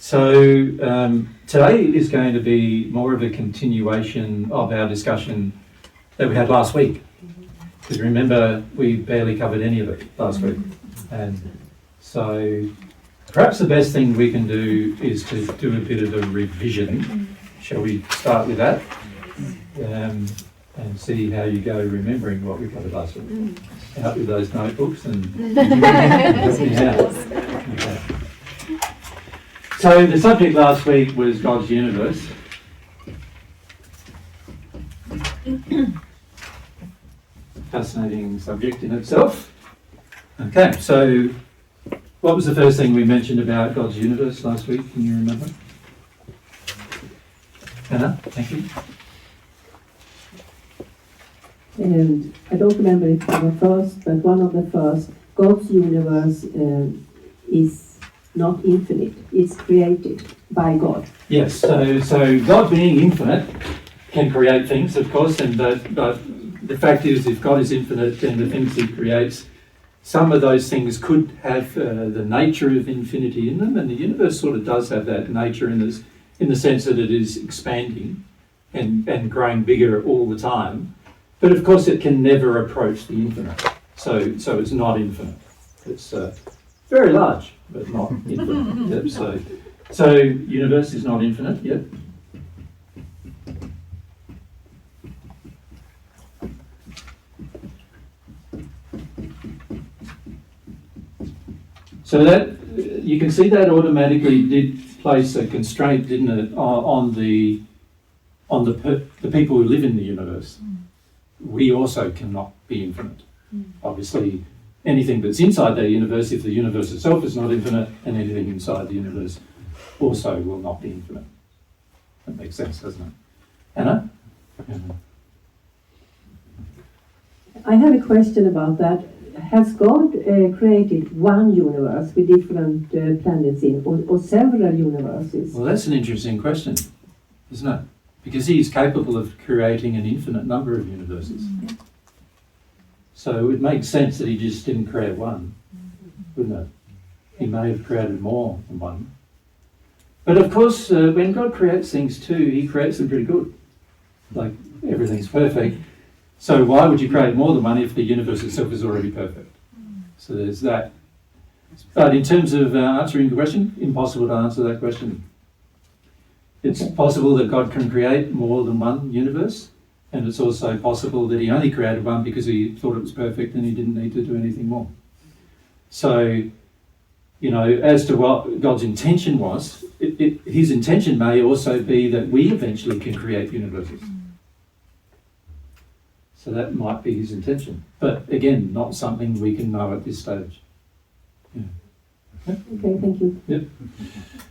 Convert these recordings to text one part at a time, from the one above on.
So today is going to be more of a continuation of our discussion that we had last week. Because remember, we barely covered any of it last week. And so perhaps the best thing we can do is to do a bit of a revision. Shall we start with that? And see how you go remembering what we covered last week. Out with those notebooks and help me out. Okay. So the subject last week was God's universe. Fascinating subject in itself. Okay, so what was the first thing we mentioned about God's universe last week? Can you remember? Anna, thank you. I don't remember if it was first, but one of the first, God's universe is not infinite, it's created by God. Yes, so God being infinite can create things, of course, but the fact is, if God is infinite, then the things he creates, some of those things could have the nature of infinity in them, and the universe sort of does have that nature in the sense that it is expanding and growing bigger all the time. But of course, it can never approach the infinite. So it's not infinite. It's very large, but not infinite. Yep, so universe is not infinite. Yep. So that you can see that automatically did place a constraint, didn't it, on the people who live in the universe. We also cannot be infinite. Obviously, anything that's inside the universe, if the universe itself is not infinite, and anything inside the universe also will not be infinite. That makes sense, doesn't it? Anna? I have a question about that. Has God created one universe with different planets in, or several universes? Well, that's an interesting question, isn't it? Because he is capable of creating an infinite number of universes. So it makes sense that he just didn't create one, wouldn't it? He may have created more than one. But of course, when God creates things too, he creates them pretty good. Like, everything's perfect. So why would you create more than one if the universe itself is already perfect? So there's that. But in terms of answering the question, impossible to answer that question. It's possible that God can create more than one universe, and it's also possible that he only created one because he thought it was perfect and he didn't need to do anything more. So, as to what God's intention was, his intention may also be that we eventually can create universes. So that might be his intention. But again, not something we can know at this stage. Yeah. Okay, thank you. Yep.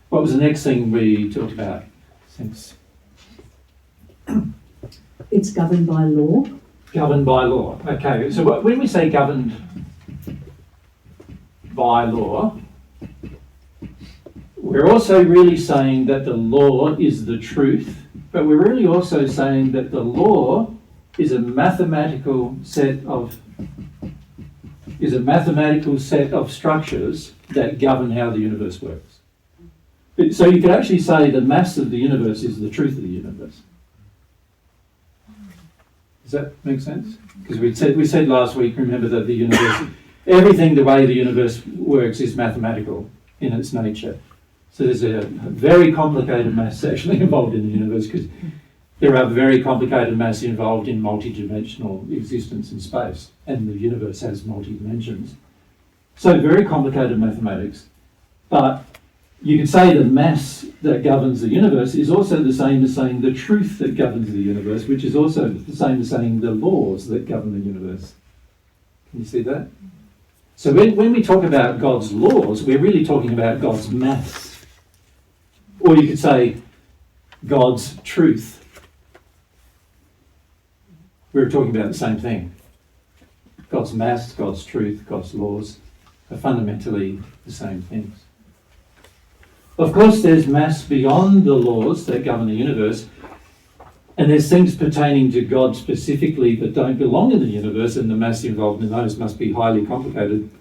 What was the next thing we talked about? Thanks. It's governed by law. Governed by law. Okay, so when we say governed by law, we're also really saying that the law is the truth, but we're really also saying that the law is a mathematical set of structures that govern how the universe works. So you could actually say the mass of the universe is the truth of the universe. Does that make sense? Because we said last week, remember, that the universe, everything the way the universe works is mathematical in its nature. So there's a very complicated mass actually involved in the universe, because there are very complicated mass involved in multi-dimensional existence in space, and the universe has multi-dimensions. So very complicated mathematics, but you could say the mass that governs the universe is also the same as saying the truth that governs the universe, which is also the same as saying the laws that govern the universe. Can you see that? So when we talk about God's laws, we're really talking about God's mass. Or you could say God's truth. We're talking about the same thing. God's mass, God's truth, God's laws are fundamentally the same things. Of course, there's mass beyond the laws that govern the universe, and there's things pertaining to God specifically that don't belong in the universe, and the mass involved in those must be highly complicated.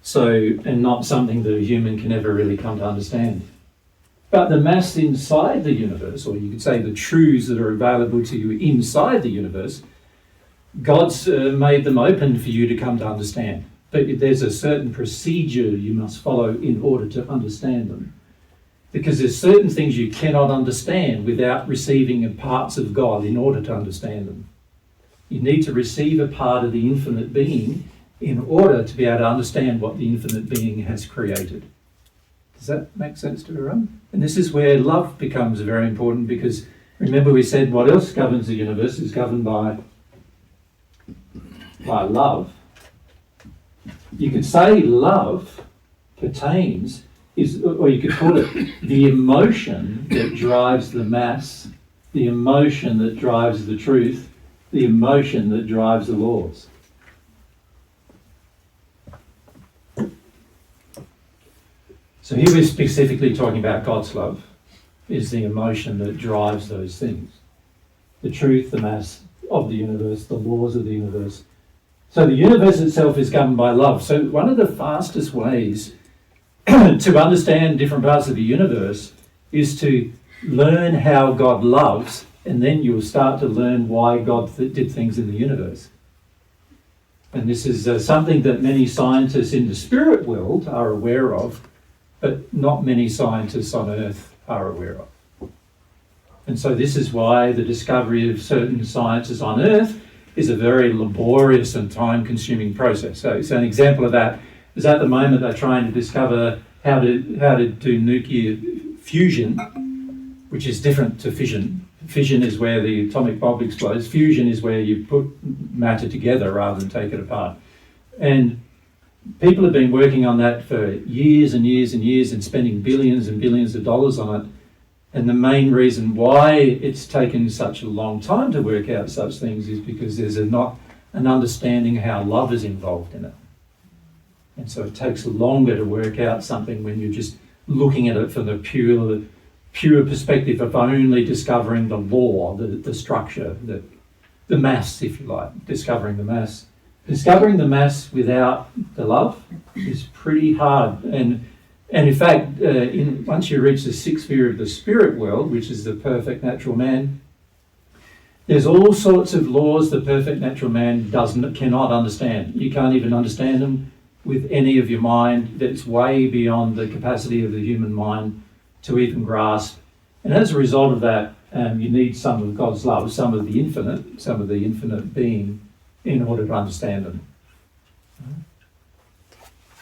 So, and not something that a human can ever really come to understand. But the mass inside the universe, or you could say the truths that are available to you inside the universe, God's made them open for you to come to understand. But there's a certain procedure you must follow in order to understand them. Because there's certain things you cannot understand without receiving parts of God in order to understand them. You need to receive a part of the infinite being in order to be able to understand what the infinite being has created. Does that make sense to everyone? And this is where love becomes very important, because remember we said what else governs the universe is governed by love. You could say love pertains, or you could call it the emotion that drives the mass, the emotion that drives the truth, the emotion that drives the laws. So here we're specifically talking about God's love is the emotion that drives those things. The truth, the mass of the universe, the laws of the universe. So the universe itself is governed by love. So one of the fastest ways to understand different parts of the universe is to learn how God loves, and then you'll start to learn why God did things in the universe. And this is something that many scientists in the spirit world are aware of, but not many scientists on Earth are aware of. And so this is why the discovery of certain sciences on Earth is a very laborious and time-consuming process. So an example of that is at the moment they're trying to discover how to do nuclear fusion, which is different to fission. Fission is where the atomic bomb explodes. Fusion is where you put matter together rather than take it apart. And people have been working on that for years and years and years and spending billions and billions of dollars on it. And the main reason why it's taken such a long time to work out such things is because there's not an understanding how love is involved in it. And so it takes longer to work out something when you're just looking at it from the pure perspective of only discovering the law, the structure, the mass, if you like, discovering the mass. Discovering the mass without the love is pretty hard. And in fact, once you reach the sixth sphere of the spirit world, which is the perfect natural man, there's all sorts of laws the perfect natural man cannot understand. You can't even understand them with any of your mind. That's way beyond the capacity of the human mind to even grasp. And as a result of that, you need some of God's love, some of the infinite being, in order to understand them.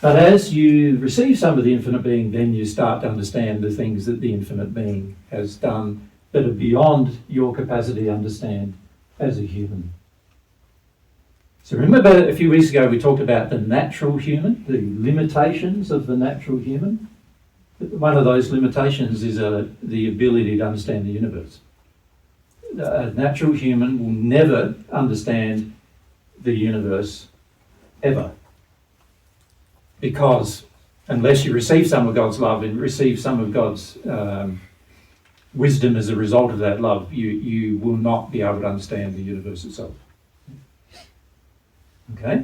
But as you receive some of the infinite being, then you start to understand the things that the infinite being has done that are beyond your capacity to understand as a human. So remember a few weeks ago we talked about the natural human, the limitations of the natural human. One of those limitations is the ability to understand the universe. A natural human will never understand the universe ever. Because unless you receive some of God's love and receive some of God's wisdom as a result of that love, you will not be able to understand the universe itself. Okay?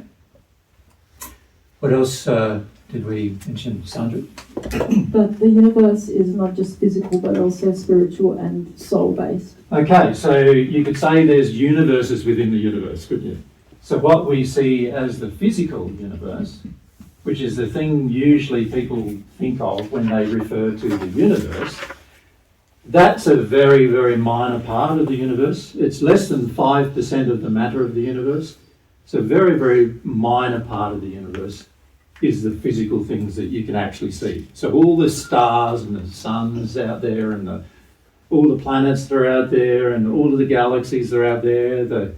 What else did we mention, Sandra? But the universe is not just physical, but also spiritual and soul-based. Okay, so you could say there's universes within the universe, couldn't you? So what we see as the physical universe, which is the thing usually people think of when they refer to the universe, that's a very, very minor part of the universe. It's less than 5% of the matter of the universe. So a very, very minor part of the universe is the physical things that you can actually see. So all the stars and the suns out there and all the planets that are out there and all of the galaxies that are out there, the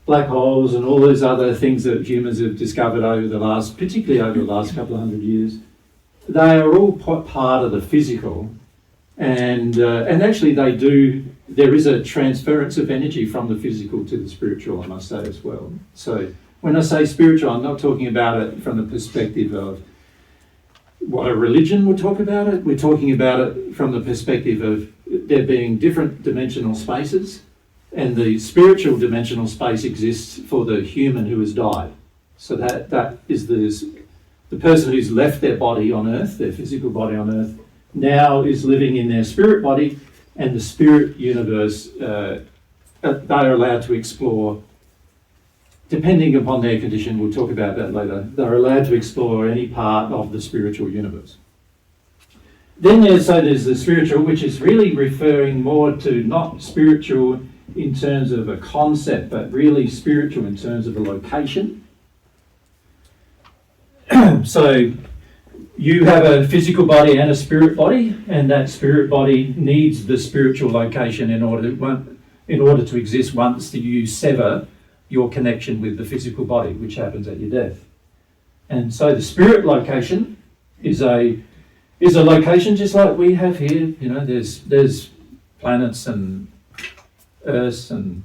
black holes and all those other things that humans have discovered particularly over the last couple of hundred years, they are all part of the physical. And actually there is a transference of energy from the physical to the spiritual, I must say as well. So when I say spiritual, I'm not talking about it from the perspective of what a religion would talk about it. We're talking about it from the perspective of there being different dimensional spaces, and the spiritual dimensional space exists for the human who has died. So that is the person who's left their body on earth, their physical body on earth, now is living in their spirit body, and the spirit universe, they're allowed to explore, depending upon their condition, we'll talk about that later, they're allowed to explore any part of the spiritual universe. Then there's the spiritual, which is really referring more to not spiritual in terms of a concept, but really spiritual in terms of a location. So you have a physical body and a spirit body, and that spirit body needs the spiritual location in order to exist once you sever your connection with the physical body, which happens at your death. And so the spirit location is a location just like we have here. You know, there's planets and Earths and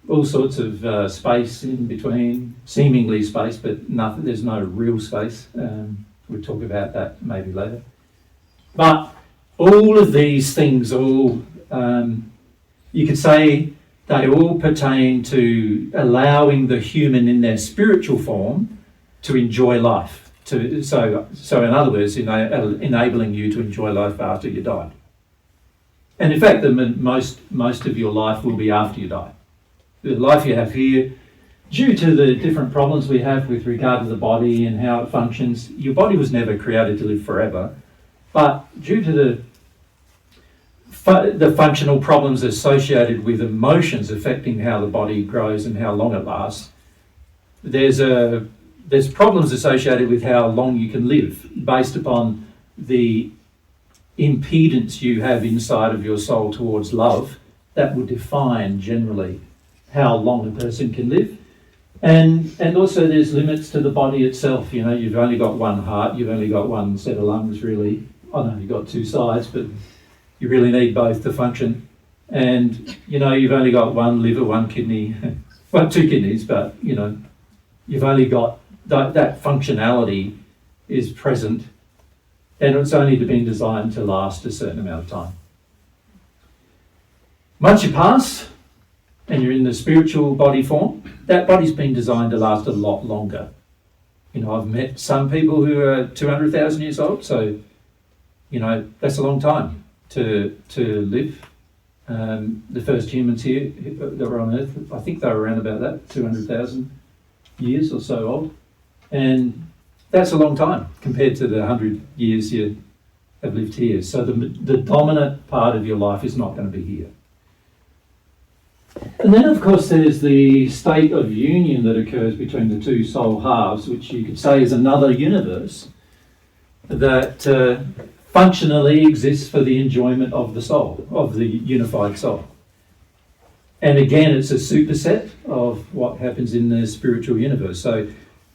all sorts of space in between, seemingly space, but nothing. There's no real space. We'll talk about that maybe later. But all of these things, you could say they all pertain to allowing the human in their spiritual form to enjoy life. So in other words, enabling you to enjoy life after you die. And in fact, most of your life will be after you die. The life you have here, due to the different problems we have with regard to the body and how it functions, your body was never created to live forever. But due to the functional problems associated with emotions affecting how the body grows and how long it lasts, there's problems associated with how long you can live based upon the impedance you have inside of your soul towards love that will define generally how long a person can live. And also there's limits to the body itself. You know, you've only got one heart, you've only got one set of lungs really. I know you've got two sides, but you really need both to function. And, you know, you've only got one liver, one kidney, well, two kidneys, but, you know, you've only got that functionality is present, and it's only been designed to last a certain amount of time. Once you pass, and you're in the spiritual body form, that body's been designed to last a lot longer. You know, I've met some people who are 200,000 years old, so, you know, that's a long time to live. The first humans here that were on Earth, I think they were around about that, 200,000 years or so old. And that's a long time compared to the 100 years you have lived here. So the dominant part of your life is not going to be here. And then, of course, there's the state of union that occurs between the two soul halves, which you could say is another universe that functionally exists for the enjoyment of the soul, of the unified soul. And again, it's a superset of what happens in the spiritual universe. So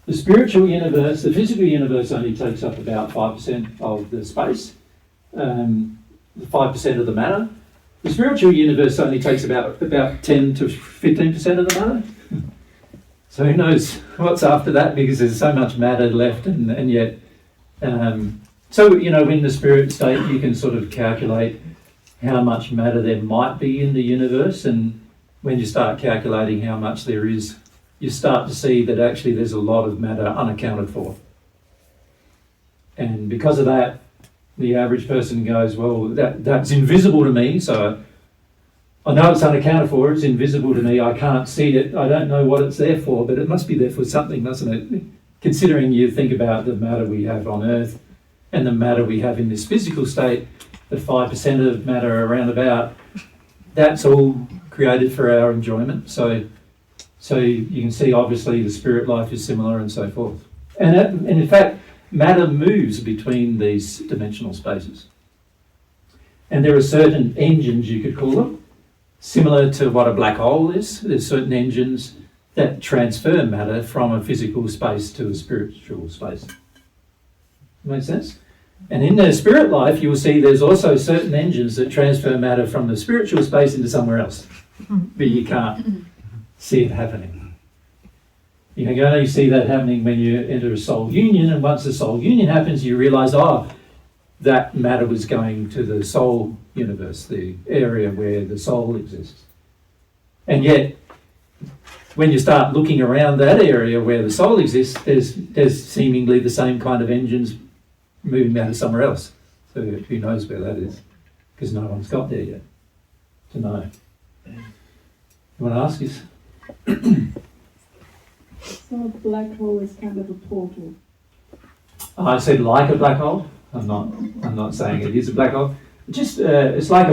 the spiritual universe, the physical universe only takes up about 5% of the space, 5% of the matter. The spiritual universe only takes about 10 to 15% of the matter. So who knows what's after that, because there's so much matter left, and yet... so, you know, in the spirit state, you can sort of calculate how much matter there might be in the universe, and when you start calculating how much there is, you start to see that actually there's a lot of matter unaccounted for. And because of that, the average person goes, well, that's invisible to me, so I know it's unaccounted for, it's invisible to me, I can't see it, I don't know what it's there for, but it must be there for something, mustn't it? Considering you think about the matter we have on Earth and the matter we have in this physical state, the 5% of matter around about, that's all created for our enjoyment. So you can see obviously the spirit life is similar and so forth. And in fact, matter moves between these dimensional spaces. And there are certain engines, you could call them, similar to what a black hole is. There's certain engines that transfer matter from a physical space to a spiritual space. Make sense? And in the spirit life, you will see there's also certain engines that transfer matter from the spiritual space into somewhere else. But you can't see it happening. You can only see that happening when you enter a soul union, and once the soul union happens, you realise, that matter was going to the soul universe, the area where the soul exists. And yet, when you start looking around that area where the soul exists, there's seemingly the same kind of engines moving matter somewhere else. So who knows where that is? Because no one's got there yet to know. You want to ask us? So a black hole is kind of a portal. I said like a black hole. I'm not saying it is a black hole. Just it's like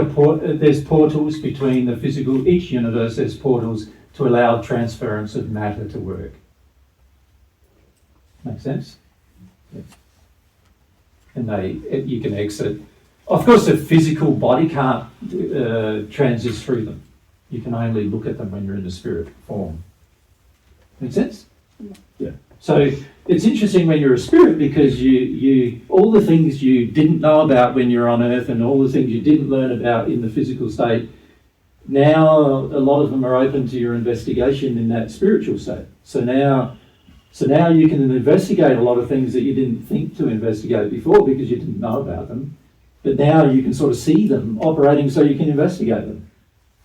there's portals between the physical. Each universe there's portals to allow transference of matter to work. Make sense? Yeah. And you can exit. Of course, the physical body can't transit through them. You can only look at them when you're in the spirit form. Make sense? Yeah. So it's interesting when you're a spirit because you all the things you didn't know about when you're on Earth and all the things you didn't learn about in the physical state, now a lot of them are open to your investigation in that spiritual state. So now you can investigate a lot of things that you didn't think to investigate before because you didn't know about them. But now you can sort of see them operating so you can investigate them.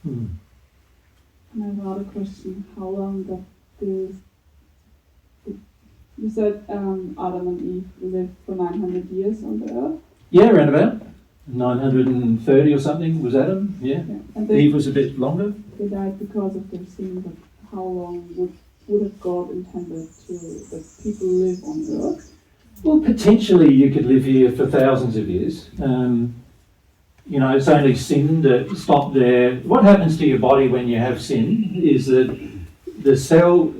I have another question. How long does this... You said Adam and Eve lived for 900 years on the earth? Yeah, around about 930 or something was Adam. Yeah. And Eve was a bit longer. they died because of their sin, but how long would have God intended that people live on earth? Well, potentially you could live here for thousands of years. It's only sin that stopped there. What happens to your body when you have sin is that the cell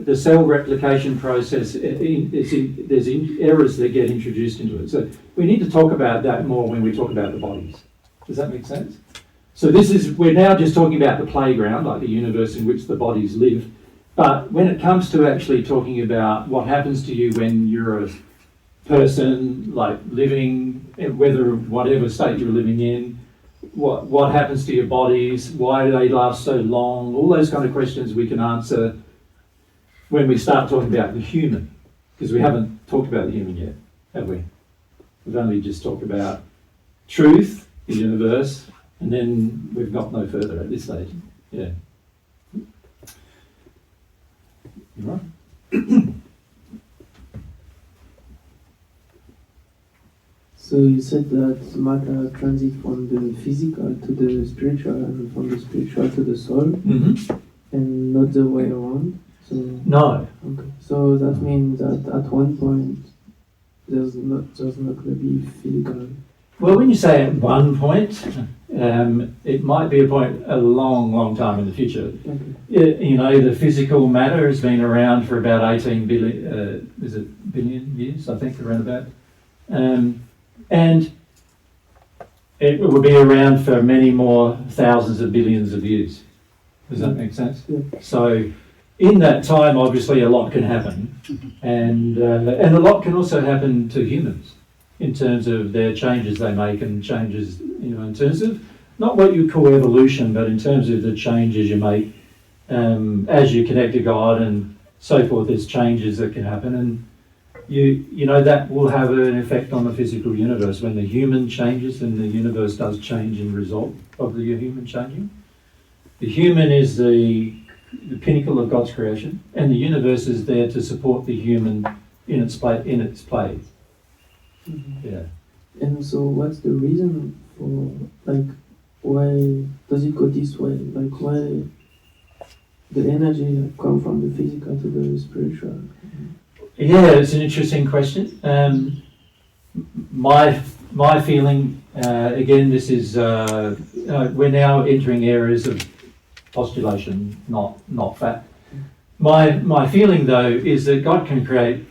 replication process, there's errors that get introduced into it. So we need to talk about that more when we talk about the bodies. Does that make sense? So we're now just talking about the playground, like the universe in which the bodies live. But when it comes to actually talking about what happens to you when you're a person, like living, whatever state you're living in, what happens to your bodies, why do they last so long, all those kind of questions we can answer when we start talking about the human, because we haven't talked about the human yet, have we? We've only just talked about truth, the universe, and then we've got no further at this stage. Yeah. You right? So you said that matter transit from the physical to the spiritual and from the spiritual to the soul, and not the way around. So No. okay. So that means that at one point there's not going to be physical. Well, when you say at one point, it might be a point a long, long time in the future. Okay. The physical matter has been around for about 18 billion years, I think, around about. And it will be around for many more thousands of billions of years. Does that make sense? Yeah. So in that time, obviously, a lot can happen. And a lot can also happen to humans in terms of their changes they make and changes, in terms of not what you call evolution, but in terms of the changes you make as you connect to God and so forth. There's changes that can happen, and that will have an effect on the physical universe. When the human changes, then the universe does change in result of the human changing. The human is the pinnacle of God's creation, and the universe is there to support the human in its place. Mm-hmm. Yeah. And so what's the reason for, why does it go this way? Why the energy come from the physical to the spiritual? Yeah, it's an interesting question. My feeling, again, this is we're now entering areas of postulation, not fact. My feeling, though, is that God can create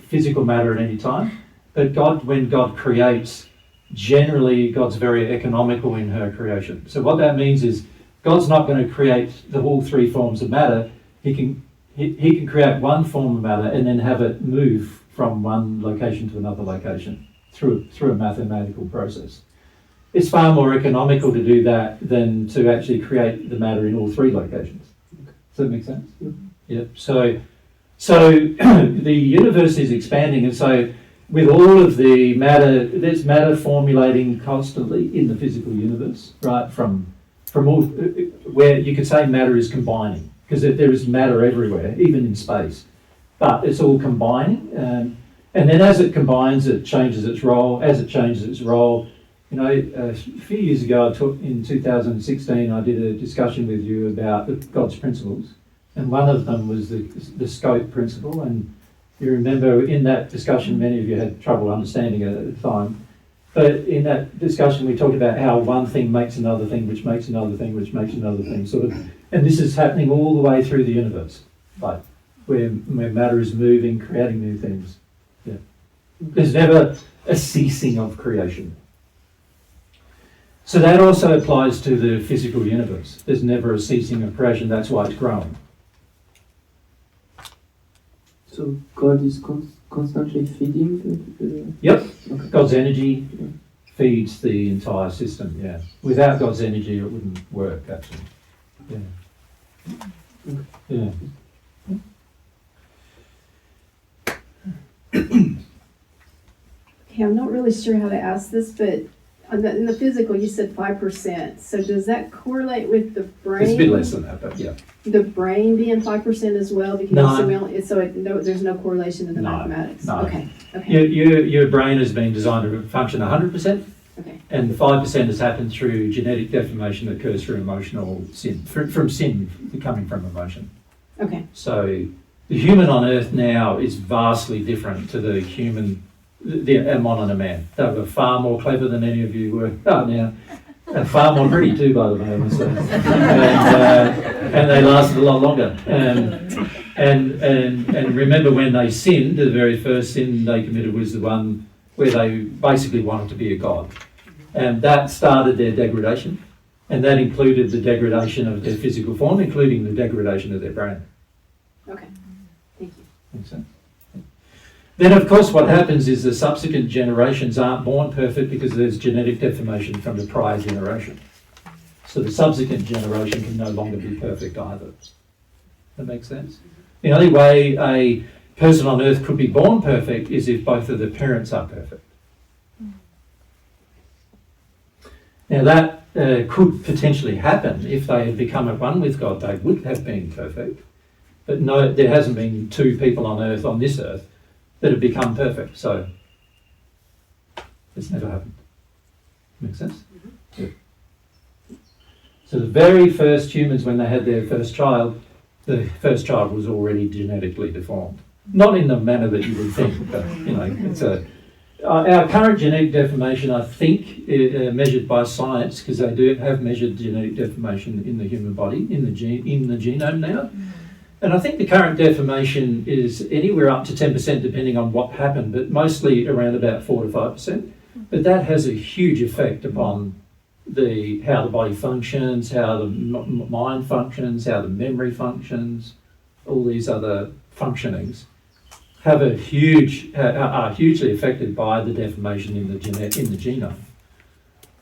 physical matter at any time, but when God creates, generally God's very economical in her creation. So what that means is God's not going to create the whole three forms of matter. He can create one form of matter and then have it move from one location to another location through a mathematical process. It's far more economical to do that than to actually create the matter in all three locations. Does that make sense? Yeah. So the universe is expanding, and so with all of the matter, there's matter formulating constantly in the physical universe, right? From all where you could say matter is combining. because there is matter everywhere, even in space. But it's all combining, and then as it combines, it changes its role. As it changes its role, you know, a few years ago, in 2016, I did a discussion with you about God's principles, and one of them was the scope principle. And you remember in that discussion, many of you had trouble understanding it at the time. But in that discussion, we talked about how one thing makes another thing, which makes another thing, which makes another thing, sort of. And this is happening all the way through the universe, like where matter is moving, creating new things. Yeah, there's never a ceasing of creation. So that also applies to the physical universe. There's never a ceasing of creation. That's why it's growing. So God is constantly feeding the Yep. Okay. God's energy feeds the entire system, yeah. Without God's energy, it wouldn't work, actually. Yeah. Yeah. Okay, I'm not really sure how to ask this, but in the physical, you said 5%. So does that correlate with the brain? It's a bit less than that, but yeah. The brain being 5% as well? Because No. there's no correlation in the No, mathematics? no. Okay, okay, Your brain has been designed to function 100%, okay. and the 5% has happened through genetic deformation that occurs through emotional sin, from sin coming from emotion. Okay, So the human on Earth now is vastly different to the human, a modern man. They were far more clever than any of you were now. And far more pretty too, by the way, I must say. And they lasted a lot longer. And remember when they sinned, the very first sin they committed was the one where they basically wanted to be a god. And that started their degradation. And that included the degradation of their physical form, including the degradation of their brain. okay. Thank you. Makes sense? Then, of course, what happens is the subsequent generations aren't born perfect because there's genetic deformation from the prior generation. So the subsequent generation can no longer be perfect either. That makes sense? The only way a person on Earth could be born perfect is if both of the parents are perfect. Now that could potentially happen if they had become at one with God. They would have been perfect. But no, there hasn't been two people on Earth, on this Earth, that have become perfect. So it's never happened. Make sense? Yeah. So the very first humans, when they had their first child, the first child was already genetically deformed. Not in the manner that you would think, but you know, it's our current genetic deformation, I think, measured by science, because they do have measured genetic deformation in the human body, in the genome now. And I think the current deformation is anywhere up to 10%, depending on what happened, but mostly around about 4 to 5%. But that has a huge effect upon how the body functions, how the mind functions, how the memory functions, all these other functionings are hugely affected by the deformation in the genome.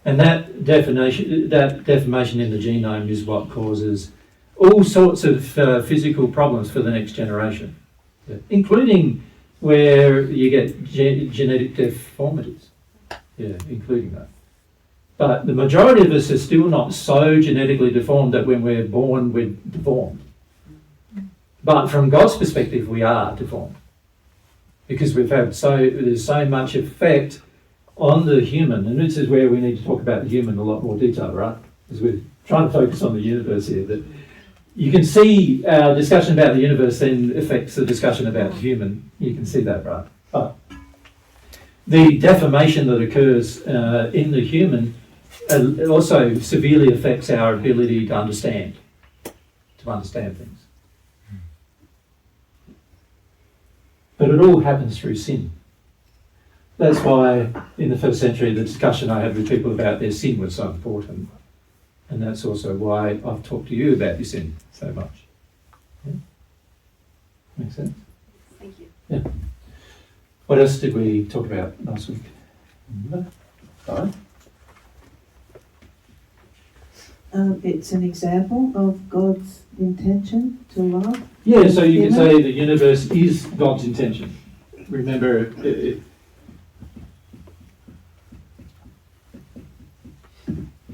And that deformation in the genome is what causes all sorts of physical problems for the next generation, including where you get genetic deformities, including that. But the majority of us are still not so genetically deformed that when we're born, we're deformed. But from God's perspective, we are deformed, because there's so much effect on the human, and this is where we need to talk about the human in a lot more detail, right? Because we're trying to focus on the universe here. That you can see our discussion about the universe then affects the discussion about the human. You can see that, right? But the deformation that occurs in the human also severely affects our ability to understand things. But it all happens through sin. That's why in the first century the discussion I had with people about their sin was so important. And that's also why I've talked to you about your sin so much. Yeah? Makes sense? Thank you. Yeah. What else did we talk about last week? Remember? Sorry? It's an example of God's intention to love. Yeah, so you can Human. say the universe is God's intention. Remember,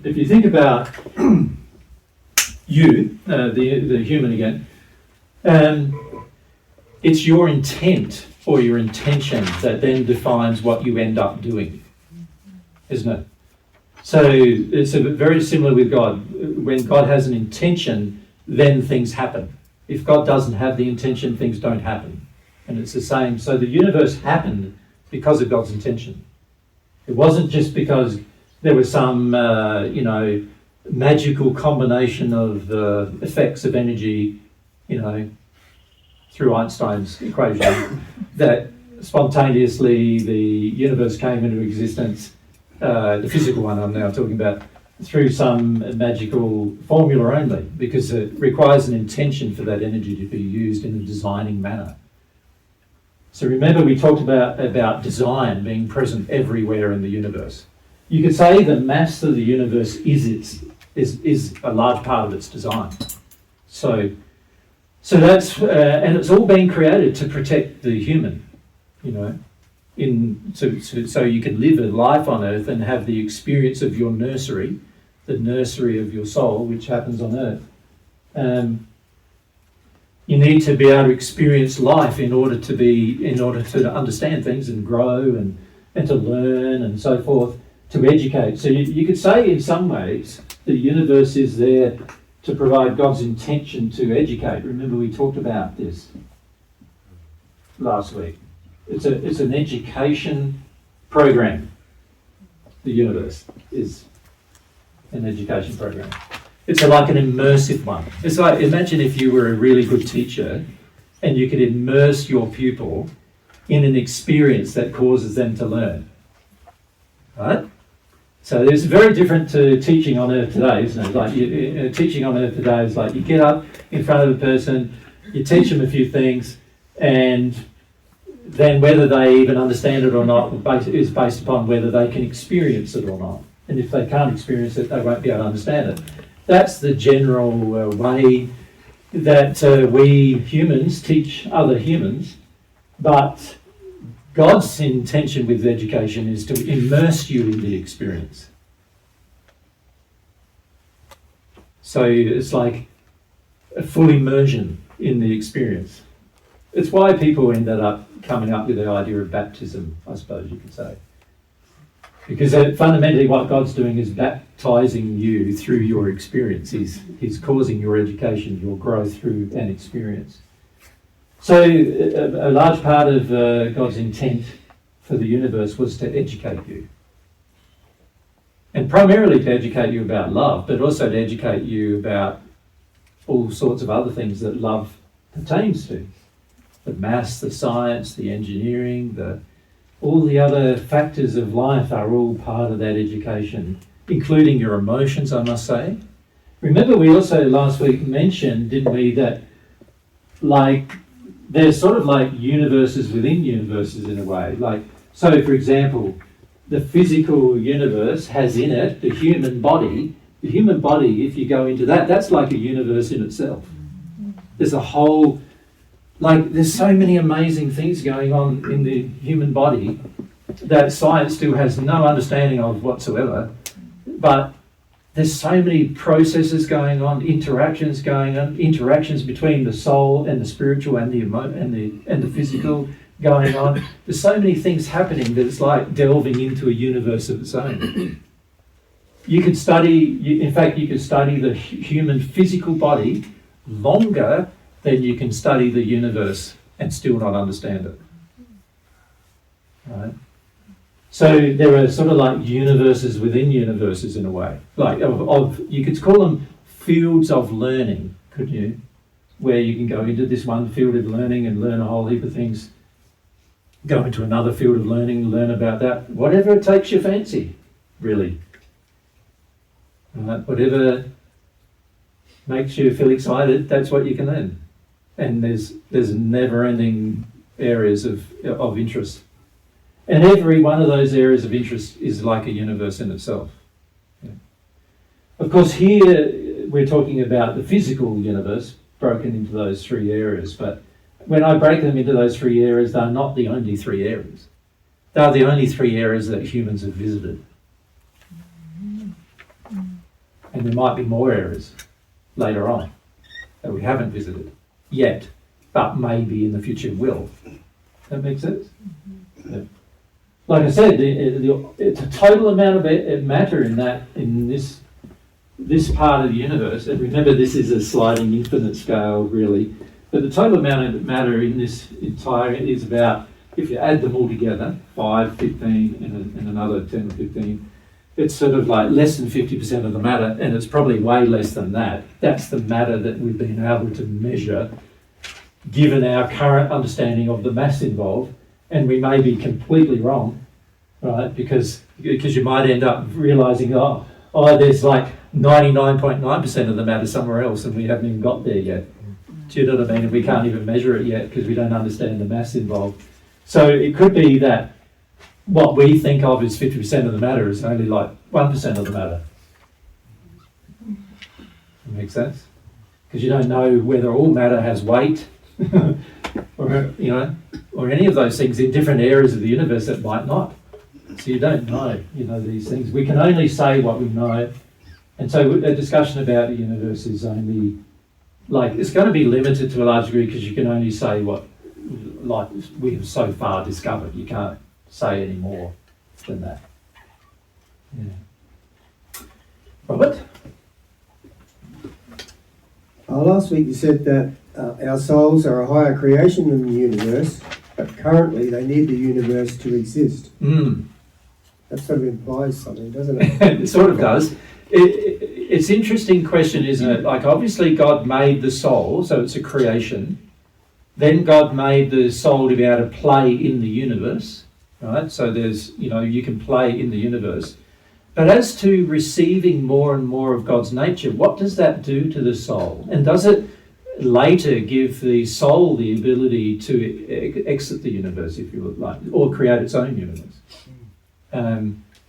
if you think about you, the human again, it's your intent or your intention that then defines what you end up doing, isn't it? So it's very similar with God. When God has an intention, then things happen. If God doesn't have the intention, things don't happen. And it's the same. So the universe happened because of God's intention. It wasn't just because there was some, magical combination of effects of energy, through Einstein's equation, that spontaneously the universe came into existence, the physical one I'm now talking about, through some magical formula only, because it requires an intention for that energy to be used in a designing manner. So remember we talked about design being present everywhere in the universe. You could say the mass of the universe is a large part of its design. So that's and it's all been created to protect the human, so you can live a life on Earth and have the experience of your nursery, the nursery of your soul, which happens on Earth. You need to be able to experience life in order to understand things and grow and to learn and so forth, to educate. So you could say in some ways the universe is there to provide God's intention to educate. Remember we talked about this last week. It's an education program. The universe is an education program. It's like an immersive one. It's like, imagine if you were a really good teacher and you could immerse your pupil in an experience that causes them to learn. Right? So it's very different to teaching on Earth today, isn't it? Like teaching on Earth today is like you get up in front of a person, you teach them a few things, and then whether they even understand it or not is based upon whether they can experience it or not. And if they can't experience it, they won't be able to understand it. That's the general way that we humans teach other humans, but God's intention with education is to immerse you in the experience. So it's like a full immersion in the experience. It's why people ended up coming up with the idea of baptism, I suppose you could say. Because fundamentally what God's doing is baptizing you through your experience. He's causing your education, your growth through an experience. So a large part of God's intent for the universe was to educate you. And primarily to educate you about love, but also to educate you about all sorts of other things that love pertains to. The maths, the science, the engineering, all the other factors of life are all part of that education, including your emotions, I must say. Remember we also last week mentioned, didn't we, that there's sort of like universes within universes in a way. So for example, the physical universe has in it the human body. The human body, if you go into that's like a universe in itself. There's a whole, there's so many amazing things going on in the human body that science still has no understanding of whatsoever. But there's so many processes going on, interactions between the soul and the spiritual and the physical going on. There's so many things happening that it's like delving into a universe of its own. You could study the human physical body longer than you can study the universe and still not understand it. Right? So there are sort of like universes within universes in a way. You could call them fields of learning, could you? Where you can go into this one field of learning and learn a whole heap of things. Go into another field of learning, learn about that. Whatever it takes your fancy, really. Whatever makes you feel excited, that's what you can learn. And there's never-ending areas of interest. And every one of those areas of interest is like a universe in itself. Yeah. Of course, here we're talking about the physical universe broken into those three areas. But when I break them into those three areas, they're not the only three areas. They're the only three areas that humans have visited. And there might be more areas. later on that we haven't visited yet, but maybe in the future will. That makes sense? Yeah. Like I said, it's a total amount of matter in this part of the universe. And remember, this is a sliding infinite scale, really. But the total amount of matter in this entire is about, if you add them all together, 5, 15, and another 10 or 15, it's sort of like less than 50% of the matter, and it's probably way less than that. That's the matter that we've been able to measure, given our current understanding of the mass involved. And we may be completely wrong, right? Because you might end up realizing, oh, there's like 99.9% of the matter somewhere else, and we haven't even got there yet. Do you know what I mean? And we can't even measure it yet because we don't understand the mass involved. So it could be that what we think of as 50% of the matter is only like 1% of the matter. That makes sense? Because you don't know whether all matter has weight, or any of those things in different areas of the universe that might not. So you don't know, these things. We can only say what we know. And so a discussion about the universe is only, it's going to be limited to a large degree because you can only say what, we have so far discovered. You can't say any more than that. Yeah. Robert? Last week you said that our souls are a higher creation than the universe, but currently they need the universe to exist. That sort of implies something, doesn't it? It sort of does. It's an interesting question, isn't it? Like, obviously God made the soul, so it's a creation. Then God made the soul to be able to play in the universe, right? So there's, you can play in the universe. But as to receiving more and more of God's nature, what does that do to the soul? And does it later give the soul the ability to exit the universe, if you would like, or create its own universe?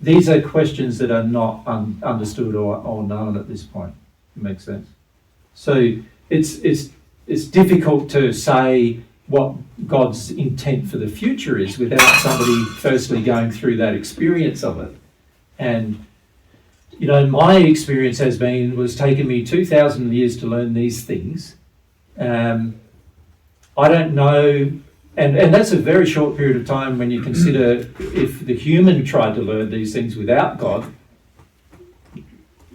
These are questions that are not understood or known at this point. It makes sense. So it's difficult to say what God's intent for the future is without somebody firstly going through that experience of it. And my experience was taking me 2,000 years to learn these things. I don't know, and that's a very short period of time when you consider if the human tried to learn these things without God.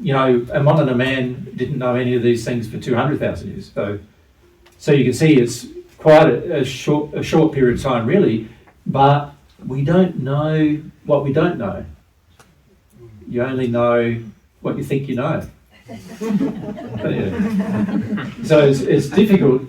A modern man didn't know any of these things for 200,000 years. So you can see it's quite a short period of time, really. But we don't know what we don't know. You only know what you think you know. So it's difficult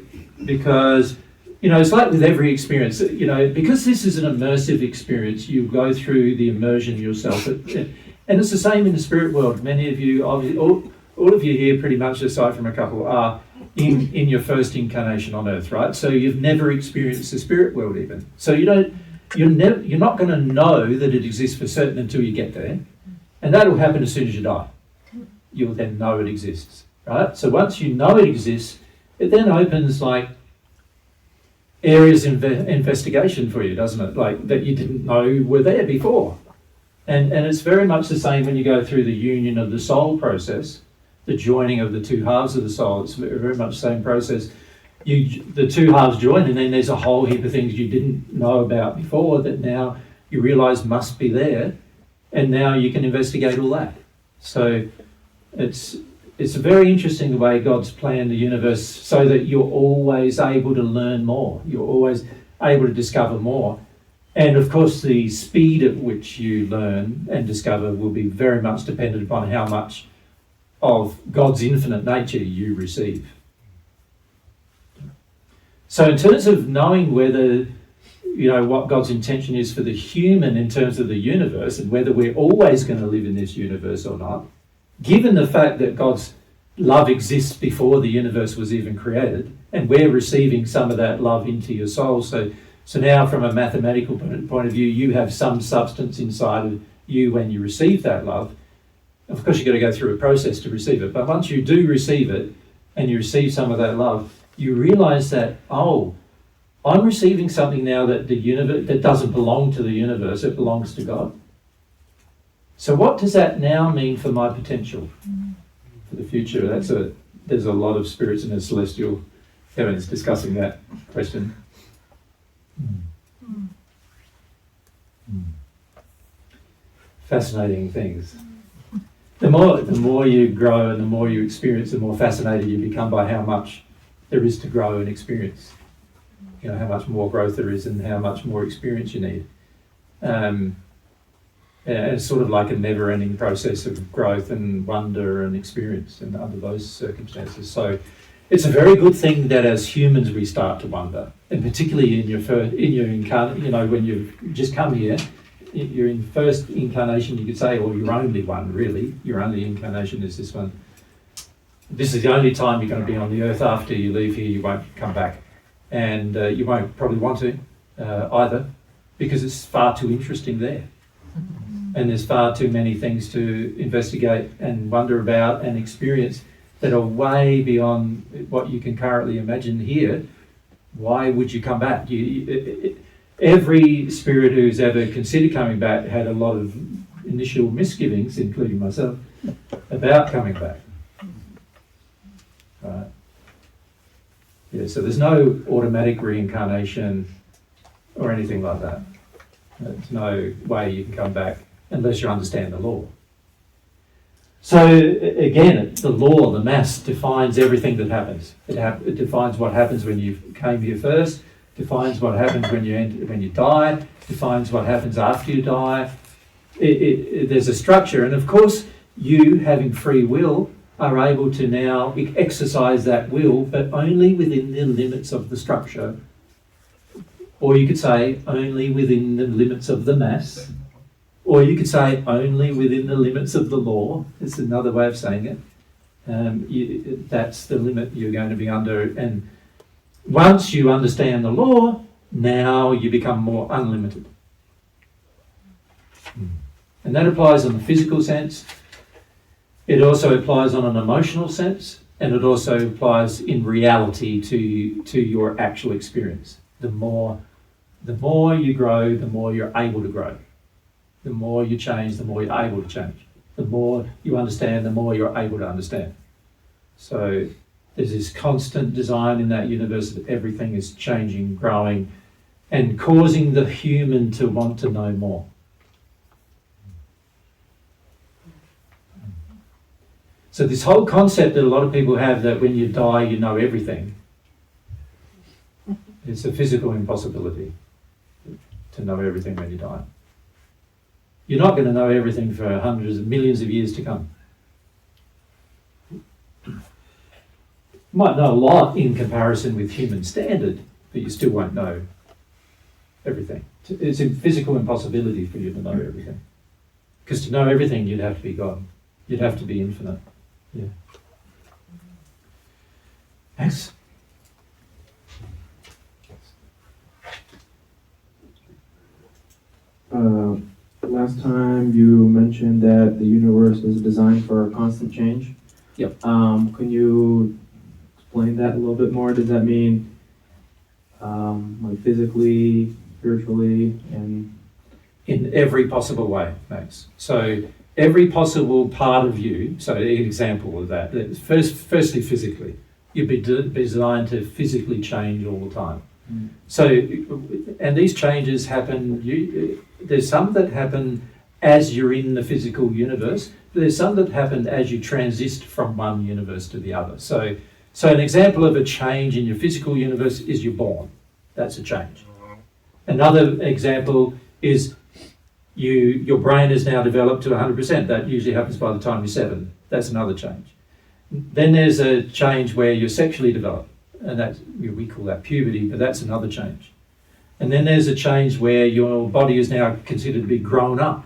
because, it's like with every experience, because this is an immersive experience, you go through the immersion yourself. And it's the same in the spirit world. Many of you, all of you here pretty much, aside from a couple, are in your first incarnation on earth, right? So you've never experienced the spirit world even. So you're not going to know that it exists for certain until you get there. And that'll happen as soon as you die. You'll then know it exists, right? So once you know it exists, it then opens areas of investigation for you, doesn't it? That you didn't know were there before. And it's very much the same when you go through the union of the soul process, the joining of the two halves of the soul. It's very much the same process. The two halves join, and then there's a whole heap of things you didn't know about before that now you realise must be there. And now you can investigate all that. So it's very interesting the way God's planned the universe so that you're always able to learn more. You're always able to discover more. And of course, the speed at which you learn and discover will be very much dependent upon how much of God's infinite nature you receive. So in terms of knowing whether what God's intention is for the human in terms of the universe and whether we're always going to live in this universe or not, given the fact that God's love exists before the universe was even created, and we're receiving some of that love into your soul. So now from a mathematical point of view, you have some substance inside of you when you receive that love. Of course, you've got to go through a process to receive it. But once you do receive it and you receive some of that love, you realize that, I'm receiving something now that that doesn't belong to the universe, it belongs to God. So what does that now mean for my potential for the future? That's a there's a lot of spirits in the celestial heavens discussing that question. Fascinating things. The more you grow and the more you experience, the more fascinated you become by how much there is to grow and experience. You know, how much more growth there is and how much more experience you need. And it's sort of like a never-ending process of growth and wonder and experience and under those circumstances. So it's a very good thing that as humans we start to wonder, and particularly in your incarnation, you know, when you've just come here, you're in first incarnation, you could say, or your only one, really. Your only incarnation is this one. This is the only time you're going to be on the earth. After you leave here, you won't come back. And you won't probably want to either, because it's far too interesting there. And there's far too many things to investigate and wonder about and experience that are way beyond what you can currently imagine here. Why would you come back? Every spirit who's ever considered coming back had a lot of initial misgivings, including myself, about coming back. Right? Yeah, so there's no automatic reincarnation or anything like that. There's no way you can come back unless you understand the law. So again, the law, the mass, defines everything that happens. It defines what happens when you came here first, defines what happens when you die, defines what happens after you die. There's a structure, and of course, you having free will are able to now exercise that will, but only within the limits of the structure. Or you could say only within the limits of the mass. Or you could say only within the limits of the law. It's another way of saying it. That's the limit you're going to be under. And once you understand the law, now you become more unlimited. And that applies in the physical sense. It also applies on an emotional sense. And it also applies in reality to your actual experience. The more you grow, the more you're able to grow. The more you change, the more you're able to change. The more you understand, the more you're able to understand. So there's this constant design in that universe that everything is changing, growing, and causing the human to want to know more. So this whole concept that a lot of people have that when you die you know everything, it's a physical impossibility to know everything when you die. You're not going to know everything for hundreds of millions of years to come. You might know a lot in comparison with human standard, but you still won't know everything. It's a physical impossibility for you to know everything. Because to know everything, you'd have to be God. You'd have to be infinite. Yeah. Thanks. Last time you mentioned that the universe is designed for constant change. Yep. Can you explain that a little bit more? Does that mean like physically, spiritually, and in every possible way, Max. So every possible part of you, so an example of that, firstly physically, you'd be designed to physically change all the time. So, and these changes happen, there's some that happen as you're in the physical universe, but there's some that happen as you transist from one universe to the other. So an example of a change in your physical universe is you're born. That's a change. Another example is your brain is now developed to 100%. That usually happens by the time you're 7. That's another change. Then there's a change where you're sexually developed. And that's, we call that puberty, but that's another change. And then there's a change where your body is now considered to be grown up.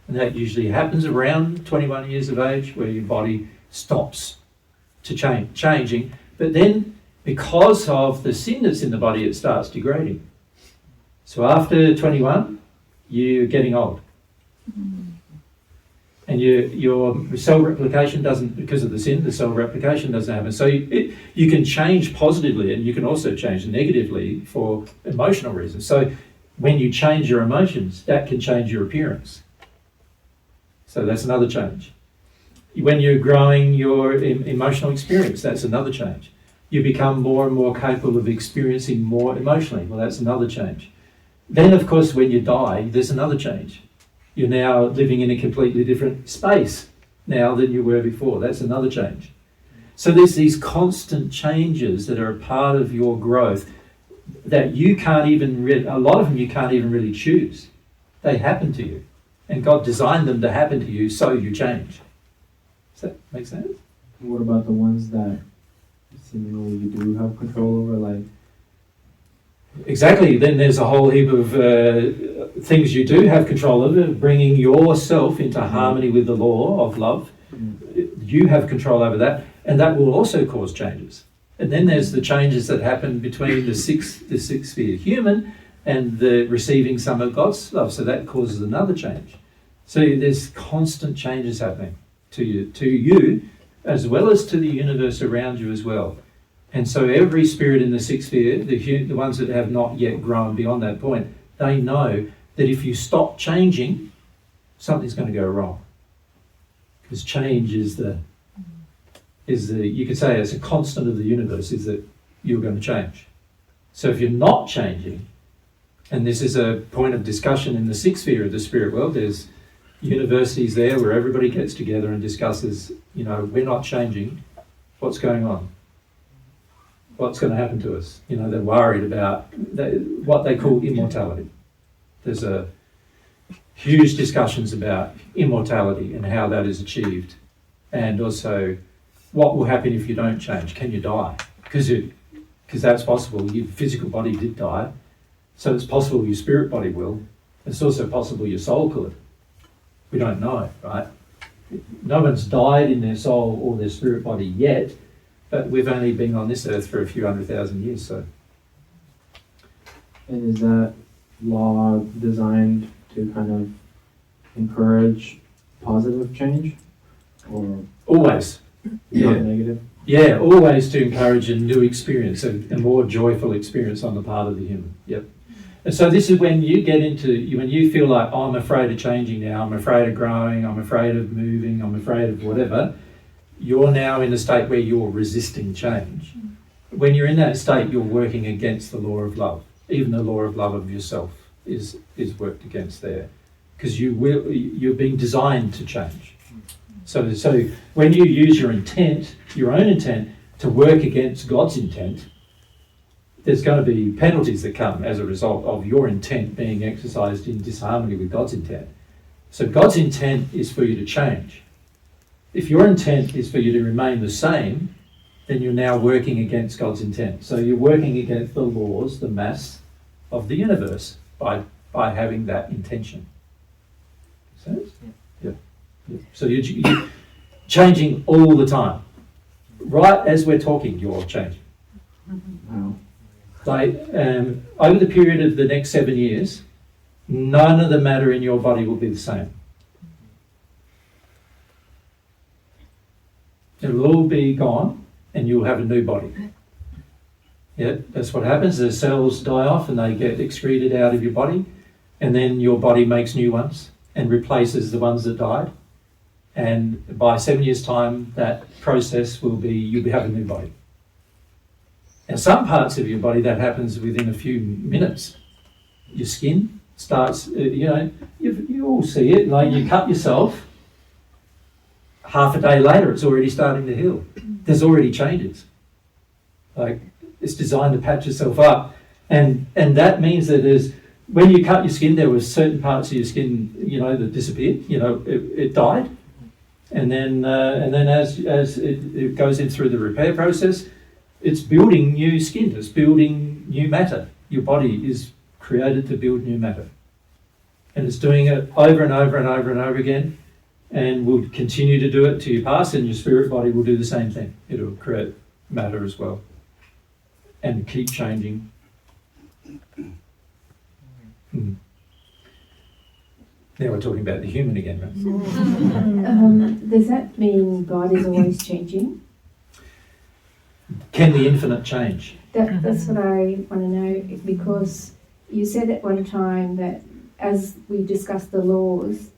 And that usually happens around 21 years of age, where your body stops to changing. But then, because of the sin that's in the body, it starts degrading. So after 21, you're getting old. And your cell replication doesn't, because of the sin, the cell replication doesn't happen. So you can change positively, and you can also change negatively for emotional reasons. So when you change your emotions, that can change your appearance. So that's another change. When you're growing your emotional experience, that's another change. You become more and more capable of experiencing more emotionally. Well, that's another change. Then, of course, when you die, there's another change. You're now living in a completely different space now than you were before. That's another change. So there's these constant changes that are a part of your growth that you can't even a lot of them you can't even really choose. They happen to you. And God designed them to happen to you, so you change. Does that make sense? What about the ones that seemingly you do have control over, like? Exactly. Then there's a whole heap of things you do have control over, bringing yourself into harmony with the law of love. You have control over that, and that will also cause changes. And then there's the changes that happen between the sixth sphere human and the receiving some of God's love. So that causes another change. So there's constant changes happening to you as well as to the universe around you as well. And so every spirit in the sixth sphere, the ones that have not yet grown beyond that point, they know that if you stop changing, something's going to go wrong. Because change is the you could say it's a constant of the universe, is that you're going to change. So if you're not changing, and this is a point of discussion in the sixth sphere of the spirit world, there's universities there where everybody gets together and discusses, we're not changing, what's going on? What's going to happen to us? They're worried about what they call immortality. There's a huge discussions about immortality and how that is achieved, and also what will happen if you don't change. Can you die? Because that's possible. Your physical body did die, so it's possible your spirit body will. It's also possible your soul could. We don't know, right? No one's died in their soul or their spirit body yet, but we've only been on this earth for a few 100,000 years, so. And is that law designed to kind of encourage positive change, or Always. not negative? Yeah, always to encourage a new experience, a more joyful experience on the part of the human. Yep. And so this is when you get when you feel like, oh, I'm afraid of changing now, I'm afraid of growing, I'm afraid of moving, I'm afraid of whatever, you're now in a state where you're resisting change. When you're in that state, you're working against the law of love. Even the law of love of yourself is worked against there, because you're being designed to change. So when you use your own intent, to work against God's intent, there's going to be penalties that come as a result of your intent being exercised in disharmony with God's intent. So God's intent is for you to change. If your intent is for you to remain the same, then you're now working against God's intent. So you're working against the laws, the mass of the universe by having that intention. Make sense? Yeah. So you're changing all the time. Right as we're talking, you're changing. Wow. Like over the period of the next 7 years, none of the matter in your body will be the same. It will all be gone, and you'll have a new body. Yeah, that's what happens. The cells die off and they get excreted out of your body, and then your body makes new ones and replaces the ones that died. And by 7 years' time, that process will be, you'll have a new body. Now, some parts of your body, that happens within a few minutes. Your skin starts, you all see it, like you cut yourself, half a day later, it's already starting to heal. There's already changes. Like, it's designed to patch itself up. And that means that when you cut your skin, there were certain parts of your skin, that disappeared. It died. And then as it goes in through the repair process, it's building new skin, it's building new matter. Your body is created to build new matter. And it's doing it over and over and over and over again, and will continue to do it till you pass, and your spirit body will do the same thing. It'll create matter as well. And keep changing. Now we're talking about the human again, right? Does that mean God is always changing? Can the infinite change? That's what I want to know, because you said at one time that as we discussed the laws,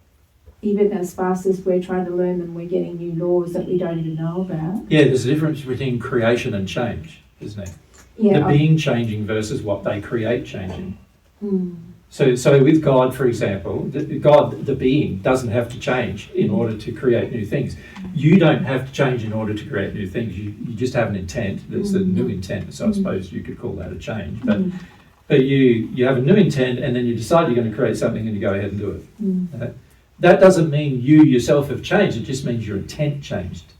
even as fast as we're trying to learn them, we're getting new laws that we don't even know about. Yeah, there's a difference between creation and change, isn't there? Yeah, The being changing versus what they create changing. Mm. So with God, for example, God, the being, doesn't have to change in order to create new things. You don't have to change in order to create new things. You just have an intent. That's the new intent. So I suppose you could call that a change. But you have a new intent, and then you decide you're going to create something, and you go ahead and do it. That doesn't mean you yourself have changed. It just means your intent changed.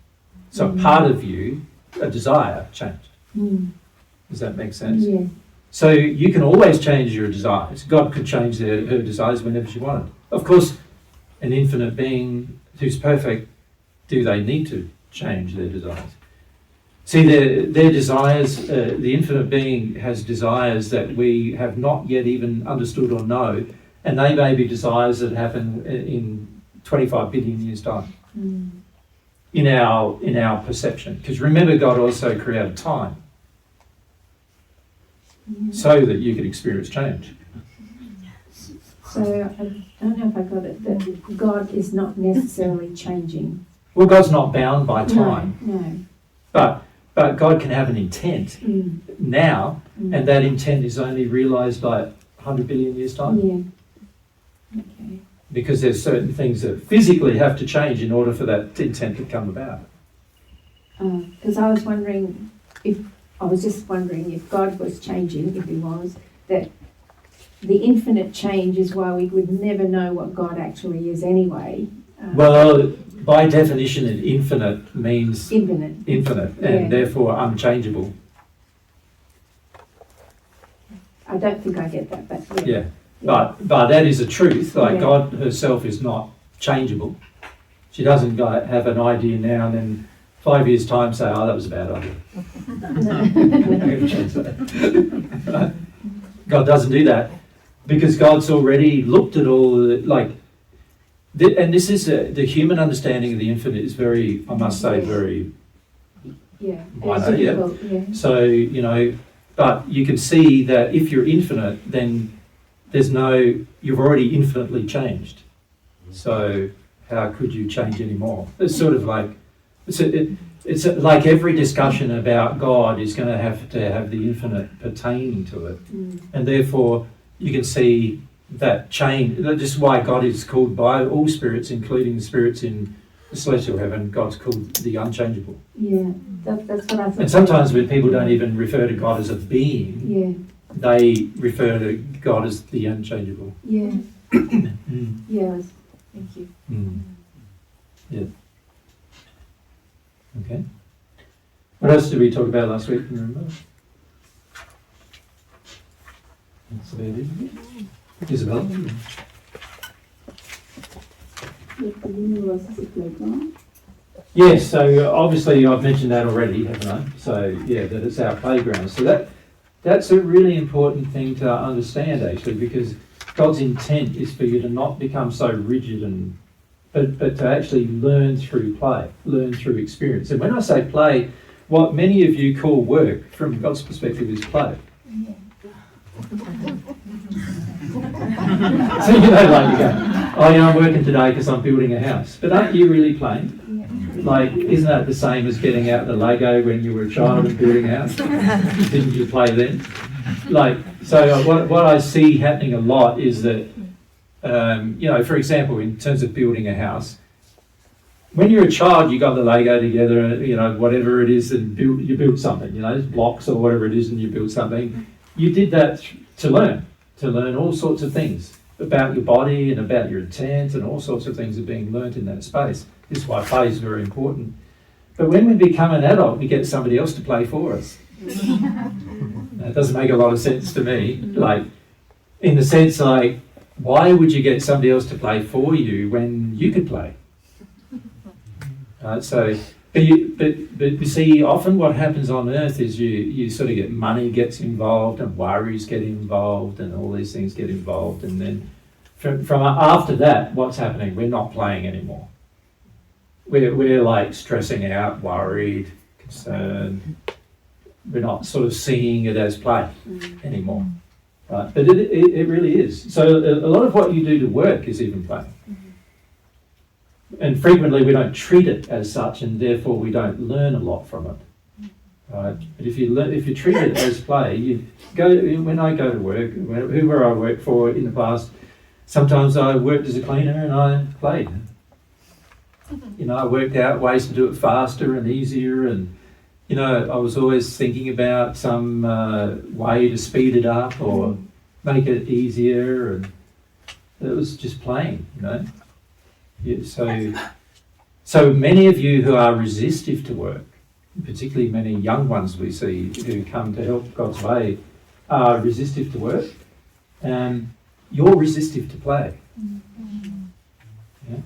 So part of you, a desire, changed. Does that make sense? Yeah. So you can always change your desires. God could change her desires whenever she wanted. Of course, an infinite being who's perfect, do they need to change their desires? See, their desires, the infinite being has desires that we have not yet even understood or know, and they may be desires that happen in 25 billion years' time in our perception. Because remember, God also created time so that you could experience change. So I don't know if I got it, that God is not necessarily changing. Well, God's not bound by time, No. but God can have an intent now, and that intent is only realised like 100 billion years' time. Yeah. Okay. Because there's certain things that physically have to change in order for that intent to come about. Because I was just wondering if God was changing, if he was, that the infinite change is why we would never know what God actually is anyway. Well, by definition, an infinite means Infinite. and therefore unchangeable. I don't think I get that, but Yeah. But that is a truth. Like Yeah. God herself is not changeable. She doesn't have an idea now and then 5 years' time say, oh, that was a bad idea. God doesn't do that because God's already looked at all the, and this is the human understanding of the infinite is very, I must say, very minor. Yeah. So, but you can see that if you're infinite, then you've already infinitely changed. So how could you change any more? It's sort of like, it's like every discussion about God is going to have the infinite pertaining to it. And therefore you can see that change. That's just why God is called by all spirits, including the spirits in the celestial heaven, God's called the unchangeable. Yeah, that's what I thought. And sometimes when people don't even refer to God as a being, they refer to God as the unchangeable. Yeah. Yes. Thank you. Yeah. Okay. What else did we talk about last week? Can you remember? That's about it. Isabel? That the universe is a playground. Yes, so obviously I've mentioned that already, haven't I? So yeah, that it's our playground. So that's a really important thing to understand actually, because God's intent is for you to not become so rigid but to actually learn through play, learn through experience. And when I say play, what many of you call work from God's perspective is play. So you go, oh yeah, I'm working today because I'm building a house. But aren't you really playing? Like, isn't that the same as getting out the Lego when you were a child and building a house? Didn't you play then? So what I see happening a lot is that, for example, in terms of building a house, when you're a child, you got the Lego together, whatever it is, and you built something, blocks or whatever it is, and you built something. You did that to learn all sorts of things about your body and about your intent, and all sorts of things are being learnt in that space. This is why play is very important. But when we become an adult, we get somebody else to play for us. That doesn't make a lot of sense to me. In the sense, why would you get somebody else to play for you when you could play? But you see, often what happens on earth is you sort of get money gets involved and worries get involved and all these things get involved, and then from after that, what's happening? We're not playing anymore. We're stressing out, worried, concerned. We're not sort of seeing it as play anymore, right? But it really is. So a lot of what you do to work is even play. and frequently we don't treat it as such, and therefore we don't learn a lot from it. Right? But if you treat it as play, when I go to work, whoever I worked for in the past, sometimes I worked as a cleaner and I played. I worked out ways to do it faster and easier, and I was always thinking about some way to speed it up or make it easier, and it was just playing, Yeah, so many of you who are resistive to work, particularly many young ones we see who come to help God's way, are resistive to work, and you're resistive to play. Yeah?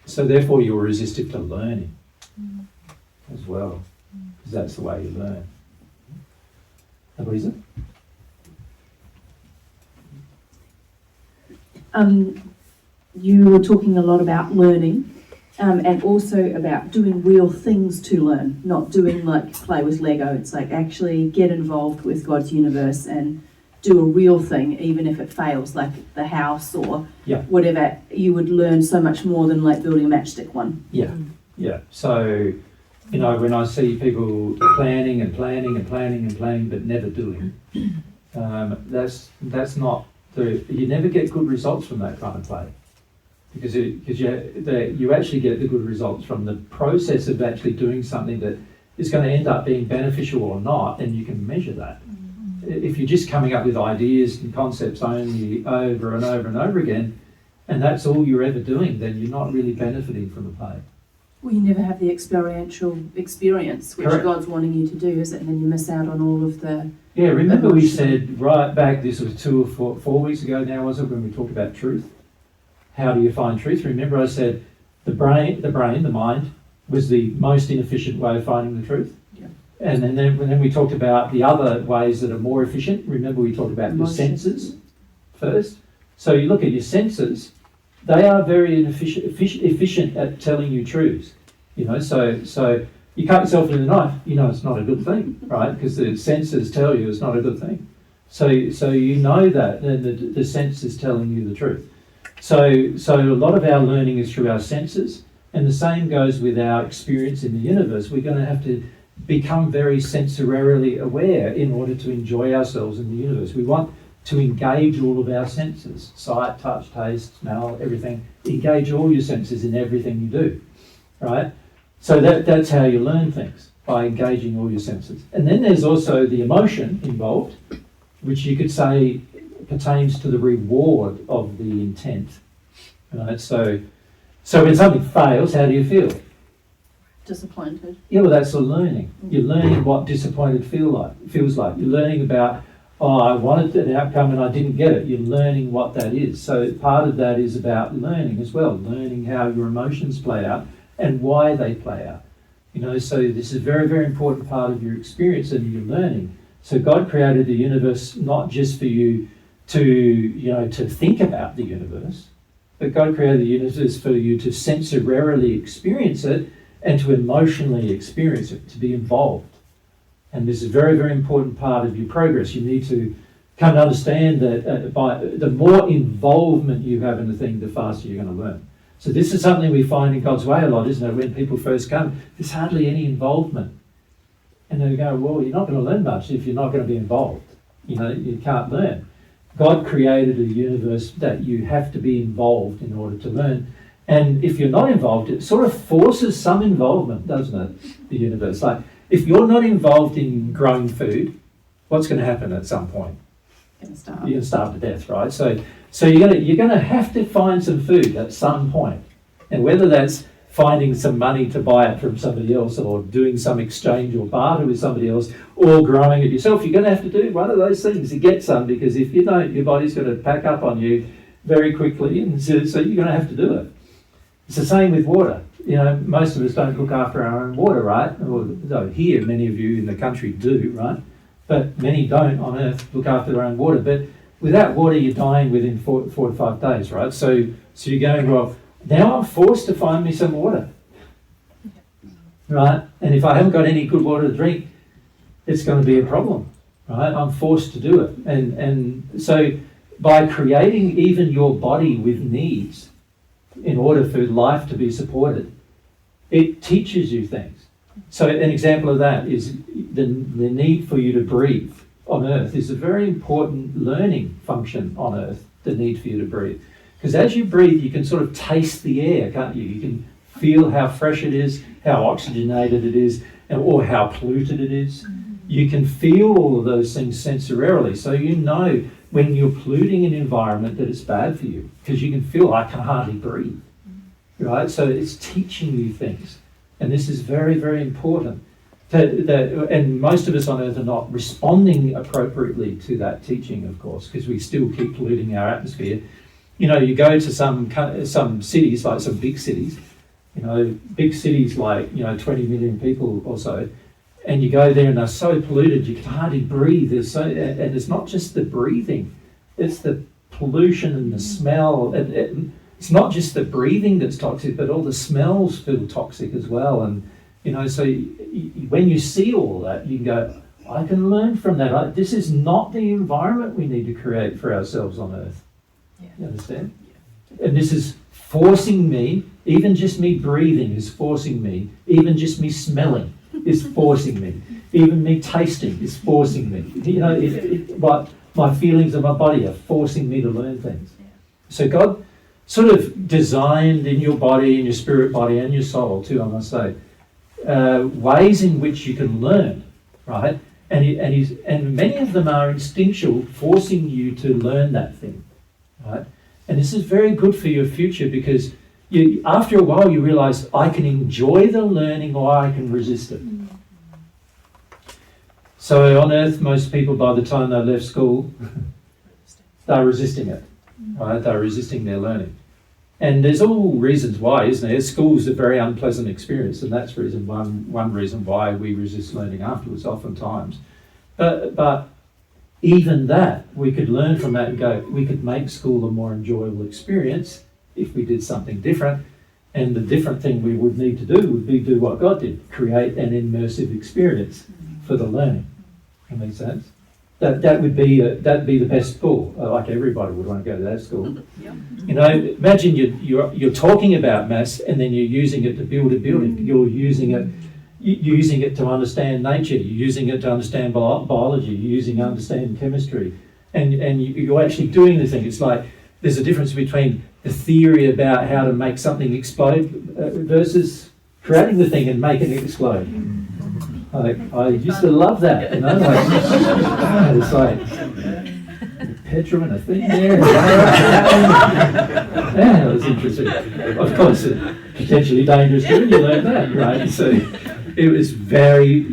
So therefore you're resistive to learning as well, because that's the way you learn. Louisa? You were talking a lot about learning, and also about doing real things to learn, not doing like play with Lego. It's like actually get involved with God's universe and do a real thing, even if it fails, like the house or whatever. You would learn so much more than like building a matchstick one. Yeah. So, when I see people planning and planning and planning and planning but never doing, that's not you never get good results from that kind of play. Because you actually get the good results from the process of actually doing something that is going to end up being beneficial or not, and you can measure that. If you're just coming up with ideas and concepts only over and over and over again, and that's all you're ever doing, then you're not really benefiting from the play. Well, you never have the experiential experience, which Correct. God's wanting you to do, is it? And then you miss out on all of the... Yeah, remember we said right back, this was 2 or 4 weeks ago now, was it, when we talked about truth? How do you find truth? Remember I said the mind, was the most inefficient way of finding the truth. Yeah. And then we talked about the other ways that are more efficient. Remember we talked about your senses first. So you look at your senses, they are very efficient at telling you truths. So you cut yourself with a knife, it's not a good thing, right? Because the senses tell you it's not a good thing. So you know that, and the sense is telling you the truth. So a lot of our learning is through our senses, and the same goes with our experience in the universe. We're going to have to become very sensorially aware in order to enjoy ourselves in the universe. We want to engage all of our senses, sight, touch, taste, smell, everything. Engage all your senses in everything you do, right? So that's how you learn things, by engaging all your senses. And then there's also the emotion involved, which you could say pertains to the reward of the intent. Right? So when something fails, how do you feel? Disappointed. Yeah, well, that's the learning. You're learning what disappointed feels like. You're learning about, I wanted an outcome and I didn't get it. You're learning what that is. So part of that is about learning as well, learning how your emotions play out and why they play out. So this is a very, very important part of your experience and your learning. So God created the universe not just for you to think about the universe, but God created the universe for you to sensorially experience it and to emotionally experience it, to be involved. And this is a very, very important part of your progress. You need to come to understand that by the more involvement you have in the thing, the faster you're going to learn. So this is something we find in God's way a lot, isn't it? When people first come, there's hardly any involvement. And they go, well, you're not going to learn much if you're not going to be involved. You can't learn. God created a universe that you have to be involved in order to learn. And if you're not involved, it sort of forces some involvement, doesn't it? The universe. Like, if you're not involved in growing food, what's going to happen at some point? You're going to starve to death, right? So you're going to have to find some food at some point. And whether that's finding some money to buy it from somebody else, or doing some exchange or barter with somebody else, or growing it yourself, you're going to have to do one of those things to get some, because if you don't, your body's going to pack up on you very quickly, and so you're going to have to do it. It's the same with water. Most of us don't look after our own water, right? Well, here, many of you in the country do, right? But many don't on Earth look after their own water. But without water, you're dying within 4 to 5 days, right? So you're going, well, now I'm forced to find me some water, right? And if I haven't got any good water to drink, it's going to be a problem, right? I'm forced to do it. And so by creating even your body with needs in order for life to be supported, it teaches you things. So an example of that is the need for you to breathe on Earth is a very important learning function on Earth, the need for you to breathe. Because as you breathe, you can sort of taste the air, can't you? You can feel how fresh it is, how oxygenated it is, or how polluted it is. You can feel all of those things sensorially, so you know when you're polluting an environment that it's bad for you, because you can feel, I can hardly breathe, right? So it's teaching you things, and this is very, very important. And most of us on Earth are not responding appropriately to that teaching, of course, because we still keep polluting our atmosphere. You know, you go to some cities, like some big cities, big cities like, 20 million people or so, and you go there and they're so polluted you can hardly breathe. And it's not just the breathing, it's the pollution and the smell. It's not just the breathing that's toxic, but all the smells feel toxic as well. And, so when you see all that, you can go, I can learn from that. This is not the environment we need to create for ourselves on Earth. Yeah. You understand? Yeah. And this is forcing me, even just me breathing is forcing me, even just me smelling is forcing me, even me tasting is forcing me. But my feelings of my body are forcing me to learn things. So God sort of designed in your body, in your spirit body and your soul too, I must say, ways in which you can learn, right? And many of them are instinctual, forcing you to learn that thing, right? And this is very good for your future, because after a while you realize, I can enjoy the learning or I can resist it. So on Earth, most people, by the time they left school, they're resisting it, right? They're resisting their learning. And there's all reasons why, isn't there? School's a very unpleasant experience, and that's one reason why we resist learning afterwards, oftentimes. But even that, we could learn from that and go, we could make school a more enjoyable experience if we did something different. And the different thing we would need to do would be do what God did, create an immersive experience for the learning. That makes sense? That'd be the best school. Like everybody would want to go to that school. Imagine you're talking about maths and then you're using it to build a building. You're using it to understand nature. You're using it to understand biology. You're using it to understand chemistry, and you're actually doing the thing. It's like there's a difference between the theory about how to make something explode versus creating the thing and making it explode. I used to love that, it's like petrol and a thing there. Yeah, it was interesting. Of course, potentially dangerous too, you learn that, right? So it was very,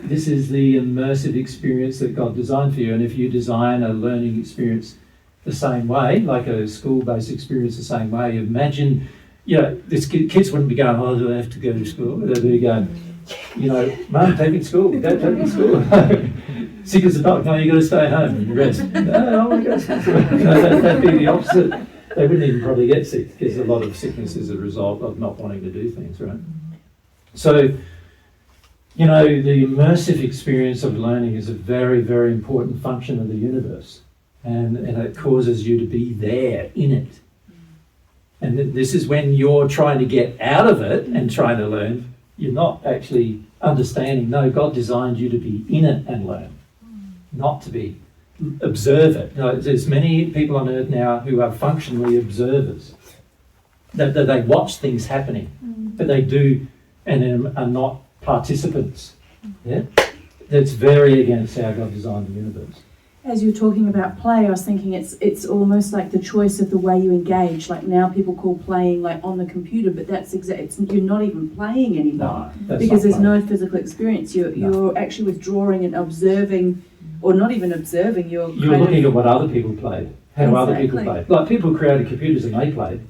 this is the immersive experience that God designed for you. And if you design a learning experience the same way, like a school-based experience the same way, imagine, this kids wouldn't be going, oh, do I have to go to school? They'd be going, Mum, take me to school. Dad, take me to school. Sick as a dog. No, you got to stay home and rest. No, I want to go to school. That'd be the opposite. They wouldn't even probably get sick, because a lot of sickness is a result of not wanting to do things, right? So, the immersive experience of learning is a very, very important function of the universe. And it causes you to be there in it. And this is when you're trying to get out of it and trying to learn, you're not actually understanding, no, God designed you to be in it and learn, not to observe it. There's many people on Earth now who are functionally observers, that they watch things happening, but they do and are not participants. Yeah? That's very against how God designed the universe. As you're talking about play, I was thinking it's almost like the choice of the way you engage. Like now people call playing like on the computer, but you're not even playing anymore, because there's no physical experience. You're actually withdrawing and observing, or not even observing. You're looking at what other people played, how other people played. Like people created computers and they played.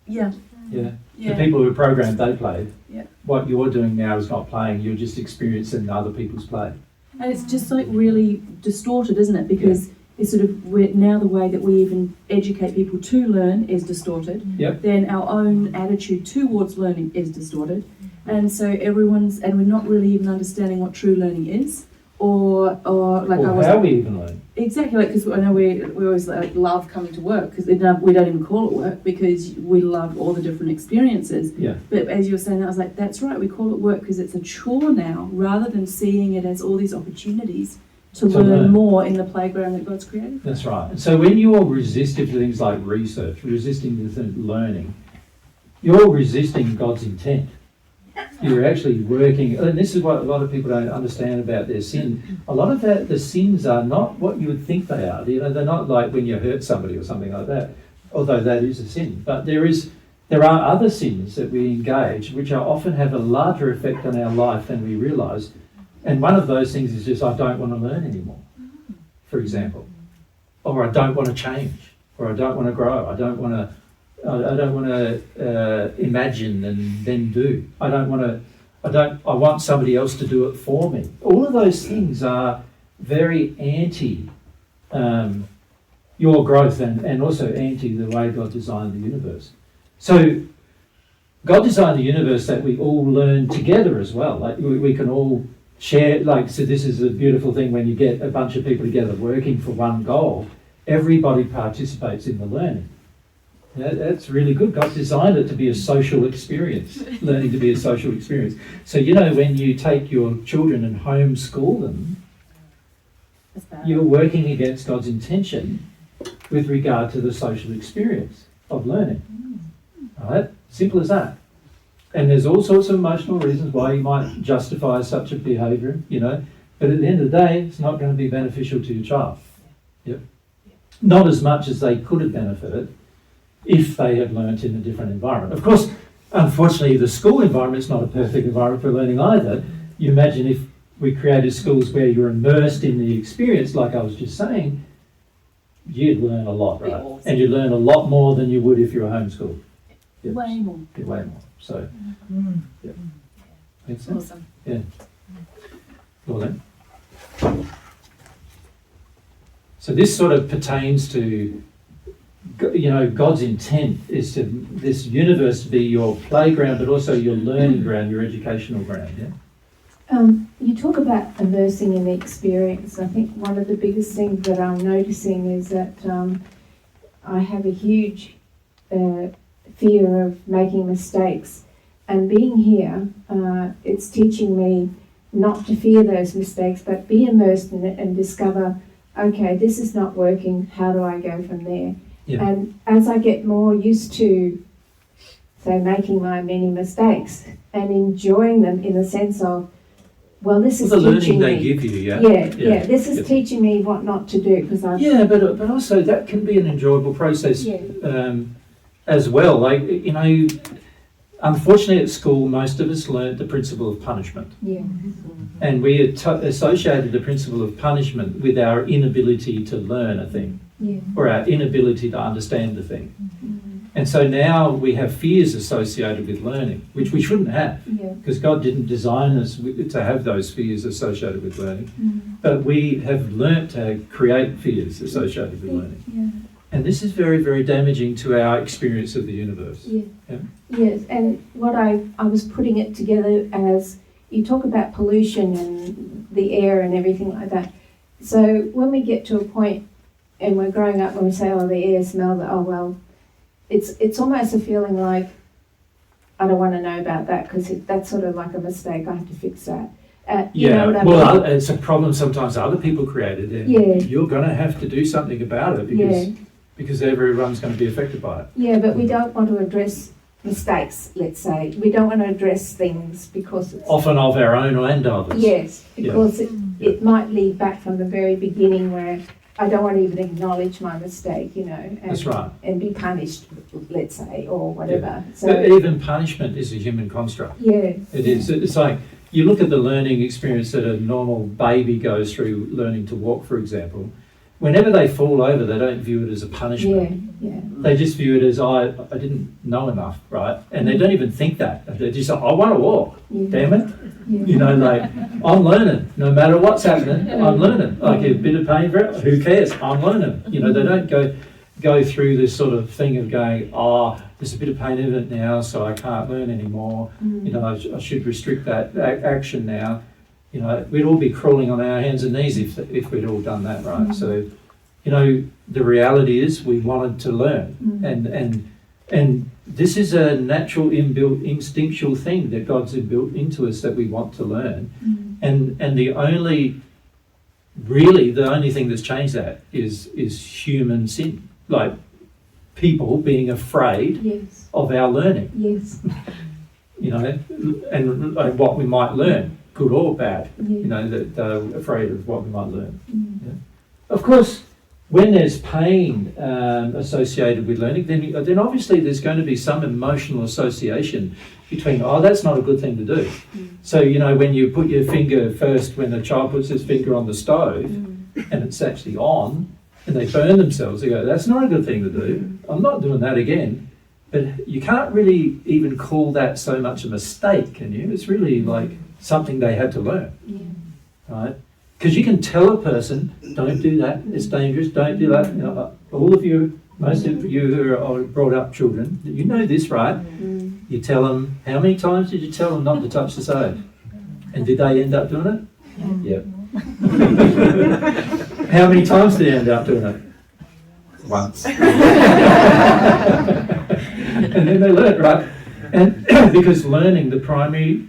Yeah. Yeah. The people who programmed, they played. Yeah. What you're doing now is not playing. You're just experiencing other people's play. And it's just like really distorted, isn't it? Because it's sort of now the way that we even educate people to learn is distorted. Yep. Then our own attitude towards learning is distorted. And so we're not really even understanding what true learning is, or how we even learn. Exactly, because I know we always love coming to work because we don't even call it work because we love all the different experiences. Yeah. But as you were saying, I was like, that's right, we call it work because it's a chore now rather than seeing it as all these opportunities to learn more in the playground that God's created. That's right. And so when you're resistive to things like research, resisting to learning, you're resisting God's intent. You're actually working, and this is what a lot of people don't understand about their sin. A lot of the sins are not what you would think they are. You know, they're not like when you hurt somebody or something like that, although that is a sin. But there are other sins that we engage which are often have a larger effect on our life than we realise. And one of those things is just, I don't want to learn anymore, for example. Or I don't want to change, or I don't want to grow, I don't want to imagine and then do. I want somebody else to do it for me. All of those things are very anti your growth and also anti the way God designed the universe. So God designed the universe that we all learn together as well. Like we can all share, so this is a beautiful thing when you get a bunch of people together working for one goal, everybody participates in the learning. That's really good. God designed it to be a social experience, learning to be a social experience. So, when you take your children and homeschool them, you're working against God's intention with regard to the social experience of learning. Right? Simple as that. And there's all sorts of emotional reasons why you might justify such a behaviour, but at the end of the day, it's not going to be beneficial to your child. Yep. Not as much as they could have benefited if they had learnt in a different environment. Of course, unfortunately, the school environment is not a perfect environment for learning either. You imagine if we created schools where you're immersed in the experience, like I was just saying, you'd learn a lot, right? Awesome. And you'd learn a lot more than you would if you were homeschooled. Yep. Way more. Yeah, way more. So, yeah. Makes sense? Awesome. Yeah. Well then. So this sort of pertains to, God's intent is to this universe to be your playground, but also your learning ground, your educational ground. Yeah. You talk about immersing in the experience. I think one of the biggest things that I'm noticing is that I have a huge fear of making mistakes. And being here, it's teaching me not to fear those mistakes, but be immersed in it and discover, okay, this is not working, how do I go from there? Yeah. And as I get more used to, say, making my many mistakes and enjoying them in the sense of, well, this is the teaching learning they me. give you, yeah. Yeah, this is teaching me what not to do, because I. Yeah, but also that can be an enjoyable process as well. Unfortunately at school, most of us learnt the principle of punishment. Yeah. And we associated the principle of punishment with our inability to learn a thing, or our inability to understand the thing. And so now we have fears associated with learning, which we shouldn't have, because God didn't design us to have those fears associated with learning. But we have learnt to create fears associated with learning. And this is very, very damaging to our experience of the universe. Yes, and what I was putting it together as, you talk about pollution and the air and everything like that. So when we get to a point and we're growing up and we say, oh, the air smells, oh, well, it's almost a feeling like, I don't want to know about that because that's sort of like a mistake, I have to fix that. You know what I mean? It's a problem sometimes other people created, and you're going to have to do something about it because everyone's going to be affected by it. Yeah, but we don't want to address mistakes, let's say. We don't want to address things because it's... Often of our own and others. Yes, because it might lead back from the very beginning where I don't want to even acknowledge my mistake, and, that's right. And be punished, let's say, or whatever. So, but even punishment is a human construct. Yeah. It is. It's like, you look at the learning experience that a normal baby goes through learning to walk, for example. Whenever they fall over, they don't view it as a punishment. They just view it as, I didn't know enough, right? And they don't even think that. They just say, I want to walk, damn it. I'm learning. No matter what's happening, I'm learning. Like a bit of pain for it, who cares? I'm learning. They don't go through this sort of thing of going, there's a bit of pain in it now, so I can't learn anymore. I should restrict that action now. You know, we'd all be crawling on our hands and knees if we'd all done that, right? So, you know, the reality is we wanted to learn, and this is a natural inbuilt instinctual thing that God's inbuilt into us, that we want to learn, and the only thing that's changed that is human sin, like people being afraid of our learning. Yes. You know, and like what we might learn, good or bad. You know, that they're afraid of what we might learn. Yeah. Of course, when there's pain associated with learning, then obviously there's going to be some emotional association between, oh, that's not a good thing to do. So, you know, when you put your finger first, when a child puts his finger on the stove and it's actually on and they burn themselves, they go, that's not a good thing to do. I'm not doing that again. But you can't really even call that so much a mistake, can you? It's really like something they had to learn, right? Because you can tell a person, don't do that, it's dangerous, don't do that. You know, all of you, most of you who are brought up children, you know this, right? You tell them, how many times did you tell them not to touch the stove? And did they end up doing it? Yep. How many times did they end up doing it? Once. And then they learn, right? And because learning, the primary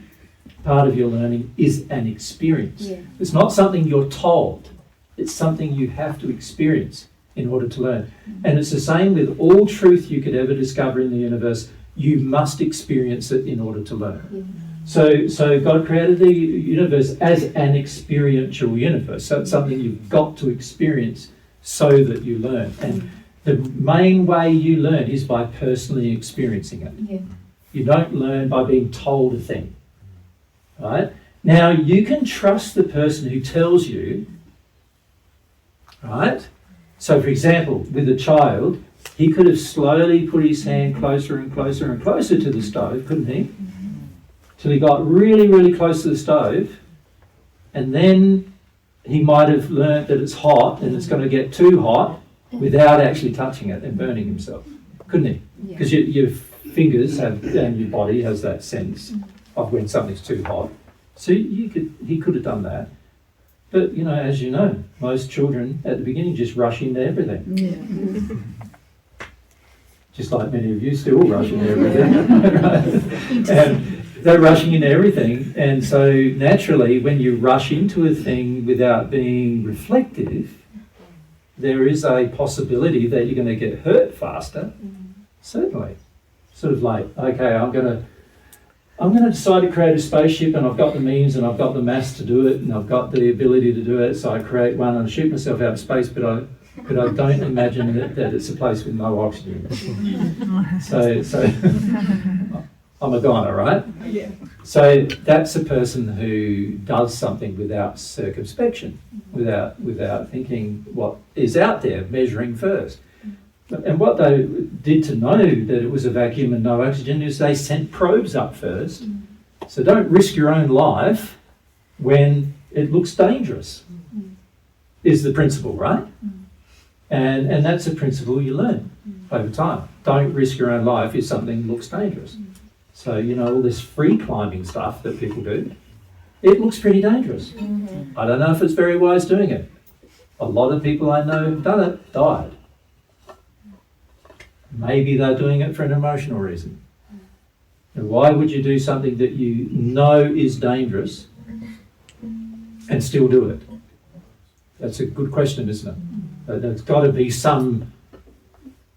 part of your learning is an experience. It's not something you're told. It's something you have to experience in order to learn. And it's the same with all truth you could ever discover in the universe. You must experience it in order to learn. So God created the universe as an experiential universe. So it's something you've got to experience so that you learn. And the main way you learn is by personally experiencing it. You don't learn by being told a thing. Right? Now, you can trust the person who tells you, right? So, for example, with a child, he could have slowly put his hand closer and closer and closer to the stove, couldn't he? Till he got really, really close to the stove. And then he might have learnt that it's hot and it's going to get too hot without actually touching it and burning himself, couldn't he? Because your fingers have, and your body has that sense of when something's too hot. So he could have done that. But, you know, as you know, most children at the beginning just rush into everything. Just like many of you still rush into everything. Right? And they're rushing into everything. And so naturally, when you rush into a thing without being reflective, there is a possibility that you're going to get hurt faster. Certainly. Sort of like, okay, I'm going to decide to create a spaceship, and I've got the means and I've got the mass to do it, and I've got the ability to do it, so I create one and I shoot myself out of space, but I don't imagine that it's a place with no oxygen. So I'm a goner, right? So that's a person who does something without circumspection, without thinking what is out there, measuring first. And what they did to know that it was a vacuum and no oxygen is they sent probes up first. So don't risk your own life when it looks dangerous, is the principle, right? And that's a principle you learn over time. Don't risk your own life if something looks dangerous. So, you know, all this free climbing stuff that people do, it looks pretty dangerous. I don't know if it's very wise doing it. A lot of people I know who've done it died. Maybe they're doing it for an emotional reason. And why would you do something that you know is dangerous and still do it? That's a good question, isn't it? There's got to be some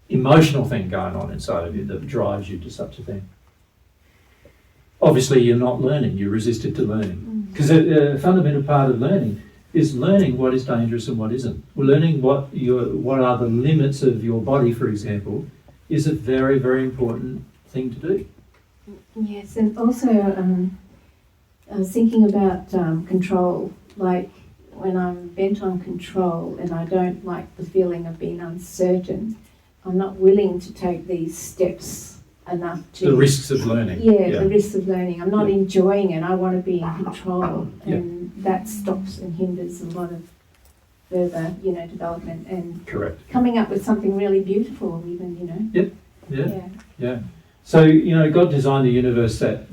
emotional thing going on inside of you that drives you to such a thing. Obviously, you're not learning, you're resisted to learning. Because a fundamental part of learning is learning what is dangerous and what isn't. Learning what are the limits of your body, for example, is a very, very important thing to do. Yes, and also I was thinking about control. Like when I'm bent on control and I don't like the feeling of being uncertain, I'm not willing to take these steps enough to... The risks of learning. Yeah, the risks of learning. I'm not enjoying it. I want to be in control. And that stops and hinders a lot of further, development and coming up with something really beautiful even, Yeah. So, God designed the universe that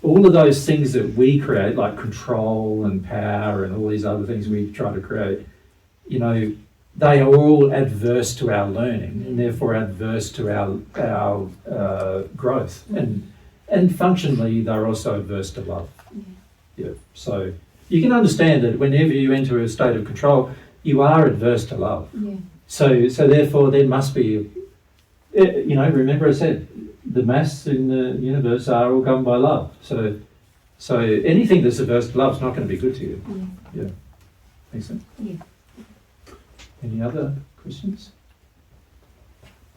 all of those things that we create, like control and power and all these other things we try to create, you know, they are all adverse to our learning and therefore adverse to our growth. And functionally, they're also adverse to love. Yeah. So you can understand that whenever you enter a state of control, you are adverse to love. Yeah. So therefore, there must be, you know, remember I said, the mass in the universe are all governed by love. So anything that's averse to love is not going to be good to you. Yeah. Makes sense? Yeah. Any other questions?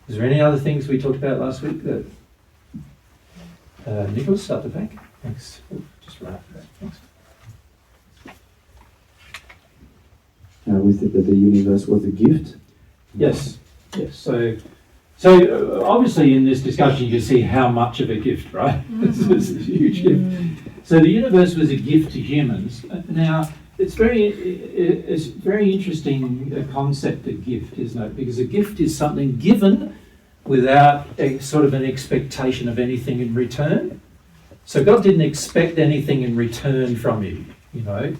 Is there any other things we talked about last week that Nicholas at the back? Thanks. Oh, just right after that. Thanks. We said that the universe was a gift. Yes. Yes. So obviously in this discussion you can see how much of a gift, right? It's a huge gift. So the universe was a gift to humans. Now it's very interesting concept of gift, isn't it? Because a gift is something given without a sort of an expectation of anything in return. So God didn't expect anything in return from you, you know.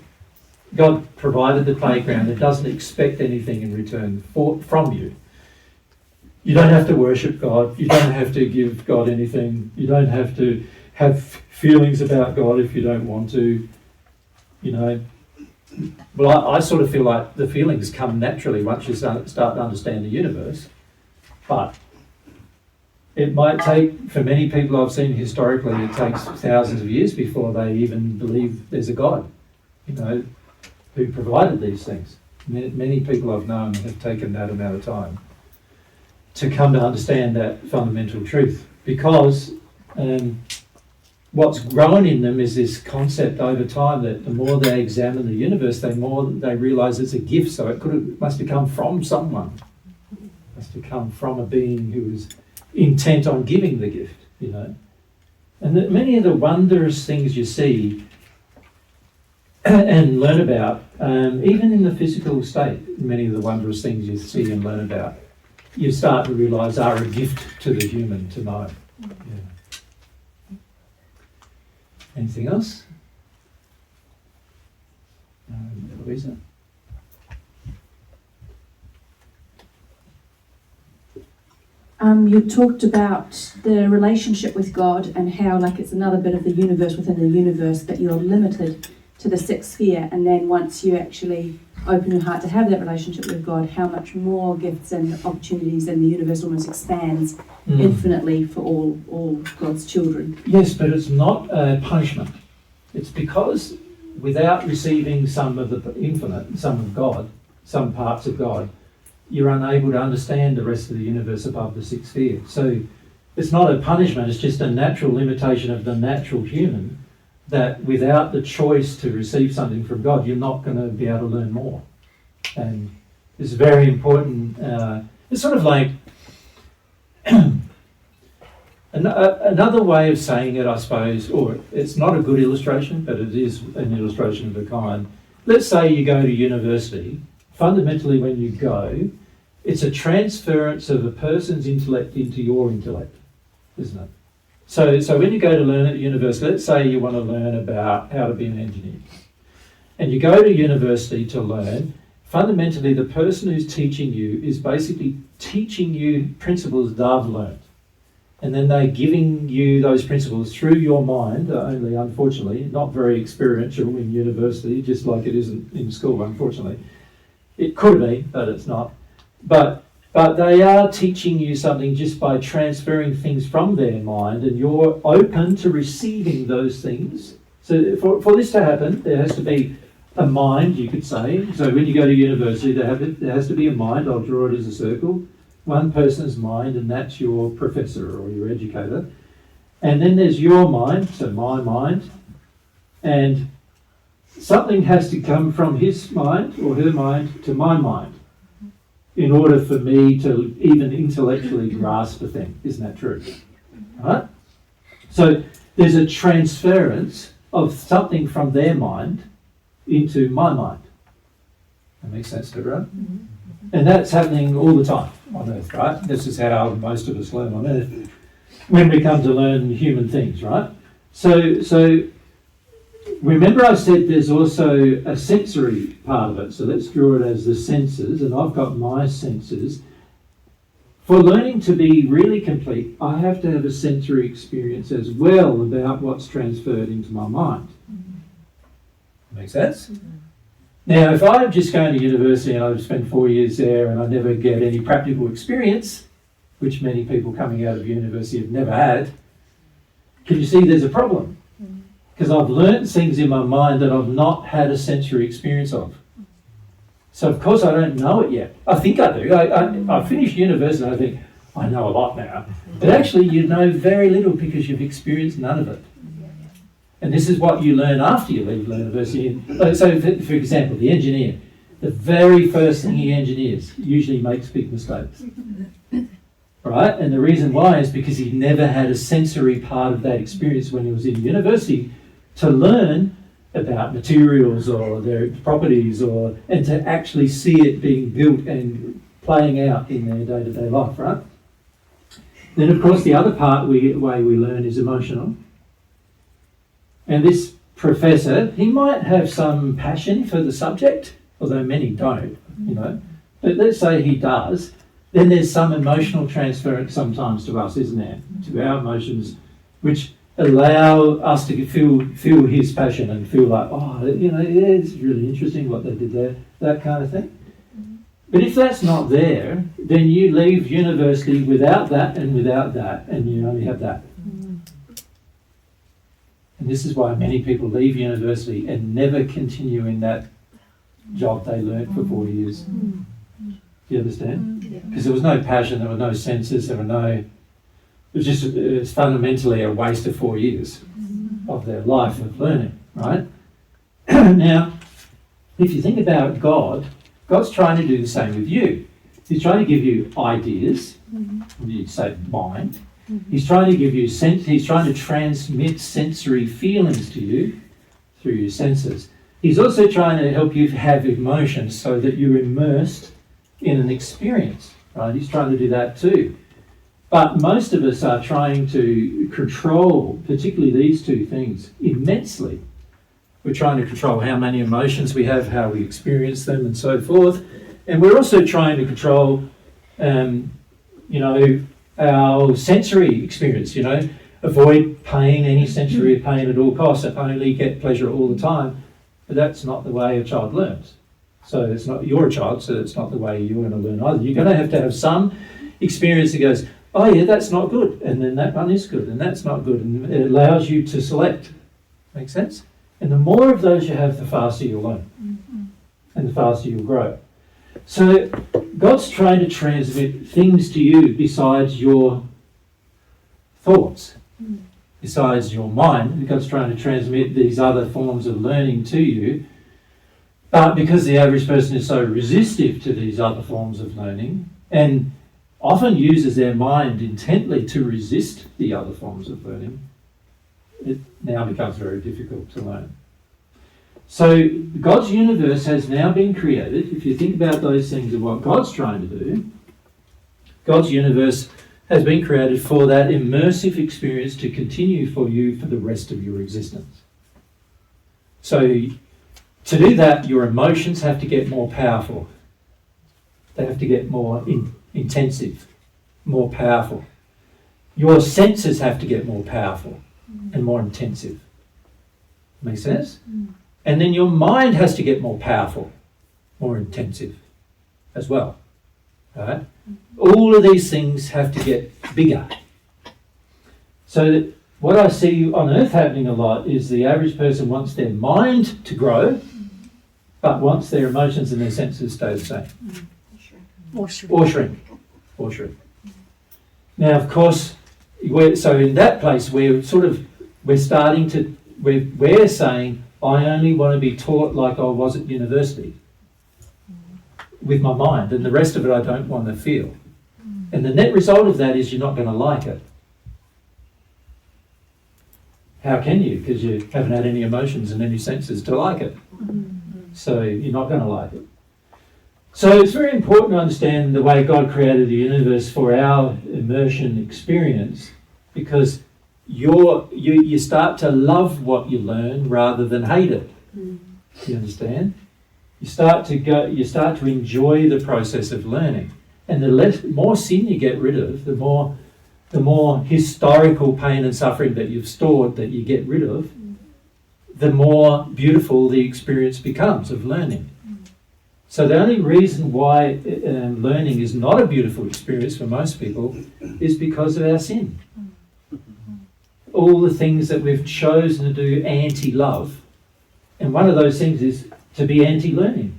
God provided the playground. It doesn't expect anything in return from you. You don't have to worship God. You don't have to give God anything. You don't have to have feelings about God if you don't want to, you know. Well, I sort of feel like the feelings come naturally once you start to understand the universe. But it might take, for many people I've seen historically, it takes thousands of years before they even believe there's a God, you know, who provided these things. Many people I've known have taken that amount of time to come to understand that fundamental truth, because what's grown in them is this concept over time that the more they examine the universe, the more they realise it's a gift. So must have come from someone. It must have come from a being who was intent on giving the gift, you know. And that many of the wondrous things you see and learn about, even in the physical state, many of the wondrous things you see and learn about, you start to realise are a gift to the human to know. Yeah. Anything else? Louisa? You talked about the relationship with God and how, like, it's another bit of the universe within the universe, that you're limited to the sixth sphere, and then once you actually open your heart to have that relationship with God, how much more gifts and opportunities, and the universe almost expands infinitely for all God's children. Yes, but it's not a punishment. It's because without receiving some of the infinite, some of God, some parts of God, you're unable to understand the rest of the universe above the sixth sphere. So it's not a punishment, it's just a natural limitation of the natural human, that without the choice to receive something from God, you're not going to be able to learn more. And it's very important. It's sort of like another way of saying it, I suppose, or it's not a good illustration, but it is an illustration of a kind. Let's say you go to university. Fundamentally, when you go, it's a transference of a person's intellect into your intellect, isn't it? So when you go to learn at university, let's say you want to learn about how to be an engineer, and you go to university to learn, fundamentally the person who's teaching you is basically teaching you principles they've learned. And then they're giving you those principles through your mind, only unfortunately, not very experiential in university, just like it isn't in school, unfortunately. It could be, but it's not. But they are teaching you something just by transferring things from their mind, and you're open to receiving those things. So for this to happen, there has to be a mind, you could say. So when you go to university, there has to be a mind. I'll draw it as a circle. One person's mind, and that's your professor or your educator. And then there's your mind, so my mind. And something has to come from his mind or her mind to my mind in order for me to even intellectually grasp a thing. Isn't that true? Right? So there's a transference of something from their mind into my mind. That makes sense to everyone? Mm-hmm. And that's happening all the time on Earth, right? This is how most of us learn on Earth when we come to learn human things, right? So remember I said there's also a sensory part of it. So let's draw it as the senses, and I've got my senses. For learning to be really complete, I have to have a sensory experience as well about what's transferred into my mind. Make sense? Now, if I'm just going to university and I've spent 4 years there and I never get any practical experience, which many people coming out of university have never had, can you see there's a problem? Because I've learnt things in my mind that I've not had a sensory experience of. So of course I don't know it yet. I think I do. I finished university and I think, I know a lot now. But actually you know very little because you've experienced none of it. And this is what you learn after you leave university. So for example, the engineer, the very first thing he engineers usually makes big mistakes. Right? And the reason why is because he never had a sensory part of that experience when he was in university to learn about materials or their properties, and to actually see it being built and playing out in their day-to-day life, right? Then of course the other way we learn is emotional. And this professor, he might have some passion for the subject, although many don't, but let's say he does, then there's some emotional transference sometimes to us, isn't there? To our emotions, which allow us to feel his passion and feel like, it's really interesting what they did there, that kind of thing. But if that's not there, then you leave university without that, and you only have that. And this is why many people leave university and never continue in that job they learnt for 4 years. Do you understand? Because there was no passion, there were no senses, it's fundamentally a waste of 4 years of their life of learning, right? Now, if you think about God, God's trying to do the same with you. He's trying to give you ideas, you say mind. He's trying to give you he's trying to transmit sensory feelings to you through your senses. He's also trying to help you have emotions so that you're immersed in an experience, right? He's trying to do that too. But most of us are trying to control, particularly these two things, immensely. We're trying to control how many emotions we have, how we experience them, and so forth. And we're also trying to control, our sensory experience, avoid pain, any sensory pain at all costs, and only get pleasure all the time. But that's not the way a child learns. So it's not, you're a child, so it's not the way you're going to learn either. You're going to have some experience that goes, oh yeah, that's not good, and then that one is good, and that's not good, and it allows you to select. Make sense? And the more of those you have, the faster you'll learn, and the faster you'll grow. So God's trying to transmit things to you besides your thoughts, besides your mind. God's trying to transmit these other forms of learning to you. But because the average person is so resistive to these other forms of learning, and often uses their mind intently to resist the other forms of learning, it now becomes very difficult to learn. So God's universe has now been created. If you think about those things of what God's trying to do, God's universe has been created for that immersive experience to continue for you for the rest of your existence. So to do that, your emotions have to get more powerful. They have to get more intensive, more powerful. Your senses have to get more powerful and more intensive. Make sense? And then your mind has to get more powerful, more intensive as well. Right? All of these things have to get bigger. So what I see on earth happening a lot is the average person wants their mind to grow, but wants their emotions and their senses stay the same. Or shrink. Now, of course, so in that place we're saying, I only want to be taught like I was at university with my mind, and the rest of it I don't want to feel. And the net result of that is you're not going to like it. How can you? Because you haven't had any emotions and any senses to like it. So you're not going to like it. So it's very important to understand the way God created the universe for our immersion experience, because you start to love what you learn rather than hate it. You understand? You start to enjoy the process of learning, and the more sin you get rid of, the more historical pain and suffering that you've stored that you get rid of, the more beautiful the experience becomes of learning. So the only reason why learning is not a beautiful experience for most people is because of our sin. All the things that we've chosen to do anti-love, and one of those things is to be anti-learning,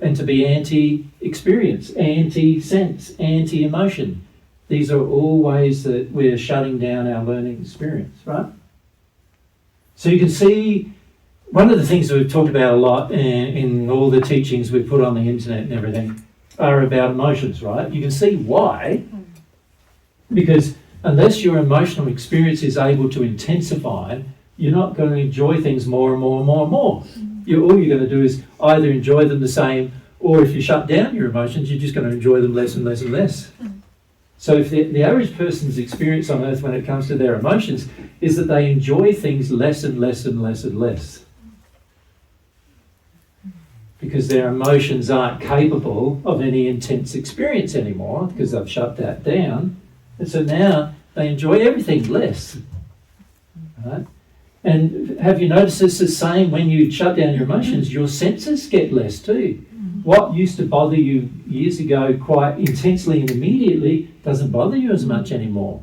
and to be anti-experience, anti-sense, anti-emotion. These are all ways that we're shutting down our learning experience, right? So you can see one of the things that we've talked about a lot in all the teachings we put on the internet and everything are about emotions, right? You can see why. Because unless your emotional experience is able to intensify, you're not going to enjoy things more and more and more and more. All you're going to do is either enjoy them the same, or if you shut down your emotions, you're just going to enjoy them less and less and less. So if the average person's experience on earth when it comes to their emotions is that they enjoy things less and less and less and less, because their emotions aren't capable of any intense experience anymore, because they've shut that down. And so now they enjoy everything less. Right? And have you noticed it's the same when you shut down your emotions, your senses get less too. What used to bother you years ago quite intensely and immediately doesn't bother you as much anymore.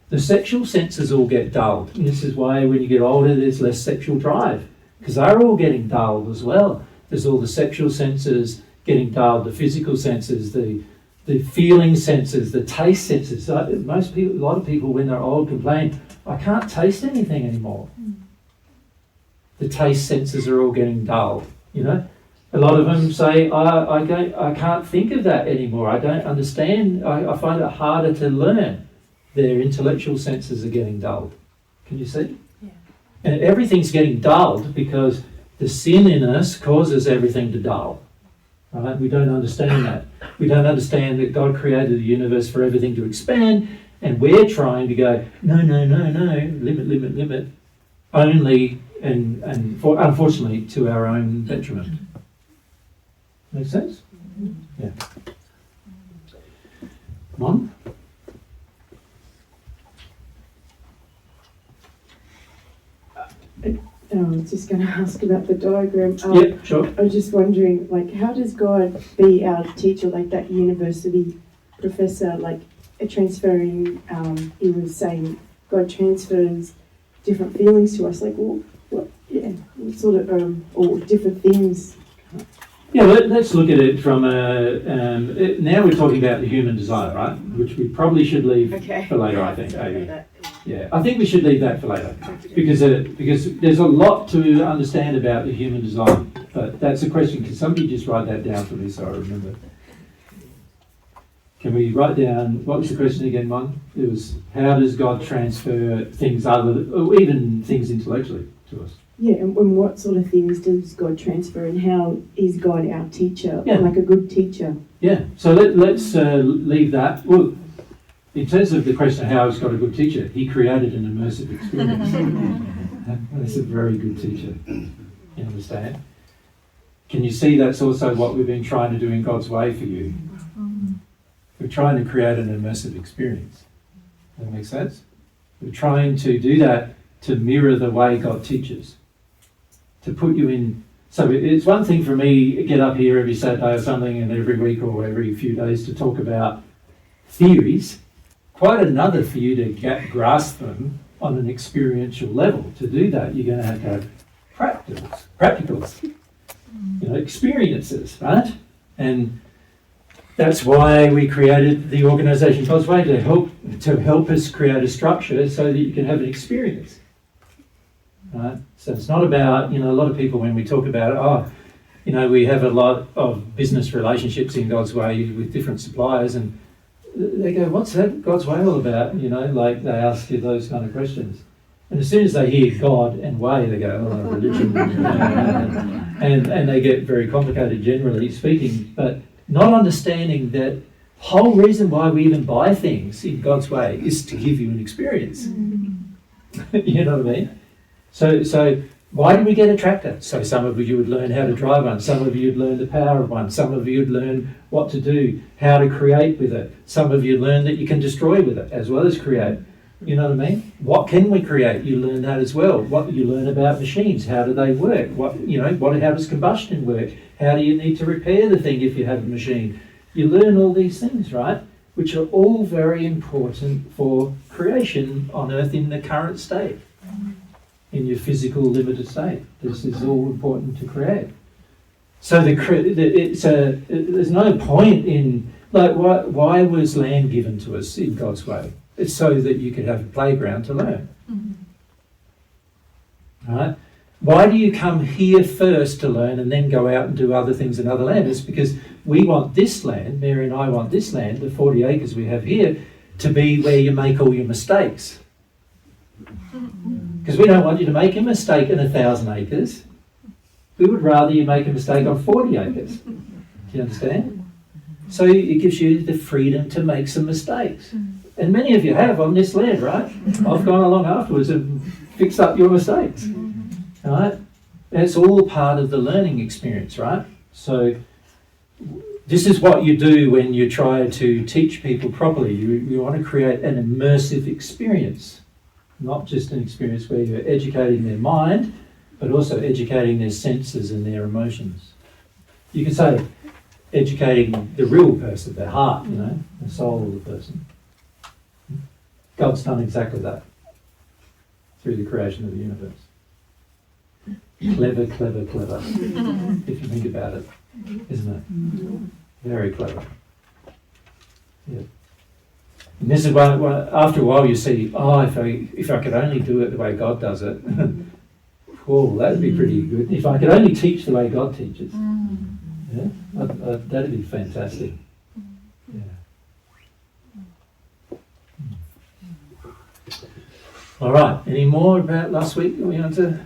The sexual senses all get dulled. And this is why when you get older there's less sexual drive, because they're all getting dulled as well. There's all the sexual senses getting dulled, the physical senses, the feeling senses, the taste senses. Most people, a lot of people when they're old complain, I can't taste anything anymore. The taste senses are all getting dulled, you know. A lot of them say, I can't think of that anymore. I don't understand. I find it harder to learn. Their intellectual senses are getting dulled. Can you see? Yeah. And everything's getting dulled because the sin in us causes everything to dull. Right? We don't understand that. We don't understand that God created the universe for everything to expand, and we're trying to go, no, limit, only and unfortunately to our own detriment. Make sense? Yeah. Come on. I was just going to ask about the diagram. Yeah, sure. I was just wondering, like, how does God be our teacher, like that university professor, like transferring? He was saying God transfers different feelings to us. Like, well, what sort of, or different things. Yeah, let's look at it from now we're talking about the human desire, right? Which we probably should leave for later, I think. Yeah, I think we should leave that for later because there's a lot to understand about the human desire. But that's a question. Can somebody just write that down for me so I remember? Can we write down, what was the question again, Mon? It was, how does God transfer things or even things intellectually to us? Yeah, and what sort of things does God transfer, and how is God our teacher, like a good teacher? Yeah, so let's leave that. Well, in terms of the question of how is God a good teacher, he created an immersive experience. That's a very good teacher. You understand? Can you see that's also what we've been trying to do in God's way for you? We're trying to create an immersive experience. Does that make sense? We're trying to do that to mirror the way God teaches. To put you in. So it's one thing for me to get up here every Saturday or something and every week or every few days to talk about theories. Quite another for you to grasp them on an experiential level. To do that, you're going to have practicals, experiences, right? And that's why we created the organisation God's Way, to help us create a structure so that you can have an experience. Right? So it's not about, a lot of people when we talk about it, we have a lot of business relationships in God's Way with different suppliers, and they go, what's that God's Way all about? Like they ask you those kind of questions. And as soon as they hear God and way, they go, religion. and they get very complicated, generally speaking, but not understanding that whole reason why we even buy things in God's Way is to give you an experience. You know what I mean? So why did we get a tractor? So some of you would learn how to drive one, some of you would learn the power of one, some of you would learn what to do, how to create with it. Some of you learn that you can destroy with it as well as create. You know what I mean? What can we create? You learn that as well. What you learn about machines, how do they work? How does combustion work? How do you need to repair the thing if you have a machine? You learn all these things, right? Which are all very important for creation on Earth in the current state, in your physical limited state. This is all important to create. So there's no point in, why was land given to us in God's way? It's so that you could have a playground to learn. Right? Why do you come here first to learn and then go out and do other things in other land? It's because we want this land, Mary and I want this land, the 40 acres we have here, to be where you make all your mistakes. Because we don't want you to make a mistake in 1,000 acres. We would rather you make a mistake on 40 acres. Do you understand? So it gives you the freedom to make some mistakes. And many of you have on this land, right? I've gone along afterwards and fixed up your mistakes. Right? And it's all part of the learning experience, right? So this is what you do when you try to teach people properly. You want to create an immersive experience, not just an experience where you're educating their mind, but also educating their senses and their emotions. You could say educating the real person, their heart, the soul of the person. God's done exactly that through the creation of the universe. Clever, clever, clever, if you think about it, isn't it? Very clever. Yeah. And this is why after a while you see, if I could only do it the way God does it, that'd be pretty good. If I could only teach the way God teaches, that'd be fantastic. Yeah. All right. Any more about last week that we want to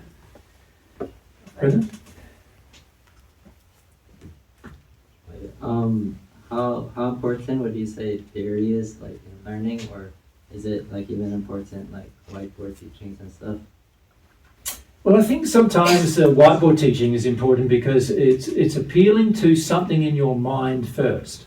present? How important would you say theory is, like, in learning, or is it like even important, like whiteboard teachings and stuff? Well, I think sometimes whiteboard teaching is important because it's appealing to something in your mind first.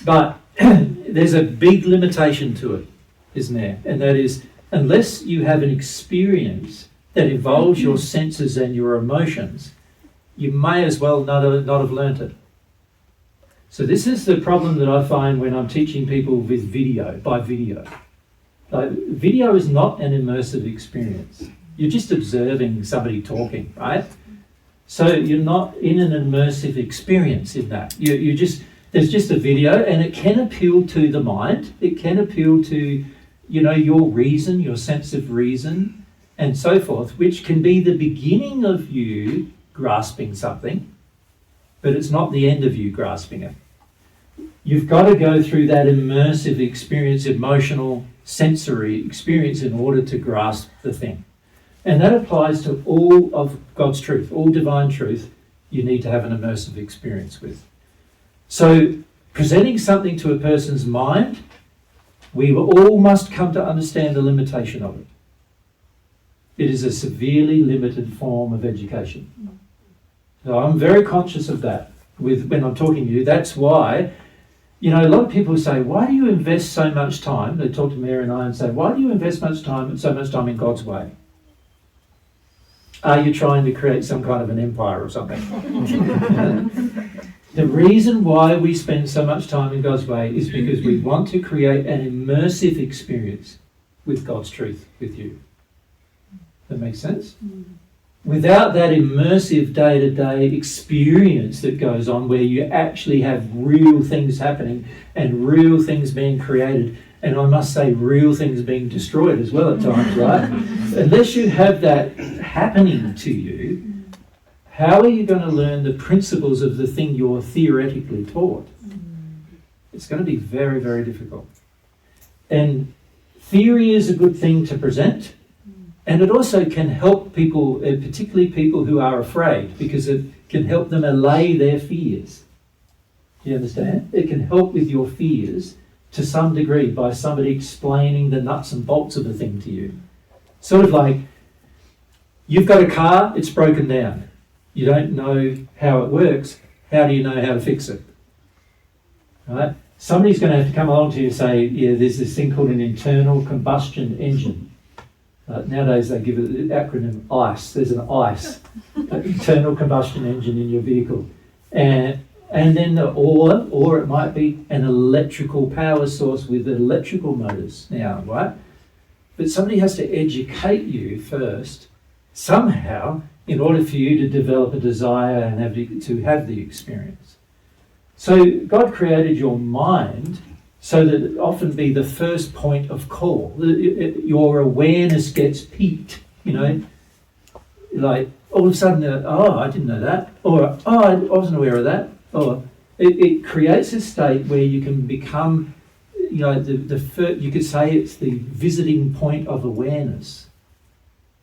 But there's a big limitation to it, isn't there? And that is, unless you have an experience that involves your senses and your emotions, you may as well not have learnt it. So this is the problem that I find when I'm teaching people with video, by video. Video is not an immersive experience. You're just observing somebody talking, right? So you're not in an immersive experience in that. There's just a video, and it can appeal to the mind. It can appeal to, your reason, your sense of reason, and so forth, which can be the beginning of you grasping something, but it's not the end of you grasping it. You've got to go through that immersive experience, emotional, sensory experience in order to grasp the thing. And that applies to all of God's truth, all divine truth, you need to have an immersive experience with. So presenting something to a person's mind, we all must come to understand the limitation of it. It is a severely limited form of education. So I'm very conscious of that when I'm talking to you. That's why, a lot of people say, why do you invest so much time? They talk to Mary and I and say, why do you invest so much time in God's way? Are you trying to create some kind of an empire or something? The reason why we spend so much time in God's way is because we want to create an immersive experience with God's truth with you. That makes sense? Without that immersive day-to-day experience that goes on where you actually have real things happening and real things being created, and I must say real things being destroyed as well at times, right? Unless you have that happening to you, how are you going to learn the principles of the thing you're theoretically taught? It's going to be very, very difficult. And theory is a good thing to present, and it also can help people, particularly people who are afraid, because it can help them allay their fears. Do you understand? It can help with your fears to some degree by somebody explaining the nuts and bolts of the thing to you. Sort of like, you've got a car, it's broken down. You don't know how it works. How do you know how to fix it? Right? Somebody's going to have to come along to you and say, yeah, there's this thing called an internal combustion engine. Nowadays they give it the acronym ICE. There's an ICE, an internal combustion engine in your vehicle. And then or it might be an electrical power source with electrical motors now, right? But somebody has to educate you first, somehow, in order for you to develop a desire and to have the experience. So God created your mind so that it often be the first point of call. Your awareness gets piqued, you know, like all of a sudden, oh, I didn't know that, or oh, I wasn't aware of that, or it creates a state where you can become, you know, you could say it's the visiting point of awareness,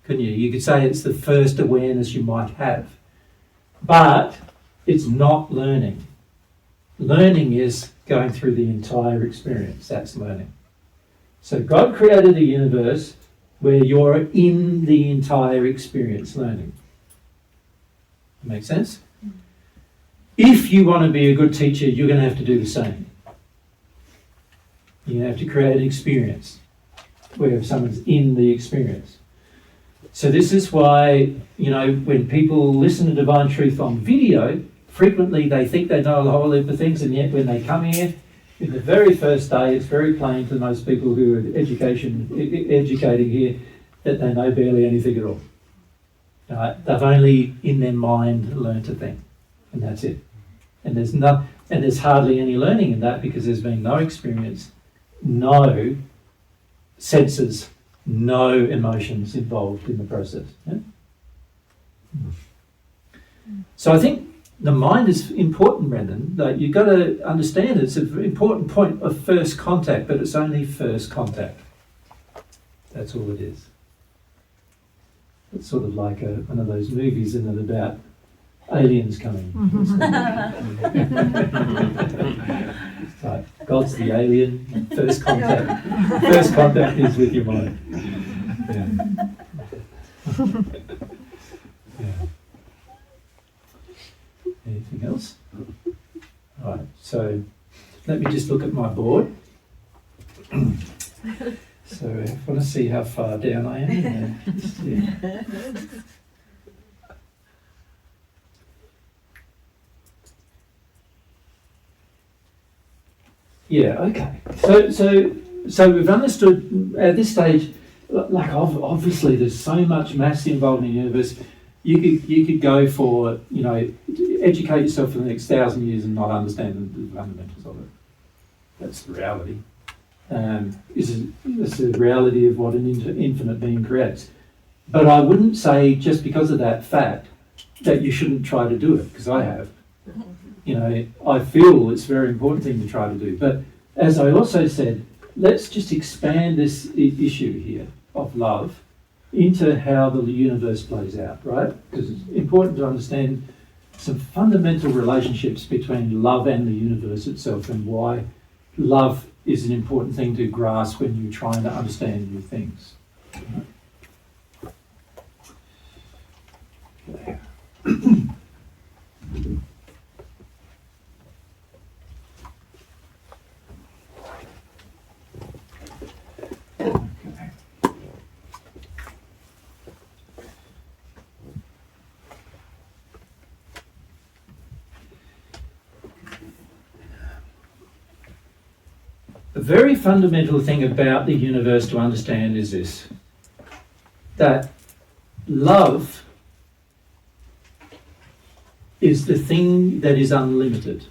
couldn't you? You could say it's the first awareness you might have, but it's not learning. Learning is going through the entire experience. That's learning. So God created a universe where you're in the entire experience learning. Make sense? If you want to be a good teacher, you're going to have to do the same. You have to create an experience where someone's in the experience. So this is why, you know, when people listen to Divine Truth on video, frequently they think they know a whole heap of things, and yet when they come here, in the very first day, it's very plain to most people who are educating here that they know barely anything at all. They've only, in their mind, learnt a thing, and that's it. And there's hardly any learning in that because there's been no experience, no senses, no emotions involved in the process. Yeah? So I think the mind is important, Brendan. Like, you've got to understand it's an important point of first contact, but it's only first contact. That's all it is. It's sort of like one of those movies, isn't it, about aliens coming. It's like, God's the alien, first contact. First contact is with your mind. Yeah. Yeah. Anything else? All right, so let me just look at my board. So I want to see how far down I am. Yeah, okay. So we've understood at this stage, like obviously there's so much mass involved in the universe. You could go for, you know, educate yourself for the next 1,000 years and not understand the fundamentals of it. That's the reality. It's the reality of what an infinite being creates. But I wouldn't say just because of that fact that you shouldn't try to do it, because I have. You know, I feel it's a very important thing to try to do. But as I also said, let's just expand this issue here of love into how the universe plays out, right? Because it's important to understand some fundamental relationships between love and the universe itself, and why love is an important thing to grasp when you're trying to understand new things. Right? A very fundamental thing about the universe to understand is this, that love is the thing that is unlimited.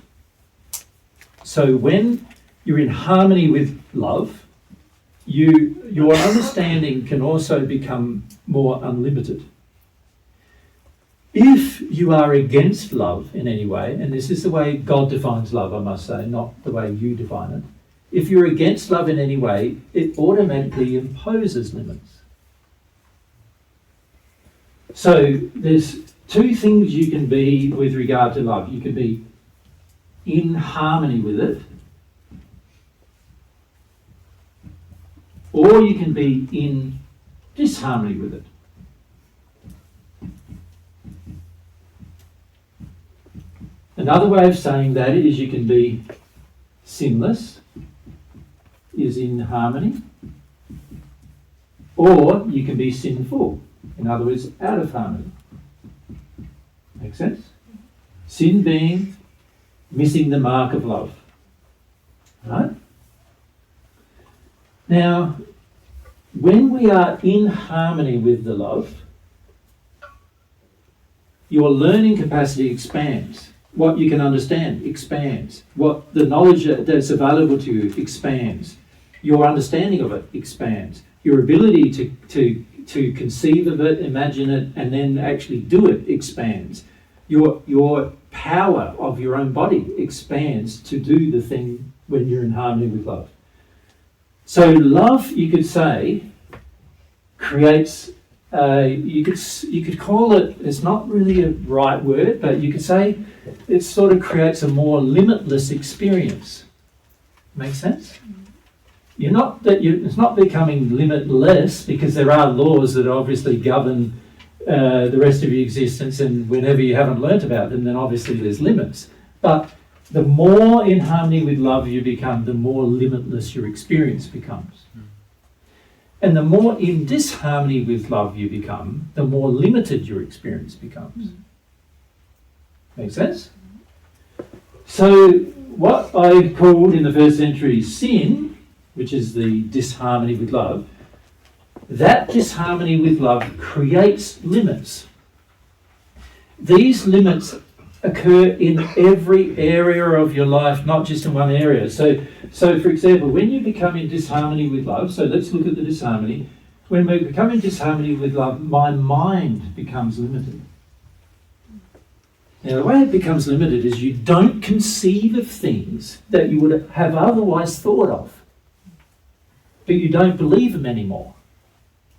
So when you're in harmony with love, your understanding can also become more unlimited. If you are against love in any way, and this is the way God defines love, I must say, not the way you define it, if you're against love in any way, it automatically imposes limits. So there's two things you can be with regard to love. You can be in harmony with it, or you can be in disharmony with it. Another way of saying that is you can be sinless, is in harmony, or you can be sinful, in other words, out of harmony. Make sense? Sin being missing the mark of love. Right? Now, when we are in harmony with the love, your learning capacity expands. What you can understand expands. What the knowledge that's available to you expands. Your understanding of it expands. Your ability to conceive of it, imagine it, and then actually do it expands. Your power of your own body expands to do the thing when you're in harmony with love. So love, you could say, creates, you could call it, it's not really a right word, but you could say it sort of creates a more limitless experience. Make sense? It's not becoming limitless, because there are laws that obviously govern the rest of your existence, and whenever you haven't learnt about them, then obviously there's limits. But the more in harmony with love you become, the more limitless your experience becomes. And the more in disharmony with love you become, the more limited your experience becomes. Make sense? So what I called in the first century sin, which is the disharmony with love, that disharmony with love creates limits. These limits occur in every area of your life, not just in one area. So for example, when you become in disharmony with love, so let's look at the disharmony. When we become in disharmony with love, my mind becomes limited. Now, the way it becomes limited is you don't conceive of things that you would have otherwise thought of, but you don't believe them anymore.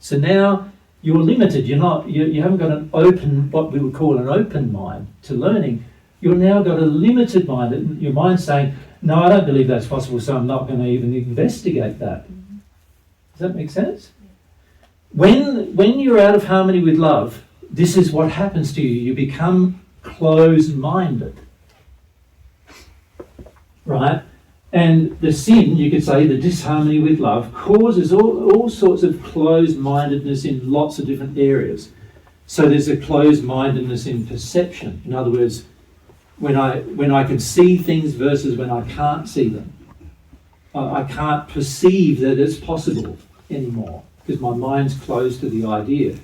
So now you're limited. You haven't got an open, what we would call an open mind to learning. You've now got a limited mind. Your mind's saying, no, I don't believe that's possible, so I'm not going to even investigate that. Does that make sense? When you're out of harmony with love, this is what happens to you. You become closed-minded. Right? And the sin, you could say, the disharmony with love, causes all sorts of closed-mindedness in lots of different areas. So there's a closed-mindedness in perception. In other words, when I can see things versus when I can't see them. I can't perceive that it's possible anymore because my mind's closed to the idea.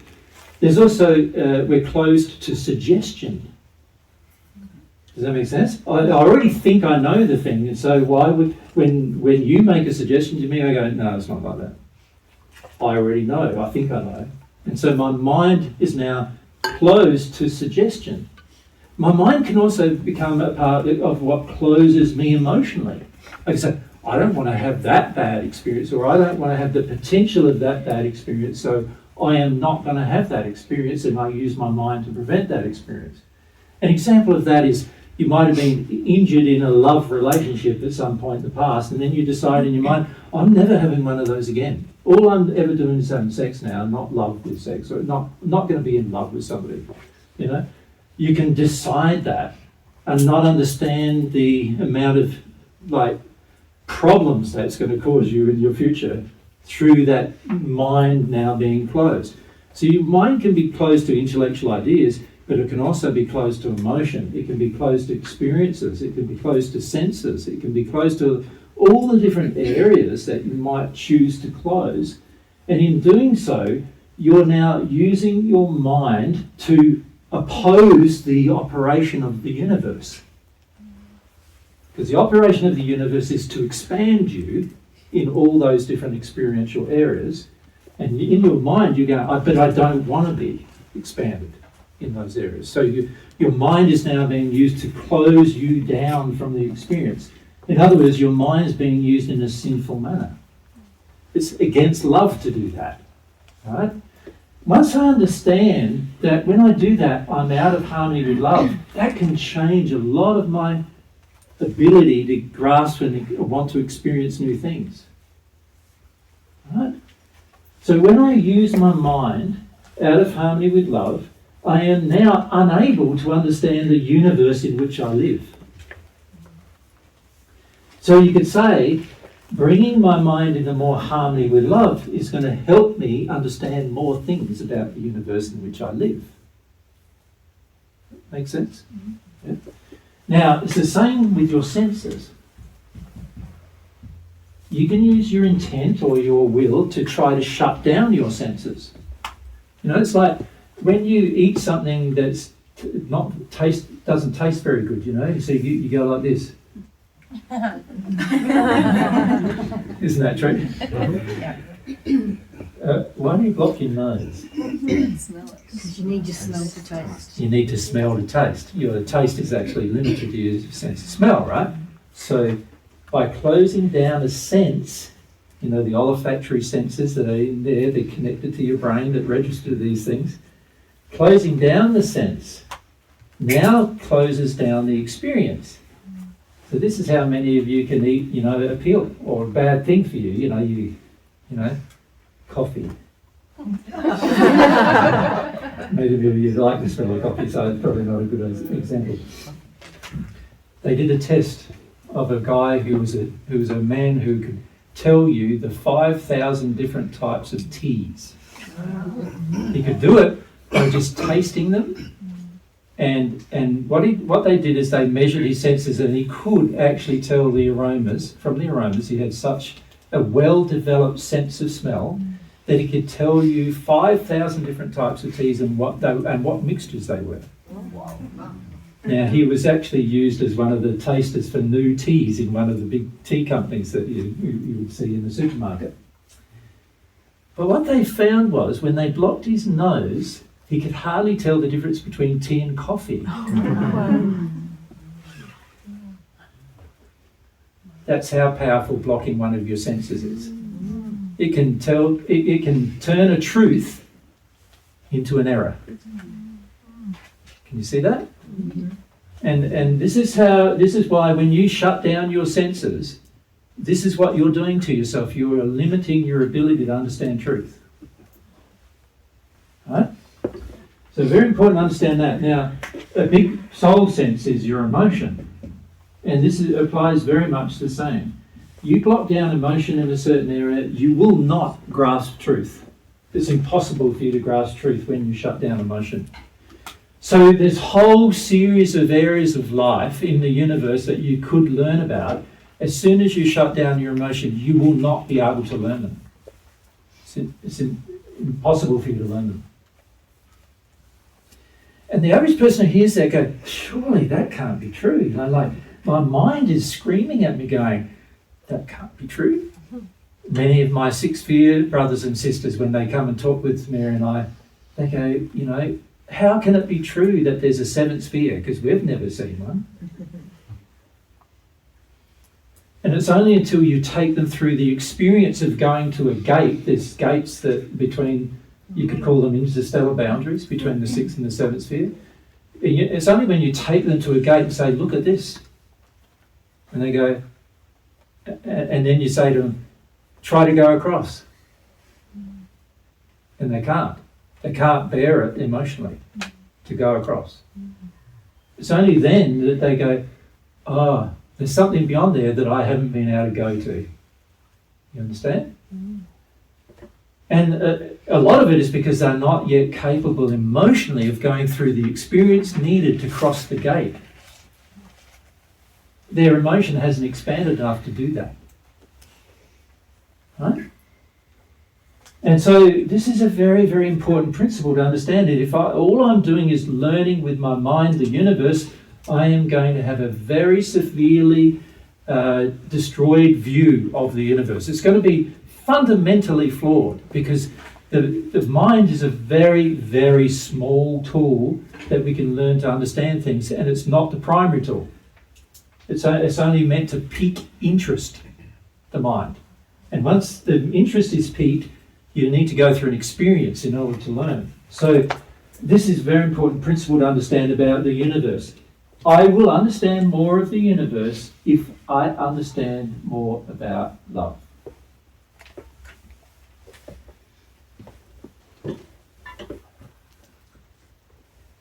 There's also, we're closed to suggestion. Does that make sense? I already think I know the thing, and so why would, when you make a suggestion to me, I go, no, it's not like that. I already know, I think I know. And so my mind is now closed to suggestion. My mind can also become a part of what closes me emotionally. Like I say, I don't want to have that bad experience, or I don't want to have the potential of that bad experience, so I am not going to have that experience, and I use my mind to prevent that experience. An example of that is you might have been injured in a love relationship at some point in the past, and then you decide in your mind, I'm never having one of those again. All I'm ever doing is having sex now, not love with sex, or not going to be in love with somebody. You know, you can decide that and not understand the amount of problems that's going to cause you in your future through that mind now being closed. So your mind can be closed to intellectual ideas, but it can also be closed to emotion. It can be closed to experiences. It can be closed to senses. It can be closed to all the different areas that you might choose to close. And in doing so, you're now using your mind to oppose the operation of the universe. Because the operation of the universe is to expand you in all those different experiential areas. And in your mind, you go, but I don't want to be expanded in those areas. So your mind is now being used to close you down from the experience. In other words, your mind is being used in a sinful manner. It's against love to do that. Right? Once I understand that when I do that, I'm out of harmony with love, that can change a lot of my ability to grasp and want to experience new things. Right? So when I use my mind out of harmony with love, I am now unable to understand the universe in which I live. So you could say, bringing my mind into more harmony with love is going to help me understand more things about the universe in which I live. Make sense? Yeah. Now, it's the same with your senses. You can use your intent or your will to try to shut down your senses. You know, it's like when you eat something that's doesn't taste very good, you know, so you go like this. Isn't that true? Why do you block your nose? Because you need to smell to taste. You need to smell to taste. Your taste is actually limited to your sense of smell, right? So by closing down a sense, you know, the olfactory senses that are in there, they're connected to your brain that register these things. Closing down the sense now closes down the experience. So this is how many of you can eat, you know, a pill or a bad thing for you. You know, coffee. Maybe you like the smell of coffee, so it's probably not a good example. They did a test of a guy who was a man who could tell you the 5,000 different types of teas. He could do it by just tasting them. And what they did is they measured his senses, and he could actually tell the aromas. From the aromas, he had such a well-developed sense of smell that he could tell you 5,000 different types of teas and what mixtures they were. Now, he was actually used as one of the tasters for new teas in one of the big tea companies that you would see in the supermarket. But what they found was when they blocked his nose, he could hardly tell the difference between tea and coffee. That's how powerful blocking one of your senses is. It can turn a truth into an error. Can you see that? And this is why when you shut down your senses, this is what you're doing to yourself. You are limiting your ability to understand truth. Right? So very important to understand that. Now, a big soul sense is your emotion. And this applies very much the same. You block down emotion in a certain area, you will not grasp truth. It's impossible for you to grasp truth when you shut down emotion. So there's a whole series of areas of life in the universe that you could learn about. As soon as you shut down your emotion, you will not be able to learn them. It's impossible for you to learn them. And the average person who hears that go, surely that can't be true. You know, like my mind is screaming at me going, that can't be true. Many of my sixth-sphere brothers and sisters, when they come and talk with Mary and I, they go, you know, how can it be true that there's a seventh sphere? Because we've never seen one. And it's only until you take them through the experience of going to a gate, there's gates that between, you could call them interstellar boundaries, between the sixth and the seventh sphere. It's only when you take them to a gate and say, look at this. And they go, and then you say to them, try to go across. And they can't. They can't bear it emotionally to go across. It's only then that they go, oh, there's something beyond there that I haven't been able to go to. You understand? And a lot of it is because they're not yet capable emotionally of going through the experience needed to cross the gate. Their emotion hasn't expanded enough to do that. Right? And so this is a very, very important principle to understand. It. If all I'm doing is learning with my mind the universe, I am going to have a very severely destroyed view of the universe. It's going to be fundamentally flawed because the mind is a very, very small tool that we can learn to understand things, and it's not the primary tool. It's only meant to pique interest, the mind. And once the interest is piqued, you need to go through an experience in order to learn. So this is a very important principle to understand about the universe. I will understand more of the universe if I understand more about love.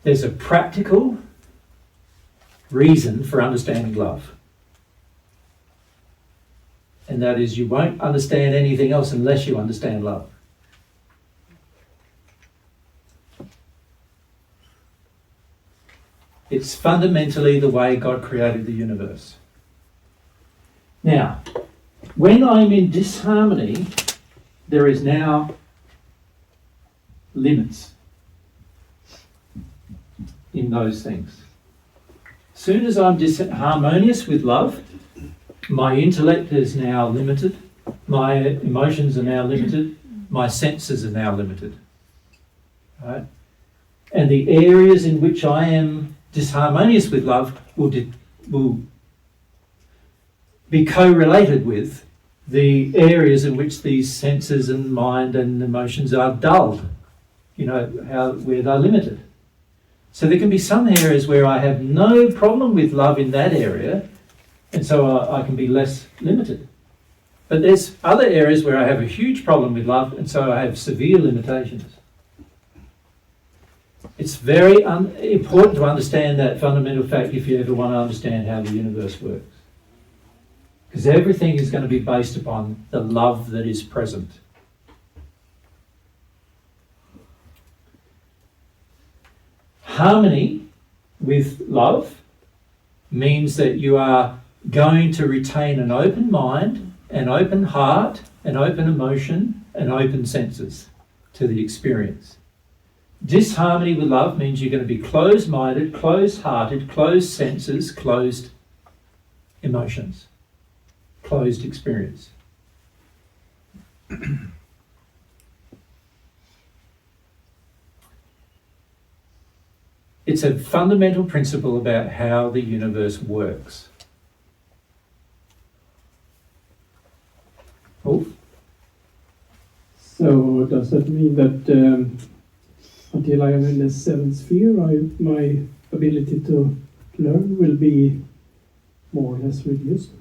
There's a practical reason for understanding love. And that is, you won't understand anything else unless you understand love. It's fundamentally the way God created the universe. Now, when I'm in disharmony, there is now limits in those things. As soon as I'm disharmonious with love, my intellect is now limited, my emotions are now limited, my senses are now limited. Right? And the areas in which I am disharmonious with love will be correlated with the areas in which these senses and mind and emotions are dulled, where they're limited. So there can be some areas where I have no problem with love in that area, and so I can be less limited. But there's other areas where I have a huge problem with love, and so I have severe limitations. It's very important to understand that fundamental fact if you ever want to understand how the universe works. Because everything is going to be based upon the love that is present. Harmony with love means that you are going to retain an open mind, an open heart, an open emotion, and open senses to the experience. Disharmony with love means you're going to be closed-minded, closed-hearted, closed senses, closed emotions, closed experience. It's a fundamental principle about how the universe works. Ulf? So does that mean that until I am in the seventh sphere, my ability to learn will be more or less reduced?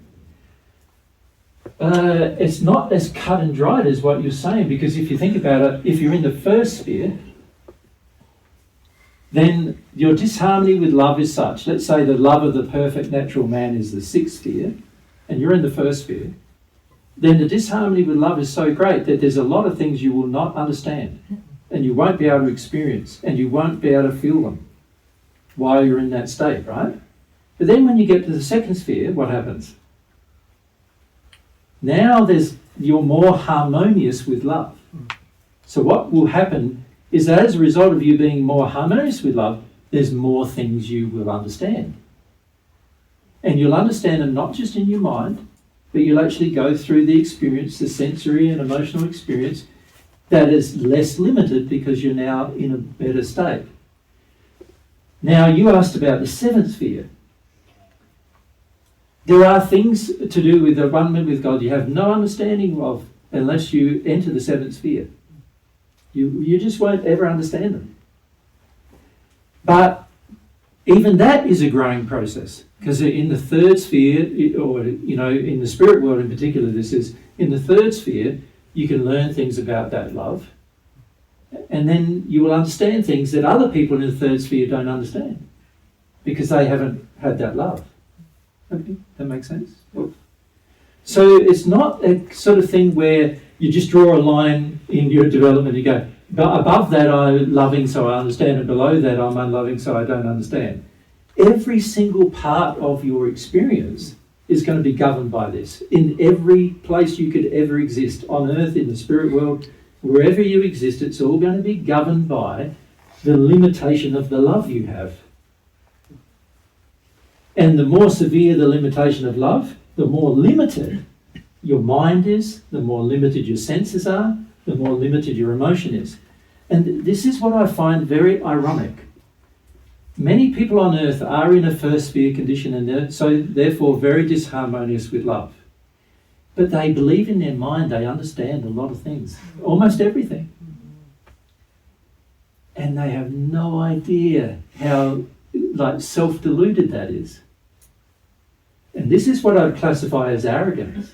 It's not as cut and dried as what you're saying, because if you think about it, if you're in the first sphere, then your disharmony with love is such. Let's say the love of the perfect natural man is the sixth sphere, and you're in the first sphere. Then the disharmony with love is so great that there's a lot of things you will not understand, and you won't be able to experience, and you won't be able to feel them while you're in that state, right? But then when you get to the second sphere, what happens? Now you're more harmonious with love. So what will happen is that as a result of you being more harmonious with love, there's more things you will understand. And you'll understand them not just in your mind, but you'll actually go through the experience, the sensory and emotional experience, that is less limited because you're now in a better state. Now, you asked about the seventh sphere. There are things to do with the one with God you have no understanding of unless you enter the seventh sphere. You just won't ever understand them. But even that is a growing process, because in the third sphere, or in the spirit world in particular, this is in the third sphere, you can learn things about that love, and then you will understand things that other people in the third sphere don't understand, because they haven't had that love. Okay, that makes sense? So it's not a sort of thing where you just draw a line in your development and you go, but above that I'm loving so I understand, and below that I'm unloving so I don't understand. Every single part of your experience is going to be governed by this. In every place you could ever exist, on earth, in the spirit world, wherever you exist, it's all going to be governed by the limitation of the love you have. And the more severe the limitation of love, the more limited your mind is, the more limited your senses are, the more limited your emotion is. And this is what I find very ironic. Many people on earth are in a first sphere condition and they're so therefore very disharmonious with love. But they believe in their mind they understand a lot of things, almost everything. And they have no idea how self-deluded that is. And this is what I'd classify as arrogance.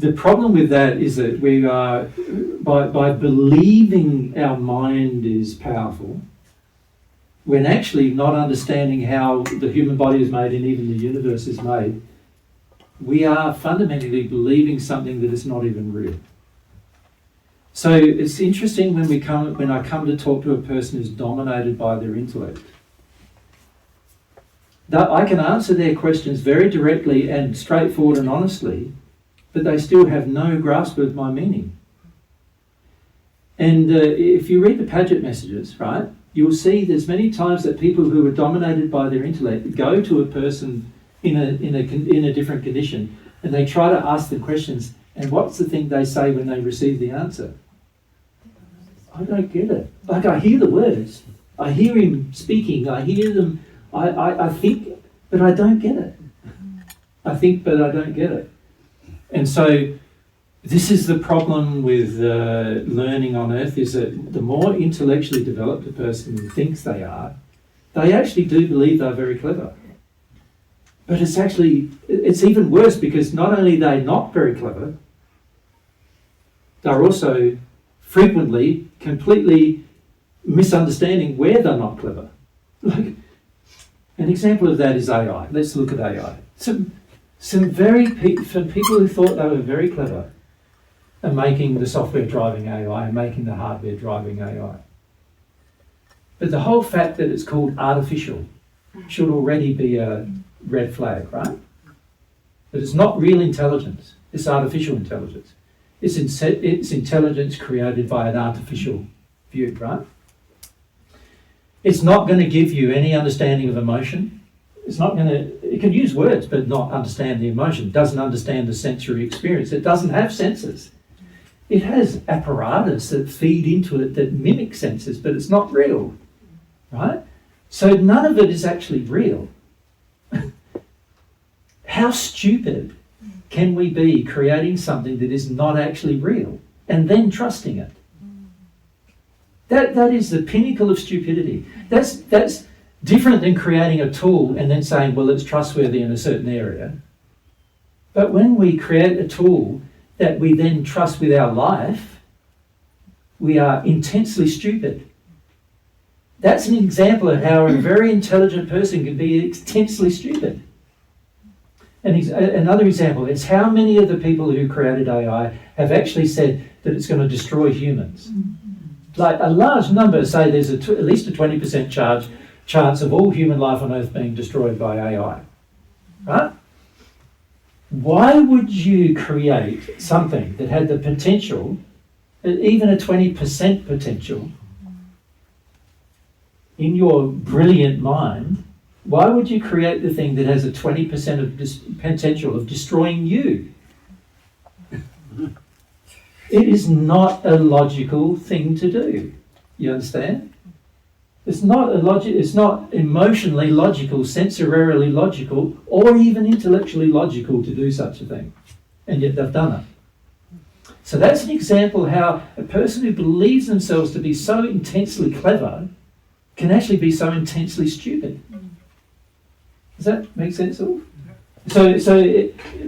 the problem with that is that we are, by believing our mind is powerful, when actually not understanding how the human body is made and even the universe is made, we are fundamentally believing something that is not even real. So it's interesting when I come to talk to a person who's dominated by their intellect, that I can answer their questions very directly and straightforward and honestly, but they still have no grasp of my meaning. And if you read the Paget messages, right, you'll see there's many times that people who are dominated by their intellect go to a person in a different condition, and they try to ask them questions, and what's the thing they say when they receive the answer? I don't get it. Like, I hear the words, I hear him speaking, I hear them, I think, but I don't get it. I think, but I don't get it. And so this is the problem with learning on earth, is that the more intellectually developed a person thinks they are, they actually do believe they're very clever. But it's even worse, because not only are they not very clever, they're also frequently completely misunderstanding where they're not clever. Like, an example of that is AI. Let's look at AI. Some people who thought they were very clever are making the software driving AI and making the hardware driving AI. But the whole fact that it's called artificial should already be a red flag, right? But it's not real intelligence, it's artificial intelligence. It's intelligence created by an artificial view, right? It's not going to give you any understanding of emotion. It can use words but not understand the emotion. It doesn't understand the sensory experience. It doesn't have senses. It has apparatus that feed into it that mimic senses, but it's not real, right? So none of it is actually real. How stupid can we be creating something that is not actually real and then trusting it? That is the pinnacle of stupidity. That's different than creating a tool and then saying, well, it's trustworthy in a certain area. But when we create a tool that we then trust with our life, we are intensely stupid. That's an example of how a very intelligent person can be intensely stupid. And another example is how many of the people who created AI have actually said that it's going to destroy humans. Like, a large number say there's at least a 20% chance of all human life on Earth being destroyed by AI. Right? Why would you create something that had the potential, even a 20% potential, in your brilliant mind? Why would you create the thing that has a 20% of potential of destroying you? It is not a logical thing to do. You understand? It's not emotionally logical, sensorially logical, or even intellectually logical to do such a thing. And yet they've done it. So that's an example how a person who believes themselves to be so intensely clever can actually be so intensely stupid. Does that make sense at all?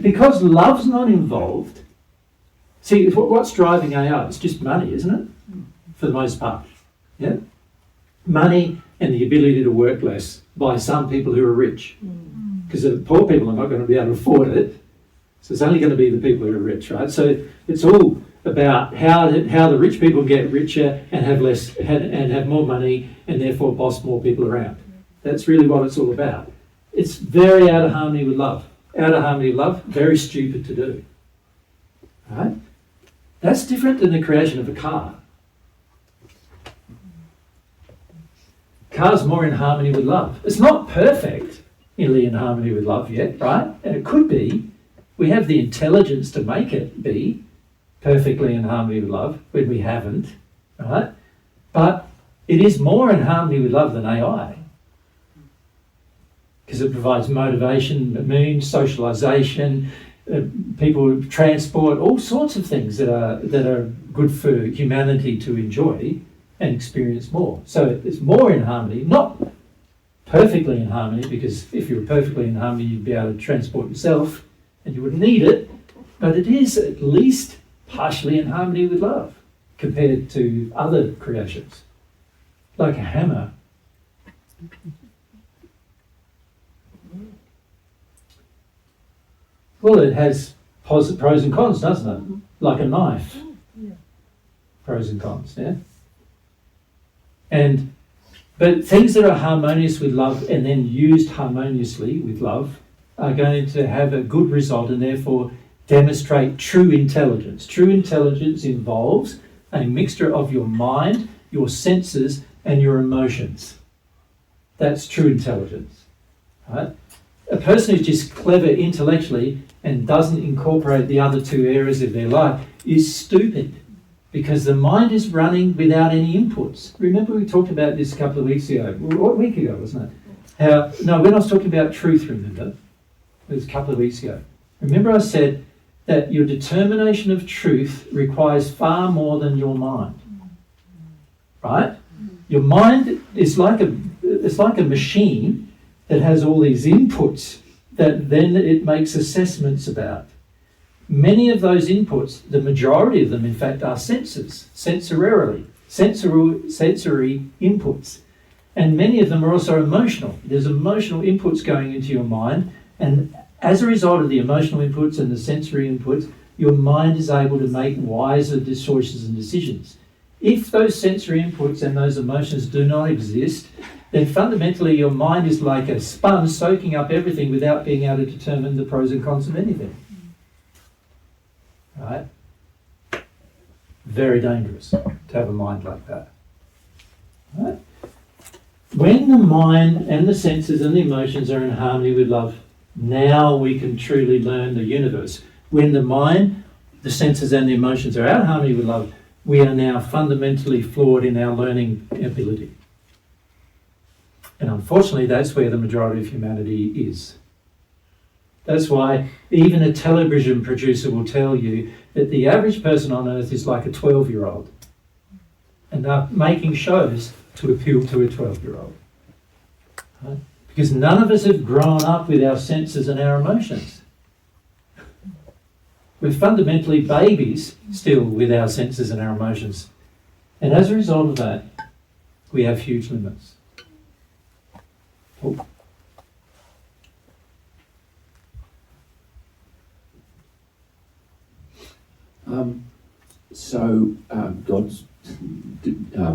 Because love's not involved, see, what's driving AI? It's just money, isn't it? For the most part. Yeah? Money and the ability to work less by some people who are rich. Because the poor people are not going to be able to afford it. So it's only going to be the people who are rich, right? So it's all about how the rich people get richer and have less and have more money and therefore boss more people around. That's really what it's all about. It's very out of harmony with love. Out of harmony with love, very stupid to do. Right? That's different than the creation of a car. Car's more in harmony with love. It's not perfectly in harmony with love yet, right? And it could be. We have the intelligence to make it be perfectly in harmony with love when we haven't, right? But it is more in harmony with love than AI. Because it provides motivation, means, socialisation, people transport, all sorts of things that are good for humanity to enjoy and experience more. So it's more in harmony, not perfectly in harmony, because if you were perfectly in harmony, you'd be able to transport yourself and you wouldn't need it. But it is at least partially in harmony with love compared to other creations. Like a hammer. Well, it has pros and cons, doesn't it? Like a knife. Pros and cons, yeah? But things that are harmonious with love and then used harmoniously with love are going to have a good result and therefore demonstrate true intelligence. True intelligence involves a mixture of your mind, your senses, and your emotions. That's true intelligence. Right? A person who's just clever intellectually and doesn't incorporate the other two areas of their life is stupid, because the mind is running without any inputs. Remember we talked about this a couple of weeks ago, or a week ago, wasn't it? When I was talking about truth, remember? It was a couple of weeks ago. Remember I said that your determination of truth requires far more than your mind. Right? Your mind is like a machine that has all these inputs that then it makes assessments about. Many of those inputs, the majority of them in fact, are senses, sensory inputs. And many of them are also emotional. There's emotional inputs going into your mind, and as a result of the emotional inputs and the sensory inputs, your mind is able to make wiser choices and decisions. If those sensory inputs and those emotions do not exist, then fundamentally your mind is like a sponge soaking up everything without being able to determine the pros and cons of anything. Right? Very dangerous to have a mind like that. Right? When the mind and the senses and the emotions are in harmony with love, now we can truly learn the universe. When the mind, the senses and the emotions are out of harmony with love, we are now fundamentally flawed in our learning ability. And unfortunately, that's where the majority of humanity is. That's why even a television producer will tell you that the average person on earth is like a 12-year-old. And they're making shows to appeal to a 12-year-old. Right? Because none of us have grown up with our senses and our emotions. We're fundamentally babies still with our senses and our emotions. And as a result of that, we have huge limits. Oh. God's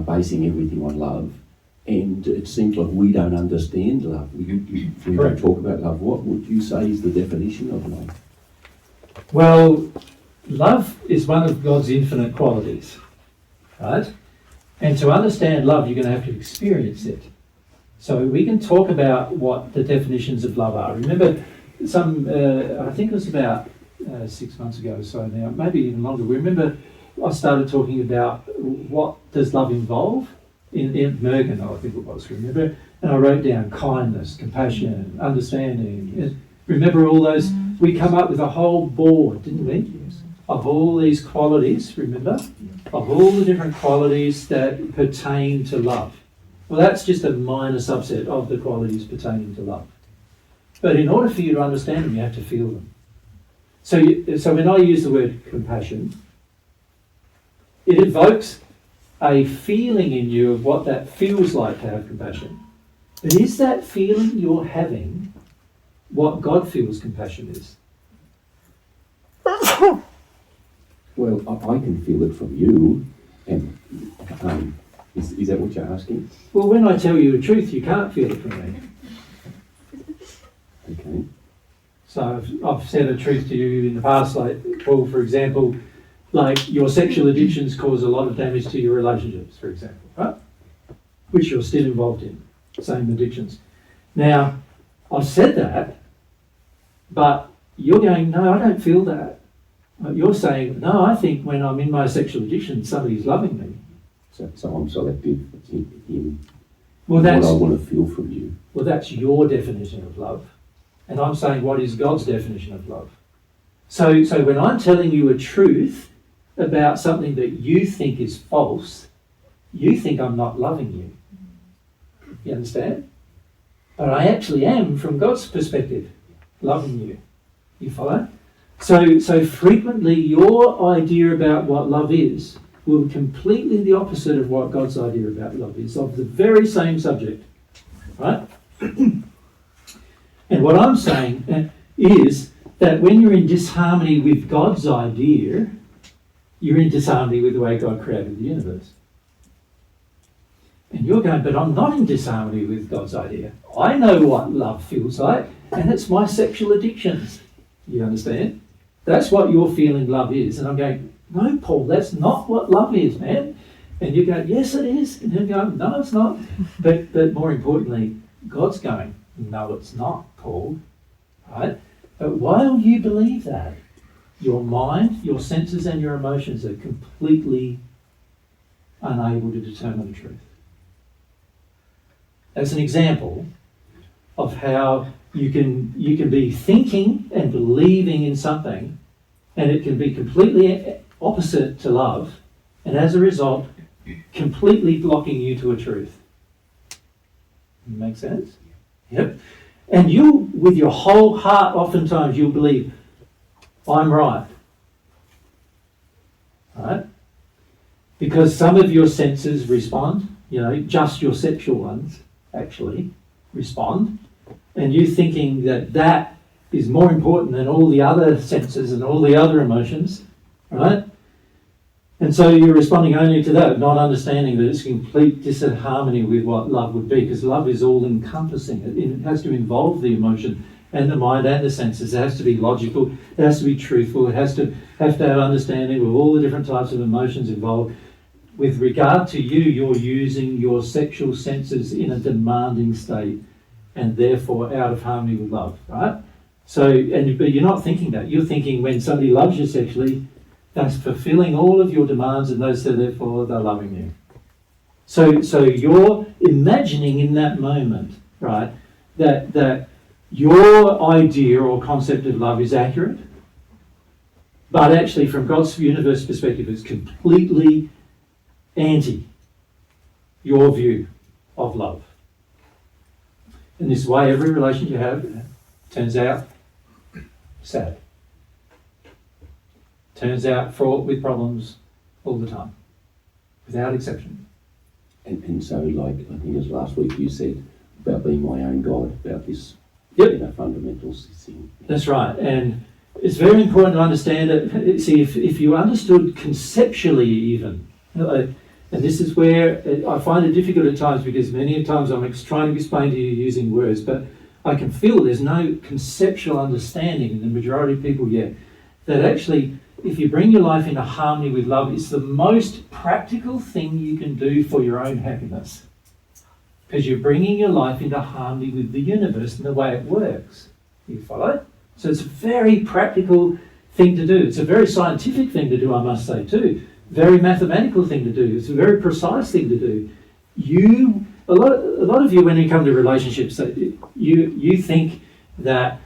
basing everything on love, and it seems like we don't understand love. We don't talk about love. What would you say is the definition of love? Well, love is one of God's infinite qualities, right? And to understand love, you're going to have to experience it. So we can talk about what the definitions of love are. Remember, I think it was about 6 months ago or so now, maybe even longer. Remember, I started talking about what does love involve in Mergen, I think it was, remember? And I wrote down kindness, compassion, understanding. Remember all those? We come up with a whole board, didn't we? Yes. Of all these qualities, remember? Of all the different qualities that pertain to love. Well, that's just a minor subset of the qualities pertaining to love. But in order for you to understand them, you have to feel them. So when I use the word compassion, it evokes a feeling in you of what that feels like to have compassion. But is that feeling you're having what God feels compassion is? Well, I can feel it from you, and is that what you're asking? Well, when I tell you the truth, you can't feel it from me. Okay. So I've said a truth to you in the past, like, well, for example, like your sexual addictions cause a lot of damage to your relationships, for example, right? Which you're still involved in, same addictions. Now, I've said that, but you're going, no, I don't feel that. You're saying, no, I think when I'm in my sexual addiction, somebody's loving me. So I'm selective in what I want to feel from you. Well, that's your definition of love. And I'm saying, what is God's definition of love? So when I'm telling you a truth about something that you think is false, you think I'm not loving you. You understand? But I actually am, from God's perspective, loving you. You follow? So frequently your idea about what love is will be completely the opposite of what God's idea about love is, of the very same subject. Right? And what I'm saying is that when you're in disharmony with God's idea, you're in disharmony with the way God created the universe. And you're going, but I'm not in disharmony with God's idea. I know what love feels like, and it's my sexual addictions. You understand? That's what you're feeling love is. And I'm going, no, Paul, that's not what love is, man. And you go, yes, it is. And you're going, no, it's not. But more importantly, God's going, no, it's not, Paul. Right? But while you believe that, your mind, your senses and your emotions are completely unable to determine the truth. As an example of how you can be thinking and believing in something, and it can be completely opposite to love, and as a result, completely blocking you to a truth. Make sense? Yep. And you, with your whole heart, oftentimes you'll believe, I'm right. Right? Because some of your senses respond, just your sexual ones actually respond, and you thinking that is more important than all the other senses and all the other emotions, right? And so you're responding only to that, not understanding that it's complete disharmony with what love would be, because love is all encompassing. It has to involve the emotion and the mind and the senses. It has to be logical, it has to be truthful, it has to have understanding of all the different types of emotions involved. With regard to you, you're using your sexual senses in a demanding state and therefore out of harmony with love, right? But you're not thinking that. You're thinking when somebody loves you sexually, that's fulfilling all of your demands, and so therefore they're loving you. So you're imagining in that moment, right, that your idea or concept of love is accurate, but actually from God's universe perspective, it's completely anti your view of love. And this is why every relationship you have turns out sad. Turns out fraught with problems all the time, without exception. And so, like, I think it was last week you said about being my own God, about this fundamental thing. That's right. And it's very important to understand that, see, if you understood conceptually even, and this is where I find it difficult at times, because many times I'm trying to explain to you using words, but I can feel there's no conceptual understanding in the majority of people yet, that actually if you bring your life into harmony with love, it's the most practical thing you can do for your own happiness. Because you're bringing your life into harmony with the universe and the way it works. You follow? So it's a very practical thing to do. It's a very scientific thing to do, I must say, too. Very mathematical thing to do. It's a very precise thing to do. A lot of you, when you come to relationships, you think that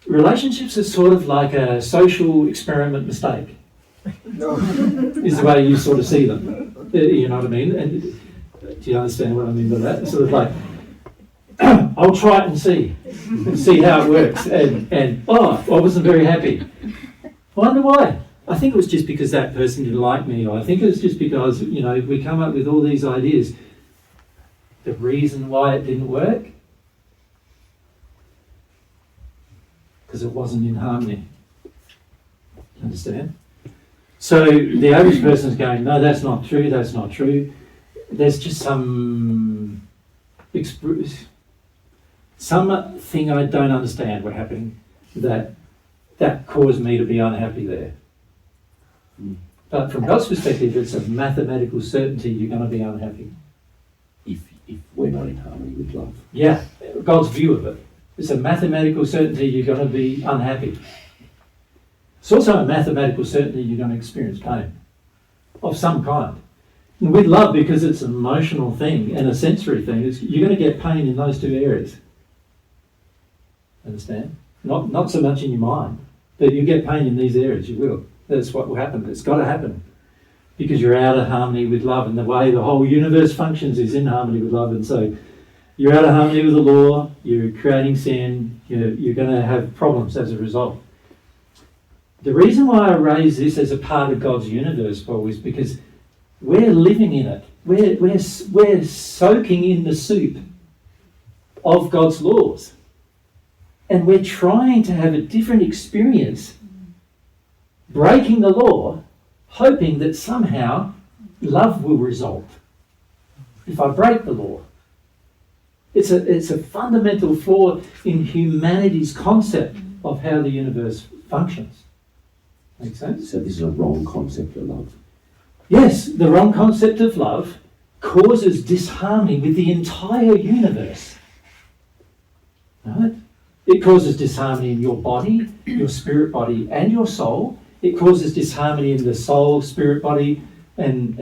relationships are sort of like a social experiment mistake. Is the way you sort of see them. You know what I mean? And do you understand what I mean by that? Sort of like, I'll try it and see how it works. And I wasn't very happy. I wonder why. I think it was just because that person didn't like me, or I think it was just because, we come up with all these ideas. The reason why it didn't work? Because it wasn't in harmony. Understand? So the average person's going, no, that's not true, that's not true. There's just something I don't understand what happened that caused me to be unhappy there. But from God's perspective, it's a mathematical certainty you're going to be unhappy. If we're not in harmony with love. Yeah, God's view of it. It's a mathematical certainty you're going to be unhappy. It's also a mathematical certainty you're going to experience pain of some kind. And with love, because it's an emotional thing and a sensory thing, you're going to get pain in those two areas. Understand? Not so much in your mind, but you get pain in these areas, you will. That's what will happen. It's got to happen. Because you're out of harmony with love, and the way the whole universe functions is in harmony with love, and so you're out of harmony with the law, you're creating sin, you're going to have problems as a result. The reason why I raise this as a part of God's universe, Paul, is because we're living in it. We're soaking in the soup of God's laws. And we're trying to have a different experience, breaking the law, hoping that somehow love will result if I break the law. It's a fundamental flaw in humanity's concept of how the universe functions. Make sense? So this is a wrong concept of love. Yes, the wrong concept of love causes disharmony with the entire universe. Right? It causes disharmony in your body, your spirit body, and your soul. It causes disharmony in the soul, spirit body, and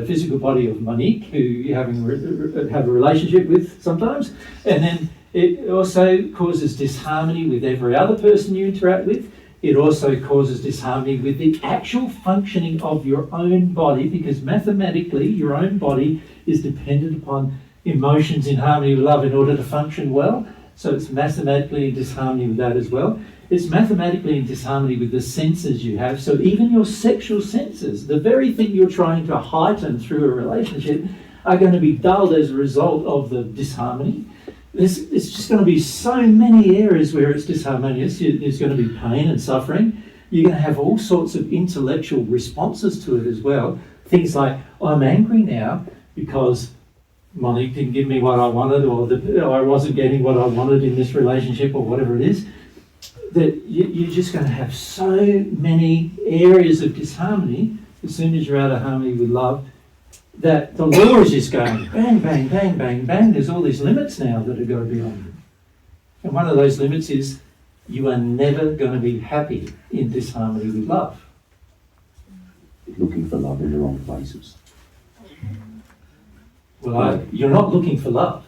physical body of Monique, who you have a relationship with sometimes. And then it also causes disharmony with every other person you interact with. It also causes disharmony with the actual functioning of your own body, because mathematically your own body is dependent upon emotions in harmony with love in order to function well. So it's mathematically in disharmony with that as well. It's mathematically in disharmony with the senses you have. So even your sexual senses, the very thing you're trying to heighten through a relationship, are going to be dulled as a result of the disharmony. It's just going to be so many areas where it's disharmonious. There's going to be pain and suffering. You're going to have all sorts of intellectual responses to it as well. Things like, I'm angry now because Monique didn't give me what I wanted, or I wasn't getting what I wanted in this relationship, or whatever it is. That you're just going to have so many areas of disharmony as soon as you're out of harmony with love, that the law is just going bang, bang, bang, bang, bang. There's all these limits now that have got to be on. And one of those limits is you are never going to be happy in disharmony with love. Looking for love in the wrong places. Well, you're not looking for love.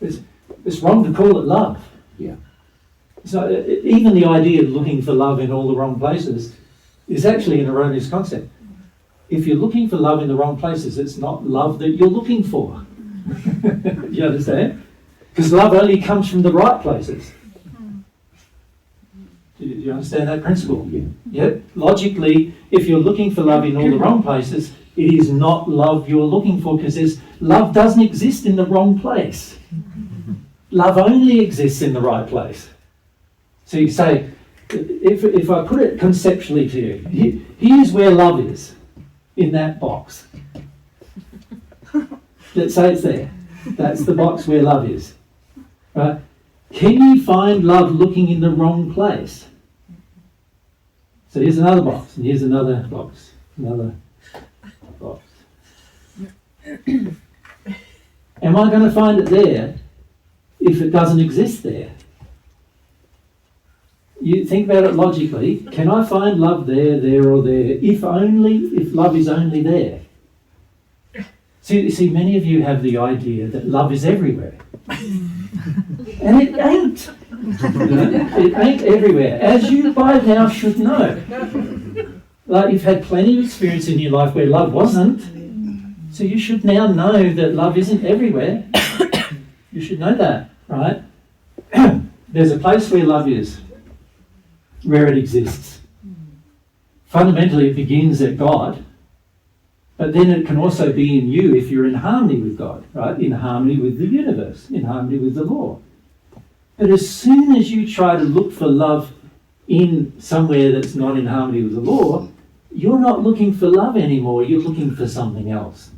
It's wrong to call it love. Yeah. So even the idea of looking for love in all the wrong places is actually an erroneous concept. If you're looking for love in the wrong places, it's not love that you're looking for. Do you understand? Because love only comes from the right places. Do you understand that principle? Yeah. Yep. Logically, if you're looking for love in all the wrong places, it is not love you're looking for, because love doesn't exist in the wrong place. Love only exists in the right place. So you say, if I put it conceptually to you, here's where love is, in that box. Let's say it's there. That's the box where love is. Right? Can you find love looking in the wrong place? So here's another box, and here's another box, another box. Am I going to find it there if it doesn't exist there? You think about it logically. Can I find love there, there, or there, if love is only there? See, many of you have the idea that love is everywhere. And it ain't. It ain't everywhere, as you by now should know. Like, you've had plenty of experience in your life where love wasn't, so you should now know that love isn't everywhere. You should know that, right? There's a place where love is, where it exists. Fundamentally, it begins at God, but then it can also be in you if you're in harmony with God, right? In harmony with the universe, in harmony with the law. But as soon as you try to look for love in somewhere that's not in harmony with the law, you're not looking for love anymore, you're looking for something else.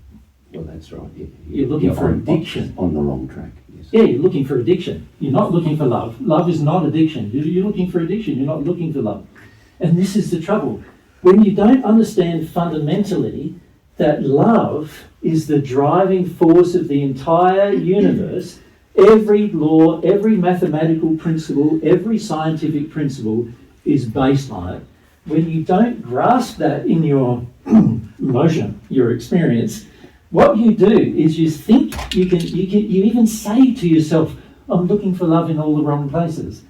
Well, that's right. Yeah. You're looking for addiction. On the wrong track, yes. Yeah, you're looking for addiction. You're not looking for love. Love is not addiction. You're looking for addiction, you're not looking for love. And this is the trouble. When you don't understand fundamentally that love is the driving force of the entire universe, every law, every mathematical principle, every scientific principle is based on it. When you don't grasp that in your emotion, your experience, what you do is you think you even say to yourself, I'm looking for love in all the wrong places.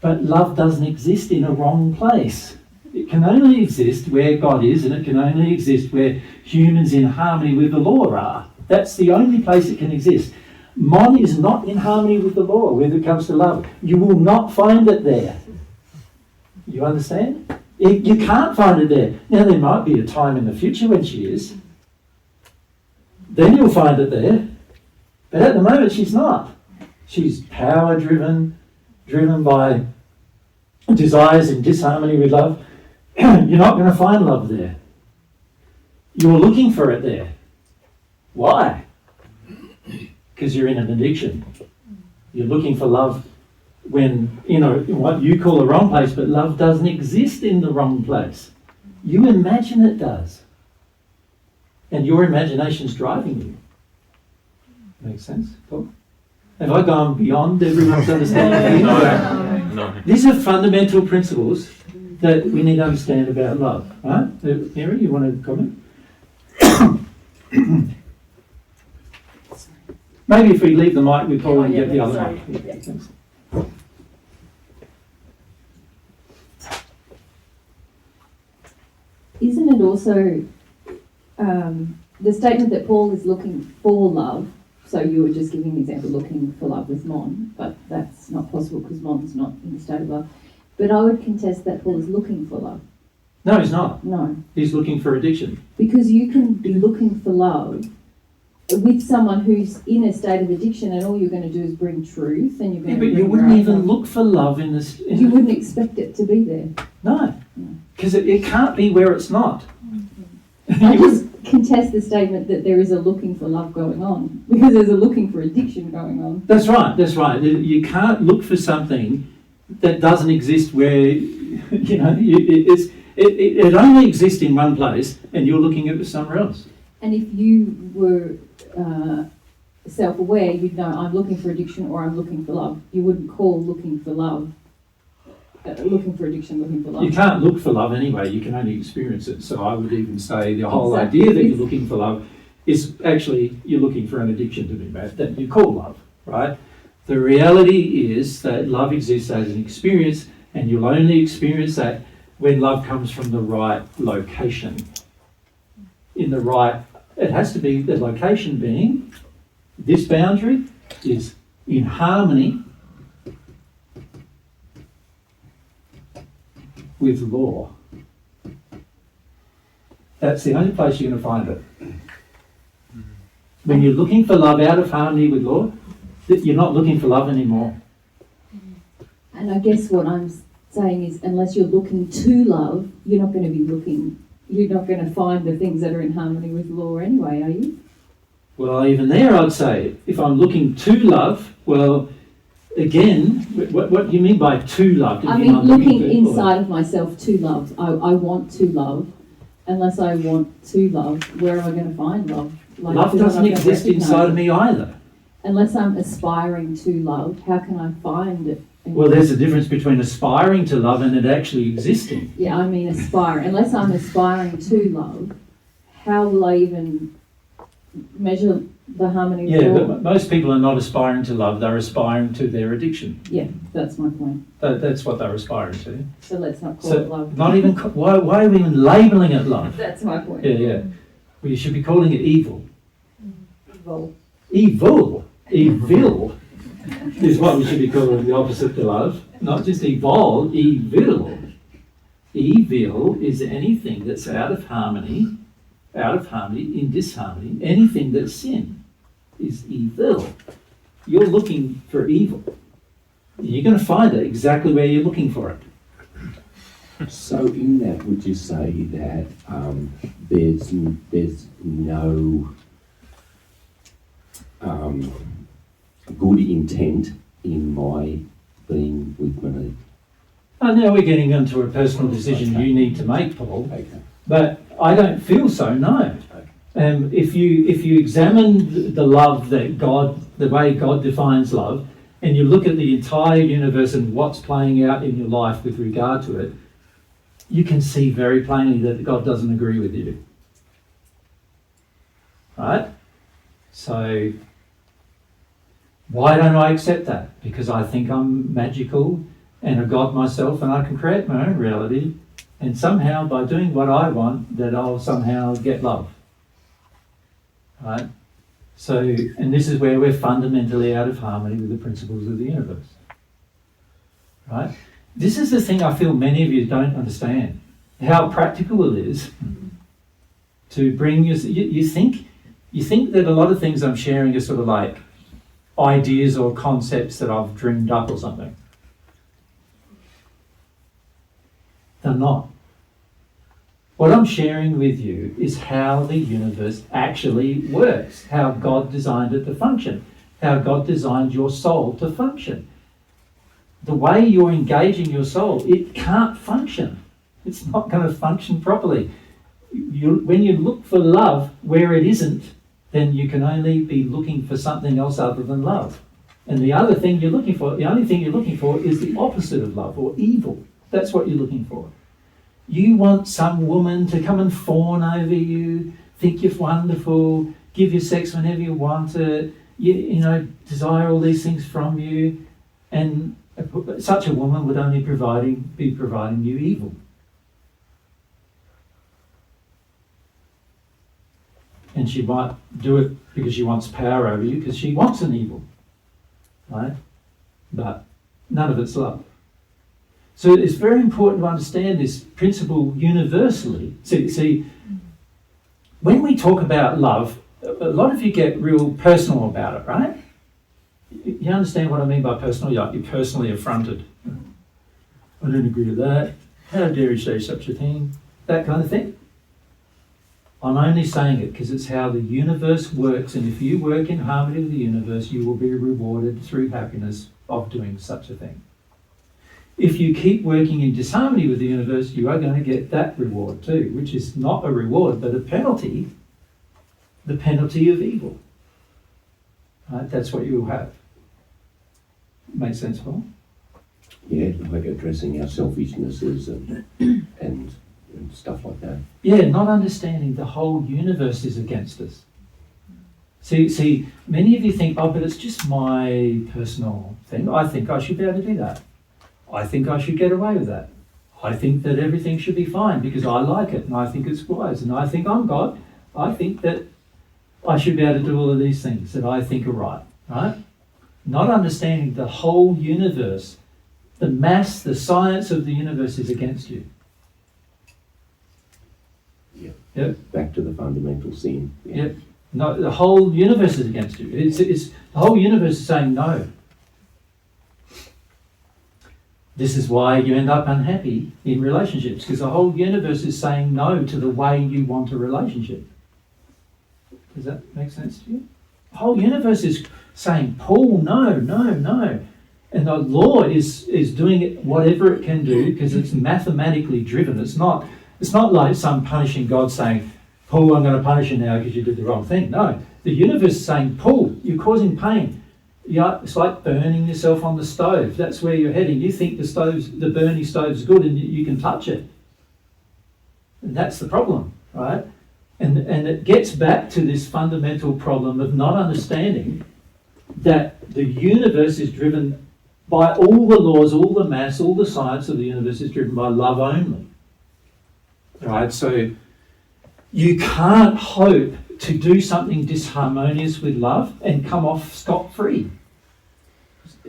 But love doesn't exist in a wrong place. It can only exist where God is, and it can only exist where humans in harmony with the law are. That's the only place it can exist. Mon is not in harmony with the law when it comes to love. You will not find it there. You understand? You can't find it there. Now, there might be a time in the future when she is. Then you'll find it there. But at the moment, she's not. She's power-driven, driven by desires in disharmony with love. You're not going to find love there. You're looking for it there. Why? Because you're in an addiction. You're looking for love when, in what you call the wrong place, but love doesn't exist in the wrong place. You imagine it does. And your imagination's driving you. Makes sense, Paul? Have I gone beyond everyone's understanding? No. These are fundamental principles that we need to understand about love. Right? Mary, you want to comment? Maybe if we leave the mic with Paul and get the other mic. Yeah, thanks. Isn't it also the statement that Paul is looking for love? So you were just giving an example, looking for love with Mon, but that's not possible because Mon's not in the state of love. But I would contest that Paul is looking for love. No, he's not. No. He's looking for addiction. Because you can be looking for love with someone who's in a state of addiction, and all you're going to do is bring truth, and you're going to. But you wouldn't even look for love in this. You wouldn't expect it to be there. No, because it can't be where it's not. I just contest the statement that there is a looking for love going on, because there's a looking for addiction going on. That's right. That's right. You can't look for something that doesn't exist where it only exists in one place, and you're looking at it somewhere else. And if you were self-aware, you'd know I'm looking for addiction or I'm looking for love. You wouldn't call looking for love looking for addiction, looking for love. You can't look for love anyway. You can only experience it. So I would even say the whole Exactly. idea that you're looking for love is actually you're looking for an addiction to be met that you call love, right? The reality is that love exists as an experience, and you'll only experience that when love comes from the right location. It has to be the location being, this boundary is in harmony with law. That's the only place you're going to find it. When you're looking for love out of harmony with law, you're not looking for love anymore. And I guess what I'm saying is, unless you're looking to love, you're not going to find the things that are in harmony with law anyway, are you? Well, even there, I'd say, if I'm looking to love, well, again, what do you mean by to love? I mean, looking inside of myself to love. I want to love. Unless I want to love, where am I going to find love? Love doesn't exist inside of me either. Unless I'm aspiring to love, how can I find it? Well, there's a difference between aspiring to love and it actually existing. Yeah, I mean aspire. Unless I'm aspiring to love, how will I even measure the harmony of law? But most people are not aspiring to love, they're aspiring to their addiction. Yeah, that's my point. That's what they're aspiring to. So let's not call it love. Not even, why are we even labelling it love? That's my point. Yeah. Well, you should be calling it evil. Evil. Evil is what we should be calling the opposite to love. Not just evil, evil. Evil is anything that's out of harmony, in disharmony. Anything that's sin is evil. You're looking for evil. You're going to find it exactly where you're looking for it. So in that, would you say that there's no good intent in my being with Monique? Now we're getting into a personal decision you need to make, Paul. Okay. But I don't feel so, no. If you examine the love that God, the way God defines love, and you look at the entire universe and what's playing out in your life with regard to it, you can see very plainly that God doesn't agree with you. Right? So, why don't I accept that? Because I think I'm magical and a God myself and I can create my own reality, and somehow by doing what I want, that I'll somehow get love. Right? So, and this is where we're fundamentally out of harmony with the principles of the universe. Right? this is the thing I feel many of you don't understand, how practical it is to bring you think that a lot of things I'm sharing are sort of like ideas or concepts that I've dreamed up or something. They're not. What I'm sharing with you is how the universe actually works, how God designed it to function, how God designed your soul to function. The way you're engaging your soul, it can't function. It's not going to function properly. When you look for love where it isn't, then you can only be looking for something else other than love. And the only thing you're looking for is the opposite of love, or evil. That's what you're looking for. You want some woman to come and fawn over you, think you're wonderful, give you sex whenever you want it, desire all these things from you, and such a woman would only be providing you evil. And she might do it because she wants power over you, because she wants an evil, right? But none of it's love. So it's very important to understand this principle universally. See, when we talk about love, a lot of you get real personal about it, right? You understand what I mean by personal? You're personally affronted. I don't agree with that. How dare you say such a thing? That kind of thing. I'm only saying it because it's how the universe works, and if you work in harmony with the universe, you will be rewarded through happiness of doing such a thing. If you keep working in disharmony with the universe, you are going to get that reward too, which is not a reward, but a penalty, the penalty of evil. Right? That's what you will have. Makes sense, Paul? Yeah, like addressing our selfishnesses and stuff like that. Yeah, not understanding the whole universe is against us. See, many of you think, oh, but it's just my personal thing. I think I should be able to do that. I think I should get away with that. I think that everything should be fine because I like it and I think it's wise and I think I'm God. I think that I should be able to do all of these things that I think are right, right? Not understanding the whole universe, the mass, the science of the universe is against you. Yeah. Yep. Back to the fundamental sin. Yeah. Yep. No, the whole universe is against you. It's the whole universe is saying no. This is why you end up unhappy in relationships, because the whole universe is saying no to the way you want a relationship. Does that make sense to you? The whole universe is saying, Paul, no. And the law is doing it whatever it can do because it's mathematically driven. It's not like some punishing God saying, Paul, I'm going to punish you now because you did the wrong thing. No, the universe is saying, Paul, you're causing pain. Yeah, it's like burning yourself on the stove. That's where you're heading. You think the burning stove's good and you can touch it. And that's the problem, right? And it gets back to this fundamental problem of not understanding that the universe is driven by all the laws, all the mass, all the science of the universe is driven by love only. Right? So you can't hope to do something disharmonious with love and come off scot-free.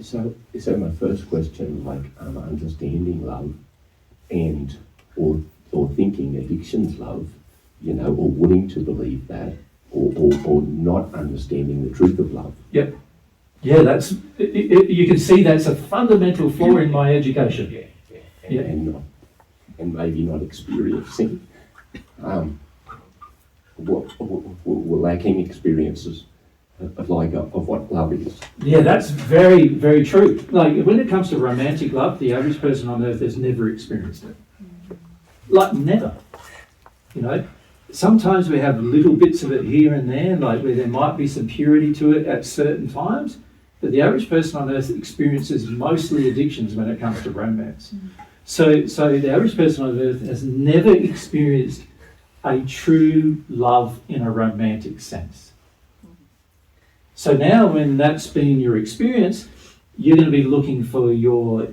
So my first question, like understanding love and or thinking addiction's love, or wanting to believe that, or not understanding the truth of love. Yep. Yeah, that's you can see that's a fundamental flaw in my education. Yeah. And maybe not experiencing. We're lacking experiences of what love is. Yeah, that's very, very true. Like when it comes to romantic love, the average person on earth has never experienced it. Like never. Sometimes we have little bits of it here and there, like where there might be some purity to it at certain times, but the average person on earth experiences mostly addictions when it comes to romance. So the average person on earth has never experienced a true love in a romantic sense. So now when that's been your experience, you're going to be looking for your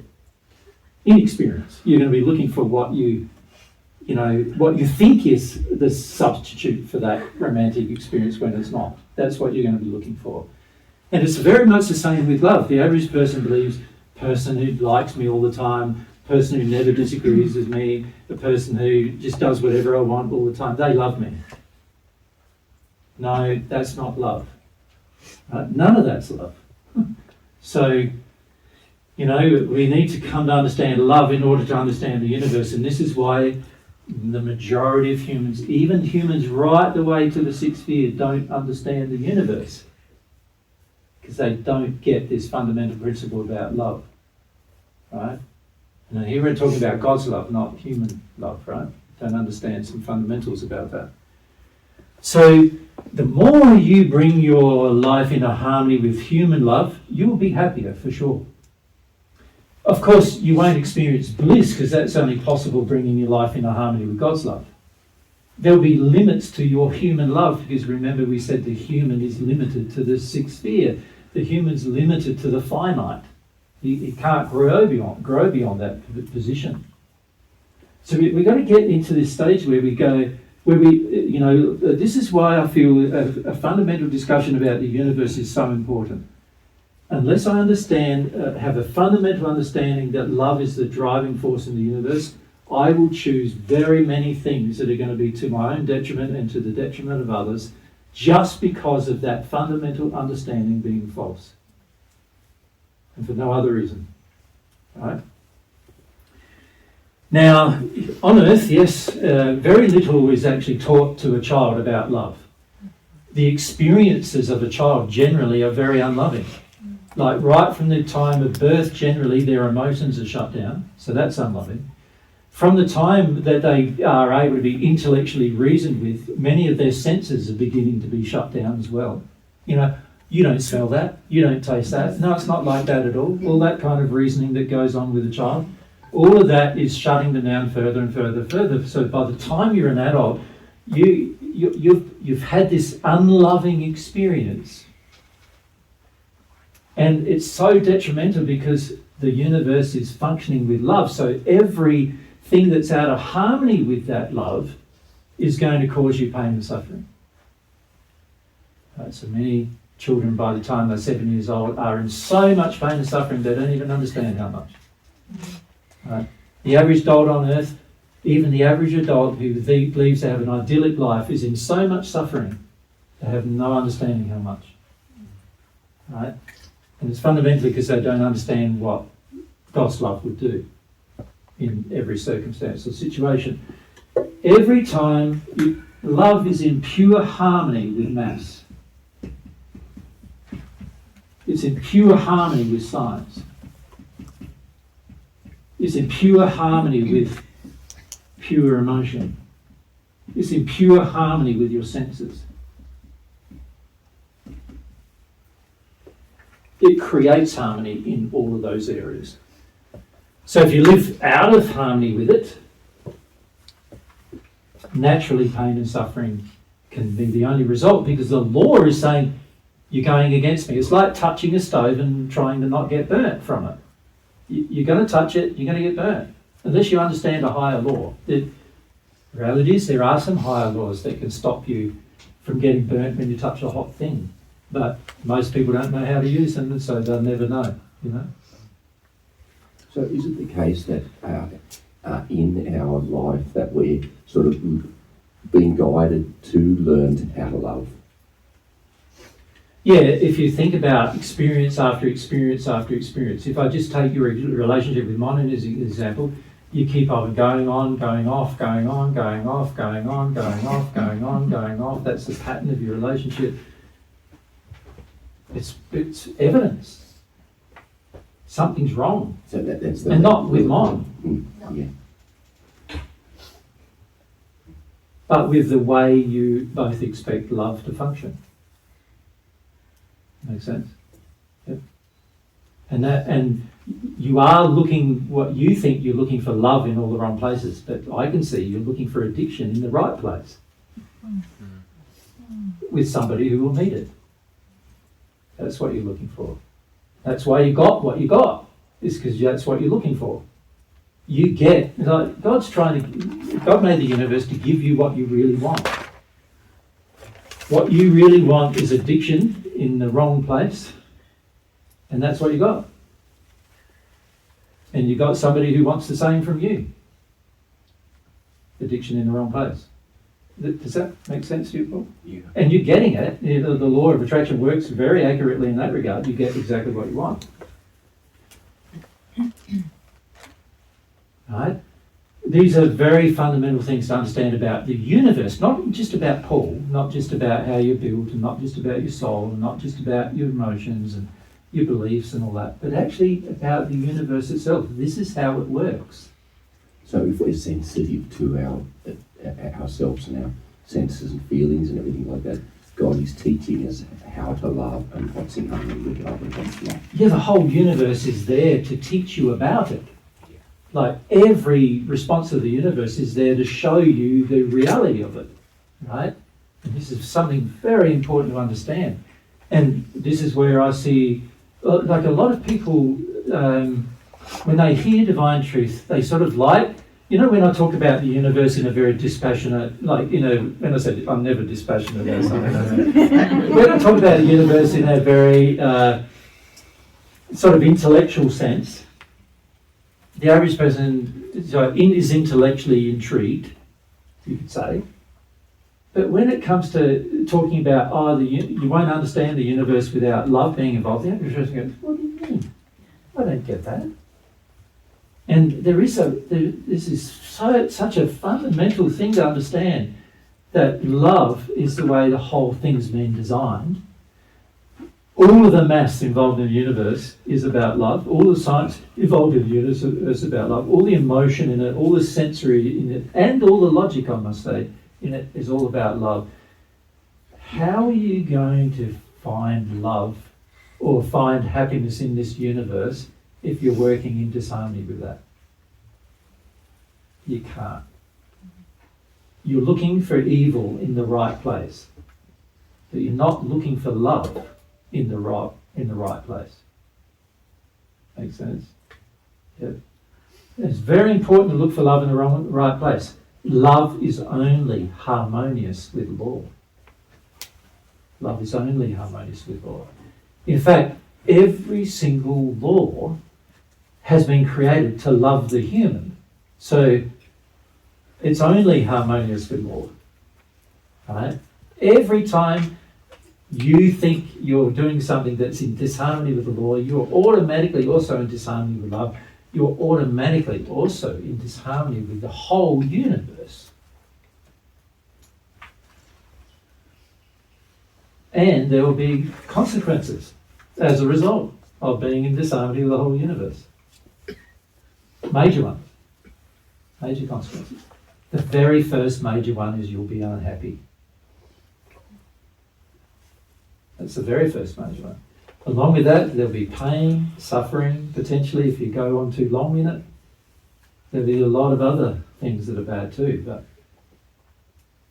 inexperience. You're going to be looking for what you think is the substitute for that romantic experience when it's not. That's what you're going to be looking for. And it's very much the same with love. The average person believes, person who likes me all the time, person who never disagrees with me, the person who just does whatever I want all the time, they love me. No, that's not love. None of that's love. So, you know, we need to come to understand love in order to understand the universe, and this is why the majority of humans, even humans right the way to the sixth sphere, don't understand the universe, because they don't get this fundamental principle about love, right? And here we're talking about God's love, not human love, right? Don't understand some fundamentals about that. So the more you bring your life into harmony with human love, you'll be happier for sure. Of course, you won't experience bliss, because that's only possible bringing your life into harmony with God's love. There'll be limits to your human love, because remember we said the human is limited to the sixth sphere. The human's limited to the finite. He can't grow beyond that position. So we've got to get into this stage where we go, this is why I feel a fundamental discussion about the universe is so important. Unless I have a fundamental understanding that love is the driving force in the universe, I will choose very many things that are going to be to my own detriment and to the detriment of others, just because of that fundamental understanding being false. And for no other reason. Right? Now, on earth, yes, very little is actually taught to a child about love. The experiences of a child generally are very unloving. Like right from the time of birth, generally their emotions are shut down, so that's unloving. From the time that they are able to be intellectually reasoned with, many of their senses are beginning to be shut down as well. You know, you don't smell that, you don't taste that. No, it's not like that at all. All that kind of reasoning that goes on with a child, all of that is shutting them down further and further. So by the time you're an adult, you've had this unloving experience. And it's so detrimental because the universe is functioning with love. So everything that's out of harmony with that love is going to cause you pain and suffering. So many children, by the time they're 7 years old, are in so much pain and suffering they don't even understand how much. The average adult on earth, even the average adult who believes they have an idyllic life, is in so much suffering they have no understanding how much. Right? And it's fundamentally because they don't understand what God's love would do in every circumstance or situation. Every time love is in pure harmony with mass. It's in pure harmony with science. It's in pure harmony with pure emotion. It's in pure harmony with your senses. It creates harmony in all of those areas. So if you live out of harmony with it, naturally pain and suffering can be the only result, because the law is saying you're going against me. It's like touching a stove and trying to not get burnt from it. You're going to touch it, you're going to get burnt, unless you understand a higher law. The reality is there are some higher laws that can stop you from getting burnt when you touch a hot thing. But most people don't know how to use them, and so they'll never know, you know. So is it the case that in our life that we're sort of being guided to learn how to love? Yeah, if you think about experience after experience after experience. If I just take your relationship with Mon as an example, you keep on going on, going off, going on, going off, going on, going off, going on, going off. That's the pattern of your relationship. It's evidence. Something's wrong. So that's and not with Mon. Yeah. But with the way you both expect love to function. Makes sense? Yep. And you are looking, what you think you're looking for love in all the wrong places, but I can see you're looking for addiction in the right place. With somebody who will meet it. That's what you're looking for. That's why you got what you got. It's because that's what you're looking for. You get, like God made the universe to give you what you really want. What you really want is addiction in the wrong place, and that's what you got. and you've got somebody who wants the same from you. Addiction in the wrong place. Does that make sense to you, Paul? Yeah. And you're getting it. You know, the law of attraction works very accurately in that regard. You get exactly what you want. Right? These are very fundamental things to understand about the universe, not just about Paul, not just about how you're built, and not just about your soul, and not just about your emotions and your beliefs and all that, but actually about the universe itself. This is how it works. So if we're sensitive to ourselves and our senses and feelings and everything like that, God is teaching us how to love and what's in harmony with love and what's not. Yeah, the whole universe is there to teach you about it. Like every response of the universe is there to show you the reality of it, right? And this is something very important to understand. And this is where I see, like a lot of people, when they hear divine truth, they sort of like, you know, when I talk about the universe in a very dispassionate, like, you know, when I said I'm never dispassionate about something, when I talk about the universe in a very sort of intellectual sense, the average person is intellectually intrigued, you could say. But when it comes to talking about, you won't understand the universe without love being involved, the average person goes, what do you mean? I don't get that. And this is such a fundamental thing to understand, that love is the way the whole thing's been designed. All of the maths involved in the universe is about love. All the science involved in the universe is about love. All the emotion in it, all the sensory in it, and all the logic, I must say, in it is all about love. How are you going to find love or find happiness in this universe if you're working in disharmony with that? You can't. You're looking for evil in the right place, but you're not looking for love in the right place. Makes sense? Yeah. It's very important to look for love in the right place. Love is only harmonious with law. Love is only harmonious with law. In fact, every single law has been created to love the human. So it's only harmonious with law. Right? Every time you think you're doing something that's in disharmony with the law, you're automatically also in disharmony with love. You're automatically also in disharmony with the whole universe. And there will be consequences as a result of being in disharmony with the whole universe. Major ones. Major consequences. The very first major one is you'll be unhappy. That's the very first major one. Along with that, there'll be pain, suffering, potentially if you go on too long in it. There'll be a lot of other things that are bad too, but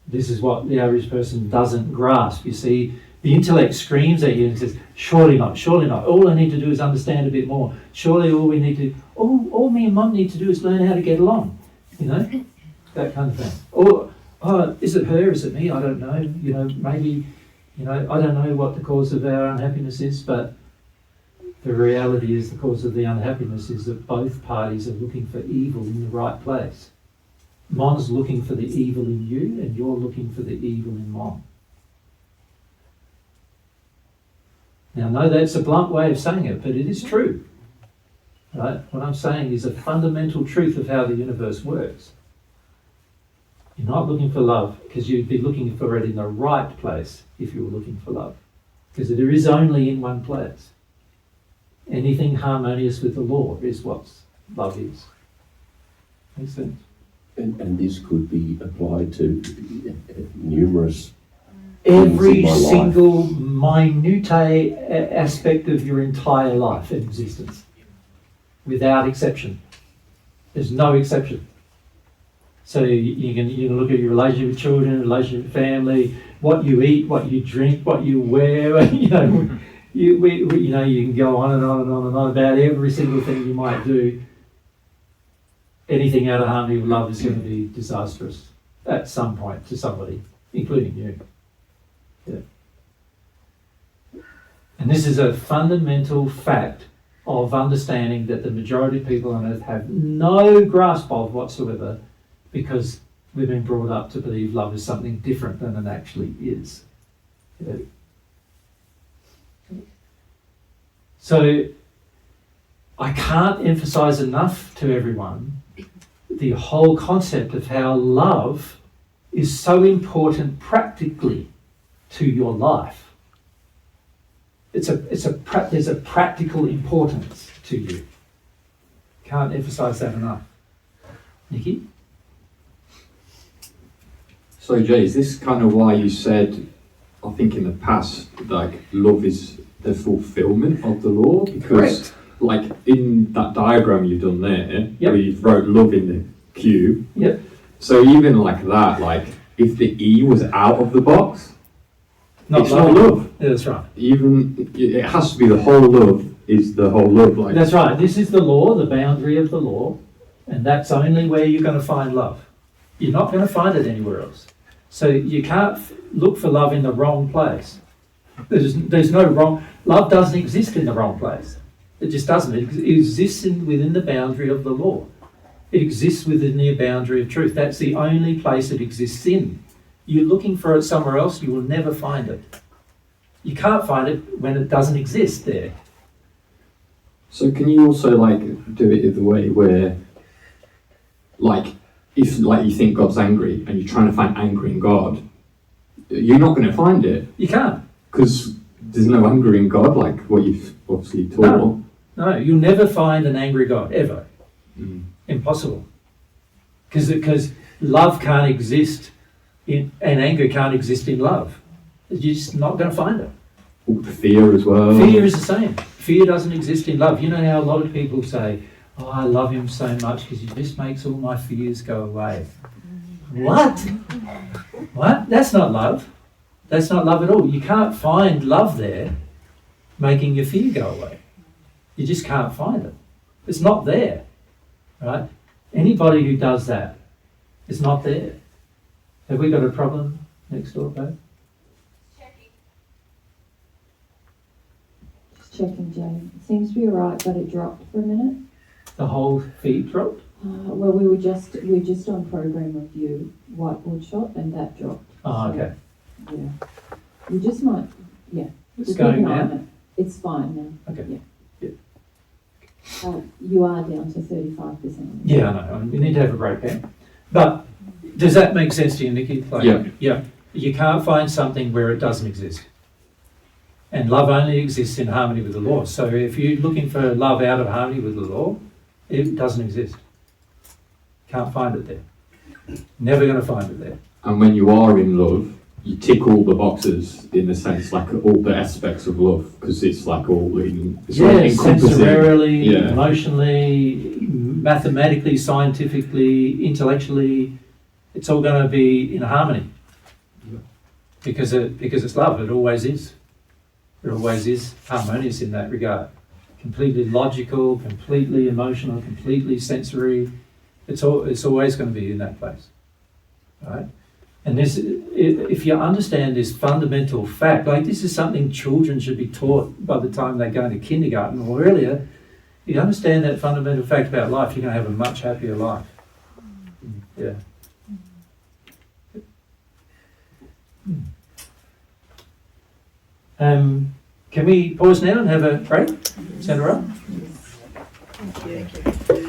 this is what the average person doesn't grasp. You see, the intellect screams at you and says, surely not, surely not. All I need to do is understand a bit more. Surely all me and Mum need to do is learn how to get along. You know, that kind of thing. Or, is it her, is it me? I don't know. You know, maybe... You know, I don't know what the cause of our unhappiness is, but the reality is the cause of the unhappiness is that both parties are looking for evil in the right place. Mon's looking for the evil in you, and you're looking for the evil in Mon. Now, I know that's a blunt way of saying it, but it is true. Right? What I'm saying is a fundamental truth of how the universe works. You're not looking for love because you'd be looking for it in the right place if you were looking for love. Because there is only in one place. Anything harmonious with the law is what love is. Makes sense? And this could be applied to numerous every single minute aspect of your entire life and existence. Without exception. There's no exception. So you can look at your relationship with children, relationship with family, what you eat, what you drink, what you wear. You know, you can go on and on and on and on about every single thing you might do. Anything out of harmony with love is going to be disastrous at some point to somebody, including you. Yeah. And this is a fundamental fact of understanding that the majority of people on earth have no grasp of whatsoever, because we've been brought up to believe love is something different than it actually is. Yeah. So I can't emphasize enough to everyone the whole concept of how love is so important practically to your life. There's a practical importance to you. Can't emphasize that enough. Nikki? So Jay, is this kind of why you said, I think in the past, like love is the fulfillment of the law? Because Correct. like in that diagram you've done there, Yep. we wrote love in the cube. Yep. So even like that, like if the E was out of the box, it's love. not love. Yeah, that's right. Even it has to be the whole love is the whole love. Like That's right. This is the law, the boundary of the law, and that's only where you're going to find love. You're not going to find it anywhere else. So you can't look for love in the wrong place. There's no wrong. Love doesn't exist in the wrong place. It just doesn't. It exists within the boundary of the law. It exists within the boundary of truth. That's the only place it exists in. You're looking for it somewhere else, you will never find it. You can't find it when it doesn't exist there. So can you also like do it in the way where, like, if like you think God's angry and you're trying to find anger in God, you're not going to find it. You can't. Because there's no anger in God, like what you've obviously taught. No, you'll never find an angry God, ever. Impossible. Because love can't exist and anger can't exist in love. You're just not going to find it. Fear as well. Fear is the same. Fear doesn't exist in love. You know how a lot of people say, oh, I love him so much because he just makes all my fears go away. What? What? That's not love. That's not love at all. You can't find love there making your fear go away. You just can't find it. It's not there. Right? Anybody who does that, it's not there. Have we got a problem next door, babe? Just checking, Jane. It seems to be alright, but it dropped for a minute. The whole feed dropped? Well, we were just on program review, whiteboard shot, and that dropped. Oh, okay. Yeah. You just might, yeah. It's Just going keep an eye now? on it. It's fine now. Okay. Yeah. Yeah. You are down to 35%. Yeah, I know. We need to have a break there. But does that make sense to you, Nikki? Like, Yeah. Yeah. You can't find something where it doesn't exist. And love only exists in harmony with the law. So if you're looking for love out of harmony with the law, it doesn't exist. Can't find it there. Never going to find it there. And when you are in love, you tick all the boxes in the sense, like all the aspects of love, because it's like all in. It's all encompassing. Sensorily, Yeah. emotionally, mathematically, scientifically, intellectually, it's all going to be in harmony. Yeah. Because it's love. It always is. It always is harmonious in that regard. Completely logical, completely emotional, completely sensory. It's always going to be in that place, right? And this, if you understand this fundamental fact, like this is something children should be taught by the time they go into kindergarten or earlier. If you understand that fundamental fact about life, you're going to have a much happier life. Yeah. Can we pause now and have a break? Sound all right? Thank you.